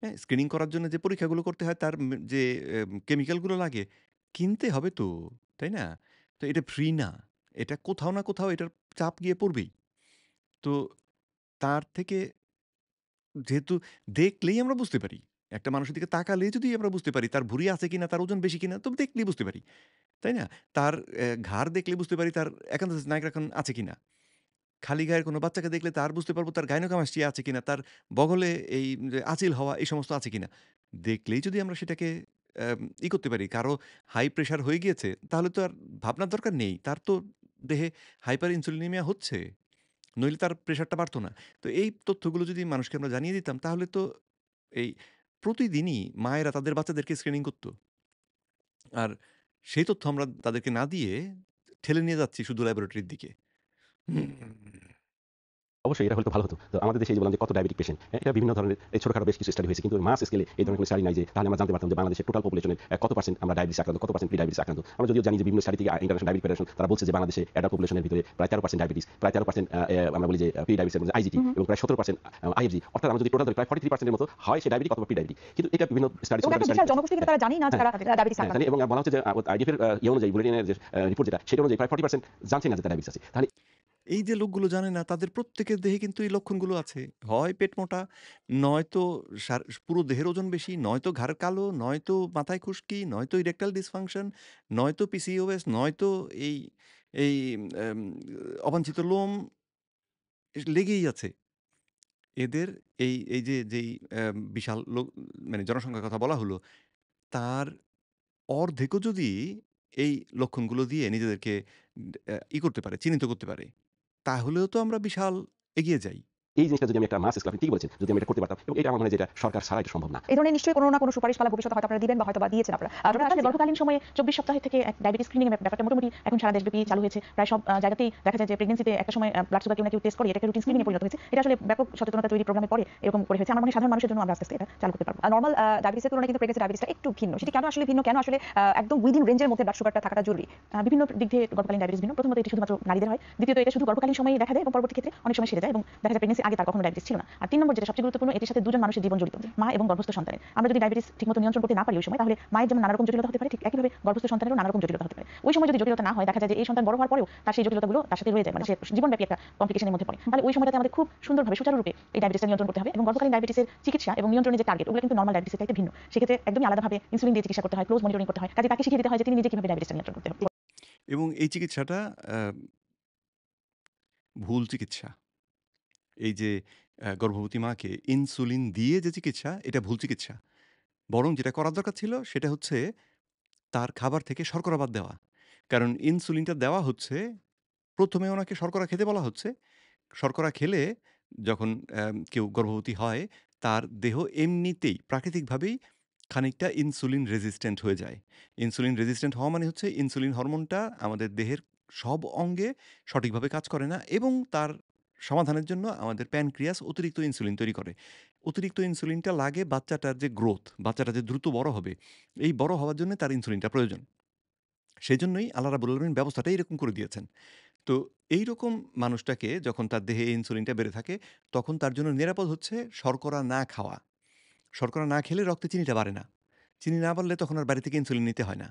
হ্যাঁ? স্ক্রিনিং করার জন্য যে পরীক্ষাগুলো করতে হয় তার যে কেমিক্যাল গুলো লাগে কিনতে হবে তো, তাই না? তো এটা ফ্রি না। এটা কোথাও না কোথাও এটার চাপ গিয়ে পড়বেই। তো তার থেকে যেহেতু দেখলেই আমরা বুঝতে পারি। একটা মানুষের দিকে তাকালেই যদি আমরা বুঝতে পারি তার ভুঁড়ি আছে কিনা, তার ওজন বেশি কিনা তো দেখলেই বুঝতে পারি। তাই না? তার ঘাড় দেখলেই বুঝতে পারি তার একান্ত স্নায়ুর এখন আছে কিনা। খালি গায়ের কোনো বাচ্চাকে দেখলে তার বুঝতে পারবো তার গাইনোকামাস্টিয়া আছে কিনা, তার বগলে এই যে আঁচিল হওয়া এই সমস্ত আছে কিনা। দেখলেই যদি আমরা সেটাকে করতে পারি, কারো হাই প্রেশার হয়ে গিয়েছে, তাহলে তো আর ভাবনার দরকার নেই। তার তো দেহে হাইপার ইনসুলিনেমিয়া হচ্ছে। নইলে তার প্রেশারটা বাড়তো না। তো এই তথ্যগুলো যদি মানুষকে আমরা জানিয়ে দিতাম, তাহলে তো এই প্রতিদিনই মায়েরা তাদের বাচ্চাদেরকে স্ক্রিনিং করত। আর সেই তথ্য আমরা তাদেরকে না দিয়ে ঠেলে নিয়ে যাচ্ছি শুধু ল্যাবরেটরির দিকে। হুম। অবশ্যই এটা হলে তো ভালো হতো। তো আমাদের দেশে এই যে বললাম যে কত ডায়াবেটিক পেশেন্ট, হ্যাঁ? এটা বিভিন্ন ধরনের এই ছোটখাটো বেশ কিছু স্টাডি হয়েছে। কিন্তু মাস স্কেলে এই ধরনের কোনো স্টাডি নাই যে তাহলে আমরা জানতে পারতাম যে বাংলাদেশের টোটাল পপুলেশনের কত পার্সেন্ট আমরা ডায়াবেটিস আক্রান্ত, কত পার্সেন্ট প্রি-ডায়াবেটিস আক্রান্ত। আমরা যদিও জানি যে বিভিন্ন স্টাডি থেকে ইন্টারন্যাশনাল ডায়াবেটিক ফেডারেশন তারা বলছে যে বাংলাদেশে অ্যাডাল্ট পপুলেশনের ভিতরে প্রায় 13% ডায়াবেটিস, প্রায় 13% আমরা বলি যে প্রি-ডায়াবেটিস এর মধ্যে আইজিটি এবং প্রায় 17% আইএফজি। অর্থাৎ আমরা যদি টোটাল ধরি প্রায় 43% এর মতো হয় সে ডায়াবেটিক অথবা প্রি-ডায়াবেটিক। কিন্তু এটা বিভিন্ন স্টাডি এবং একটা বিশাল জনগোষ্ঠী কিন্তু তারা জানেই না যে তারা ডায়াবেটিস হ্যাঁ, আক্রান্ত। জানি এবং বলা হচ্ছে যে আইডিএফ এর অনুযায়ী বুলেটিনের যে রিপোর্ট যেটা সেটা অনুযায়ী প্রায় 40% জানছে না যে তার ডায়াবেটিস আছে। তাহলে এই যে লোকগুলো জানে না তাদের প্রত্যেকের দেহে কিন্তু এই লক্ষণগুলো আছে। হয় পেট মোটা, নয়তো পুরো দেহের ওজন বেশি, নয়তো ঘাড় কালো, নয়তো মাথায় খুশকি, নয়তো ইরেকটাইল ডিসফাংশন, নয়তো পিসিওএস, নয়তো এই এই এম অবাঞ্ছিত লোম লেগেই আছে। এদের এই যে যেই বিশাল মানে জনসংখ্যার কথা বলা হলো, তার অর্ধেকও যদি এই লক্ষণগুলো দিয়ে নিজেদেরকে করতে পারে, চিহ্নিত করতে পারে, তাহলেও তো আমরা বিশাল এগিয়ে যাই। এই জিনিসটা যদি আমি একটা মাস স্কেলে আপনি ঠিকই বলেছেন, যদি আমি এটা করতে পারতাম এবং এটা আমার মনে হয় যে এটা সরকার ছাড়া এটা সম্ভব না। এই ধরনের নিশ্চয়ই কোনো না কোনো সুপারিশমালা ভবিষ্যতে হয়তো আপনারা দিবেন বা হয়তো বা দিয়েছেন আপনারা। আমরা আসলে গর্ভকালীন সময়ে 24 সপ্তাহ থেকে এক ডায়াবেটিস স্ক্রিনিং এর ব্যাপারটা মোটামুটি এখন সারা দেশব্যাপী চালু হয়েছে। প্রায় সব জায়গাতেই দেখা যায় যে প্রেগন্যান্সিতে একটা সময় ব্লাড সুগার কেউ না কেউ টেস্ট করে, এটাকে রুটিন স্ক্রিনিং এ পরিণত হয়েছে। এটা আসলে ব্যাপক সচেতনতা তৈরি প্রোগ্রামে পরে এরকম করে হয়েছে। আমার মনে হয় সাধারণ মানুষের জন্য আমরা আস্তে আস্তে এটা চালু করতে পারবো। নরমাল ডায়াবেটিসের তুলনায় কিন্তু প্রেগন্যান্সি ডায়াবেটিসটা একটু ভিন্ন। সেটি কেন আসলে ভিন্ন? কেন আসলে একদম উইদিন রেঞ্জের মধ্যে ব্লাড সুগারটা থাকাটা জরুরি? বিভিন্ন দিক থেকে গর্ভকালীন ডায়াবেটিস ভিন্ন। প্রথমত এটি শুধুমাত্র নারীদের হয়। দ্বিতীয়ত এটা শুধু গর্ভকালীন সময়েই দেখা দেয় এবং পরবর্তী ক্ষেত্রে অনেক সময় সেরে যায় এবং দেখা যায় প্রেগন্যান্সির আগে তার কখনো ডায়াবেটিস ছিল না। আর 3 নম্বর যেটা সবচেয়ে গুরুত্বপূর্ণ, এটির সাথে দুজন মানুষের জীবন জড়িত, মা এবং গর্ভস্থ সন্তানের। আমরা যদি ডায়াবেটিস ঠিকমতো নিয়ন্ত্রণ করতে না পারি ওই সময়, তাহলে মায়ের যেমন নানা রকম জটিলতা হতে পারে, ঠিক একইভাবে গর্ভস্থ সন্তানেরও নানা রকম জটিলতা হতে পারে। ওই সময় যদি জটিলতা না হয়, দেখা যায় যে এই সন্তান বড় হওয়ার পরেও তার সেই জটিলতাগুলো তার সাথে রয়ে যায়, মানে সে জীবনব্যাপী একটা কমপ্লিকেশনের মধ্যে পড়ে। তাহলে ওই সময়টাতে আমাদের খুব সুন্দরভাবে সুচারুরূপে এই ডায়াবেটিসটা নিয়ন্ত্রণ করতে হবে এবং গর্ভকালীন ডায়াবেটিসের চিকিৎসা এবং নিয়ন্ত্রণের যে টার্গেট, ওগুলো কিন্তু নরমাল ডায়াবেটিসের চাইতে ভিন্ন। সেক্ষেত্রে একদমই আলাদাভাবে ইনসুলিন দিয়ে চিকিৎসা করতে হয়, ক্লোজ মনিটরিং করতে হয়। কাজে তাকে শিখিয়ে দিতে হয় যে তিনি নিজে কিভাবে ডায়াবেটিসটা নিয়ন্ত্রণ করতে হবে। এবং এই চিকিৎসাটা আ ভুল চিকিৎসা। এই যে গর্ভবতী মাকে ইনসুলিন দিয়ে যে চিকিৎসা, এটা ভুল চিকিৎসা। বরং যেটা করার দরকার ছিল সেটা হচ্ছে তার খাবার থেকে শর্করা বাদ দেওয়া। কারণ ইনসুলিনটা দেওয়া হচ্ছে, ১ম এ ওনাকে শর্করা খেতে বলা হচ্ছে। শর্করা খেলে যখন কেউ গর্ভবতী হয়, তার দেহ এমনিতেই প্রাকৃতিকভাবেই খানিকটা ইনসুলিন রেজিস্ট্যান্ট হয়ে যায়। ইনসুলিন রেজিস্ট্যান্ট হওয়া মানে হচ্ছে ইনসুলিন হরমোনটা আমাদের দেহের সব অঙ্গে সঠিকভাবে কাজ করে না এবং তার সমাধানের জন্য আমাদের প্যানক্রিয়াস অতিরিক্ত ইনসুলিন তৈরি করে। অতিরিক্ত ইনসুলিনটা লাগে বাচ্চাটার যে গ্রোথ, বাচ্চাটা যে দ্রুত বড় হবে, এই বড় হওয়ার জন্য তার ইনসুলিনটা প্রয়োজন। সেজন্যই আল্লাহ রাব্বুল আলামিন ব্যবস্থাটা এরকম করে দিয়েছেন। তো এইরকম মানুষটাকে যখন তার দেহে ইনসুলিনটা বেড়ে থাকে, তখন তার জন্য নিরাপদ হচ্ছে শর্করা না খাওয়া। শর্করা না খেলে রক্তে চিনিটা বাড়ে না। চিনি না বাড়লে তখন আর বাড়ি থেকে ইনসুলিন নিতে হয় না।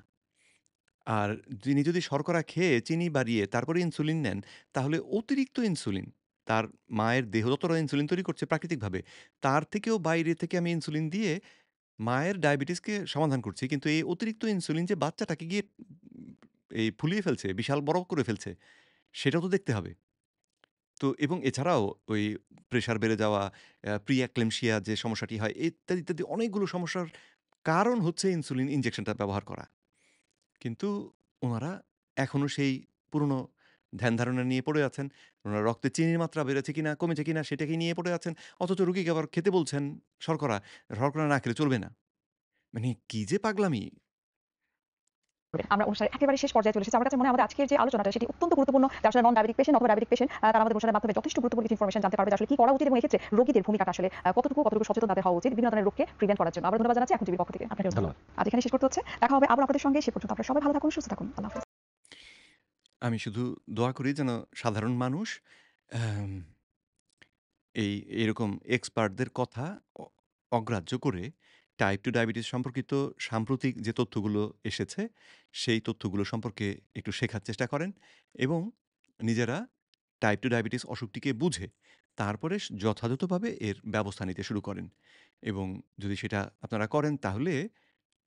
আর তিনি যদি শর্করা খেয়ে চিনি বাড়িয়ে তারপরে ইনসুলিন নেন, তাহলে অতিরিক্ত ইনসুলিন তার মায়ের দেহ যতটা ইনসুলিন তৈরি করছে প্রাকৃতিকভাবে, তার থেকেও বাইরে থেকে আমি ইনসুলিন দিয়ে মায়ের ডায়াবেটিসকে সমাধান করছি। কিন্তু এই অতিরিক্ত ইনসুলিন যে বাচ্চাটাকে গিয়ে এই ফুলিয়ে ফেলছে, বিশাল বড় করে ফেলছে, সেটাও তো দেখতে হবে। তো এবং এছাড়াও ওই প্রেশার বেড়ে যাওয়া, প্রি-এক্লেম্পসিয়া যে সমস্যাটি হয়, ইত্যাদি, ইত্যাদি অনেকগুলো সমস্যার কারণ হচ্ছে ইনসুলিন ইনজেকশনটা ব্যবহার করা। কিন্তু উনারা এখনো সেই পুরনো ধ্যান-ধারণা নিয়ে পড়ে আছেন। উনারা রক্তে চিনির মাত্রা বেড়েছে কিনা, কমেছে কিনা সেটাকে নিয়ে পড়ে আছেন। অথচ রোগীকে আবার খেতে বলছেন শর্করা। শর্করা না খেলে চলবে না। মানে কি যে পাগলামি! আমরা অনুষ্ঠানের একেবারে শেষ পর্যায়ে চলে এসেছি। আমার কাছে মনে হয় আমাদের আজকের যে আলোচনাটা সেটি অত্যন্ত গুরুত্বপূর্ণ। যারা আসলে নন ডায়াবেটিক পেশেন্ট অথবা ডায়াবেটিক পেশেন্ট তারা আমাদের অনুষ্ঠানের মাধ্যমে যথেষ্ট গুরুত্বপূর্ণ কিছু ইনফরমেশন জানতে পারবে যে আসলে কি করা উচিত এবং এক্ষেত্রে রোগীদের ভূমিকাটা আসলে কতটুকু সচেতন তাদের হওয়া উচিত বিভিন্ন ধরনের রোগকে প্রিভেন্ট করার জন্য। আবার ধন্যবাদ জানাচ্ছি এখন টিভির পক্ষ থেকে। আপনাকে ধন্যবাদ। আজ এখানে শেষ করতে হচ্ছে। দেখা হবে আবার আপনাদের সঙ্গে। সে পর্যন্ত আপনারা সবাই ভালো থাকুন, সুস্থ থাকুন। আল্লাহ হাফেজ। আমি শুধু দোয়া করি যেন সাধারণ মানুষ আম এরকম এক্সপার্টদের কথা অ অগ্রাহ্য করে টাইপ 2 ডায়াবেটিস সম্পর্কিত সাম্প্রতিক যে তথ্যগুলো এসেছে, সেই তথ্যগুলো সম্পর্কে একটু শেখার চেষ্টা করেন এবং নিজেরা টাইপ 2 ডায়াবেটিস অসুখটিকে বুঝে তারপরে যথাযথভাবে এর ব্যবস্থা নিতে শুরু করেন এবং যদি সেটা আপনারা করেন তাহলে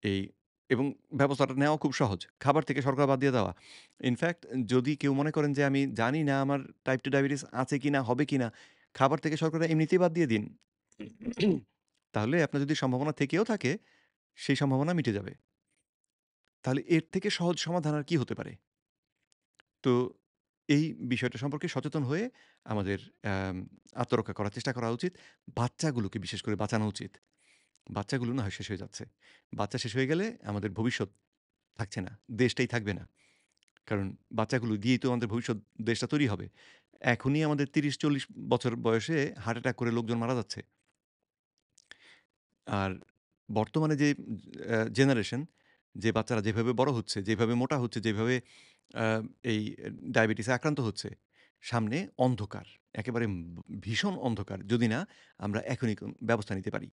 এই এবং ব্যবস্থাটা নেওয়া খুব সহজ। খাবার থেকে শর্করা বাদ দিয়ে দেওয়া। ইনফ্যাক্ট যদি কেউ মনে করেন যে আমি জানি না আমার টাইপ 2 ডায়াবেটিস আছে কিনা, হবে কিনা, খাবার থেকে শর্করা এমনিতেই বাদ দিয়ে দিন। তাহলে আপনার যদি সম্ভাবনা থেকেও থাকে, সেই সম্ভাবনা মিটে যাবে। তাহলে এর থেকে সহজ সমাধান আর কি হতে পারে? তো এই বিষয়টা সম্পর্কে সচেতন হয়ে আমাদের আম আত্মরক্ষা করার চেষ্টা করা উচিত। বাচ্চাগুলোকে বিশেষ করে বাঁচানো উচিত। বাচ্চাগুলো না হয় শেষ হয়ে যাচ্ছে। বাচ্চা শেষ হয়ে গেলে আমাদের ভবিষ্যৎ থাকছে না। দেশটাই থাকবে না। কারণ বাচ্চাগুলো দিয়েই তো আমাদের ভবিষ্যৎ দেশটা তৈরি হবে। এখনই আমাদের ৩০-৪০ বছর বয়সে হার্ট অ্যাটাক করে লোকজন মারা যাচ্ছে। আর বর্তমানে যে জেনারেশন, যে বাচ্চারা যেভাবে বড় হচ্ছে, যেভাবে মোটা হচ্ছে, যেভাবে আ এই ডায়াবেটিসে আক্রান্ত হচ্ছে, সামনে অন্ধকার। একেবারে ভীষণ অন্ধকার। যদি না আমরা এখনই ব্যবস্থা নিতে পারি।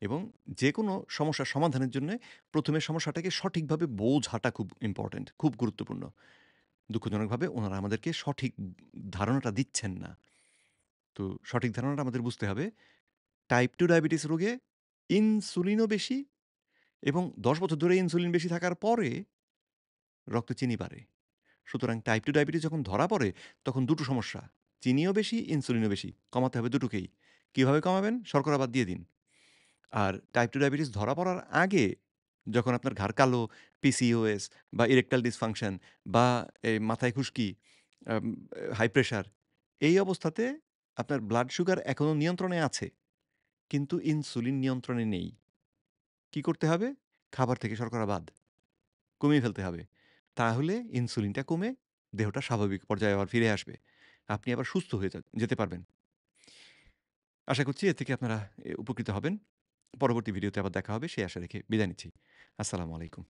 এবং যেকোনো সমস্যার সমাধানের জন্যে ১ম এ সমস্যাটাকে সঠিকভাবে বোঝাটা খুব ইম্পোর্টেন্ট, খুব গুরুত্বপূর্ণ। দুঃখজনকভাবে ওনারা আমাদেরকে সঠিক ধারণাটা দিচ্ছেন না। তো সঠিক ধারণাটা আমাদের বুঝতে হবে। টাইপ 2 ডায়াবেটিস রোগে ইনসুলিনও বেশি এবং ১০ বছর ধরে ইনসুলিন বেশি থাকার পরে রক্তে চিনি বাড়ে। সুতরাং টাইপ 2 ডায়াবেটিস যখন ধরা পড়ে তখন দুটো সমস্যা। চিনিও বেশি, ইনসুলিনও বেশি। কমাতে হবে দুটোকেই। কিভাবে কমাবেন? শর্করা বাদ দিয়ে দিন। আর টাইপ 2 ডায়াবেটিস ধরা পড়ার আগে যখন আপনার ঘাড় কালো, পিসিওএস বা ইরেকটাইল ডিসফাংশন বা মাথায় খুশকি, আম হাই প্রেশার, এই অবস্থাতে আপনার ব্লাড সুগার এখনো নিয়ন্ত্রণে আছে। কিন্তু ইনসুলিন নিয়ন্ত্রণে নেই। কি করতে হবে? খাবার থেকে শর্করা বাদ। কমিয়ে ফেলতে হবে। তাহলে ইনসুলিনটা কমে দেহটা স্বাভাবিক পর্যায়ে আবার ফিরে আসবে। আপনি আবার সুস্থ হয়ে যেতে পারবেন। আশা করছি এর থেকে আপনারা উপকৃত হবেন। পরবর্তী ভিডিওতে আবার দেখা হবে সেই আশা রেখে বিদায় নিচ্ছি। আসসালামু আলাইকুম।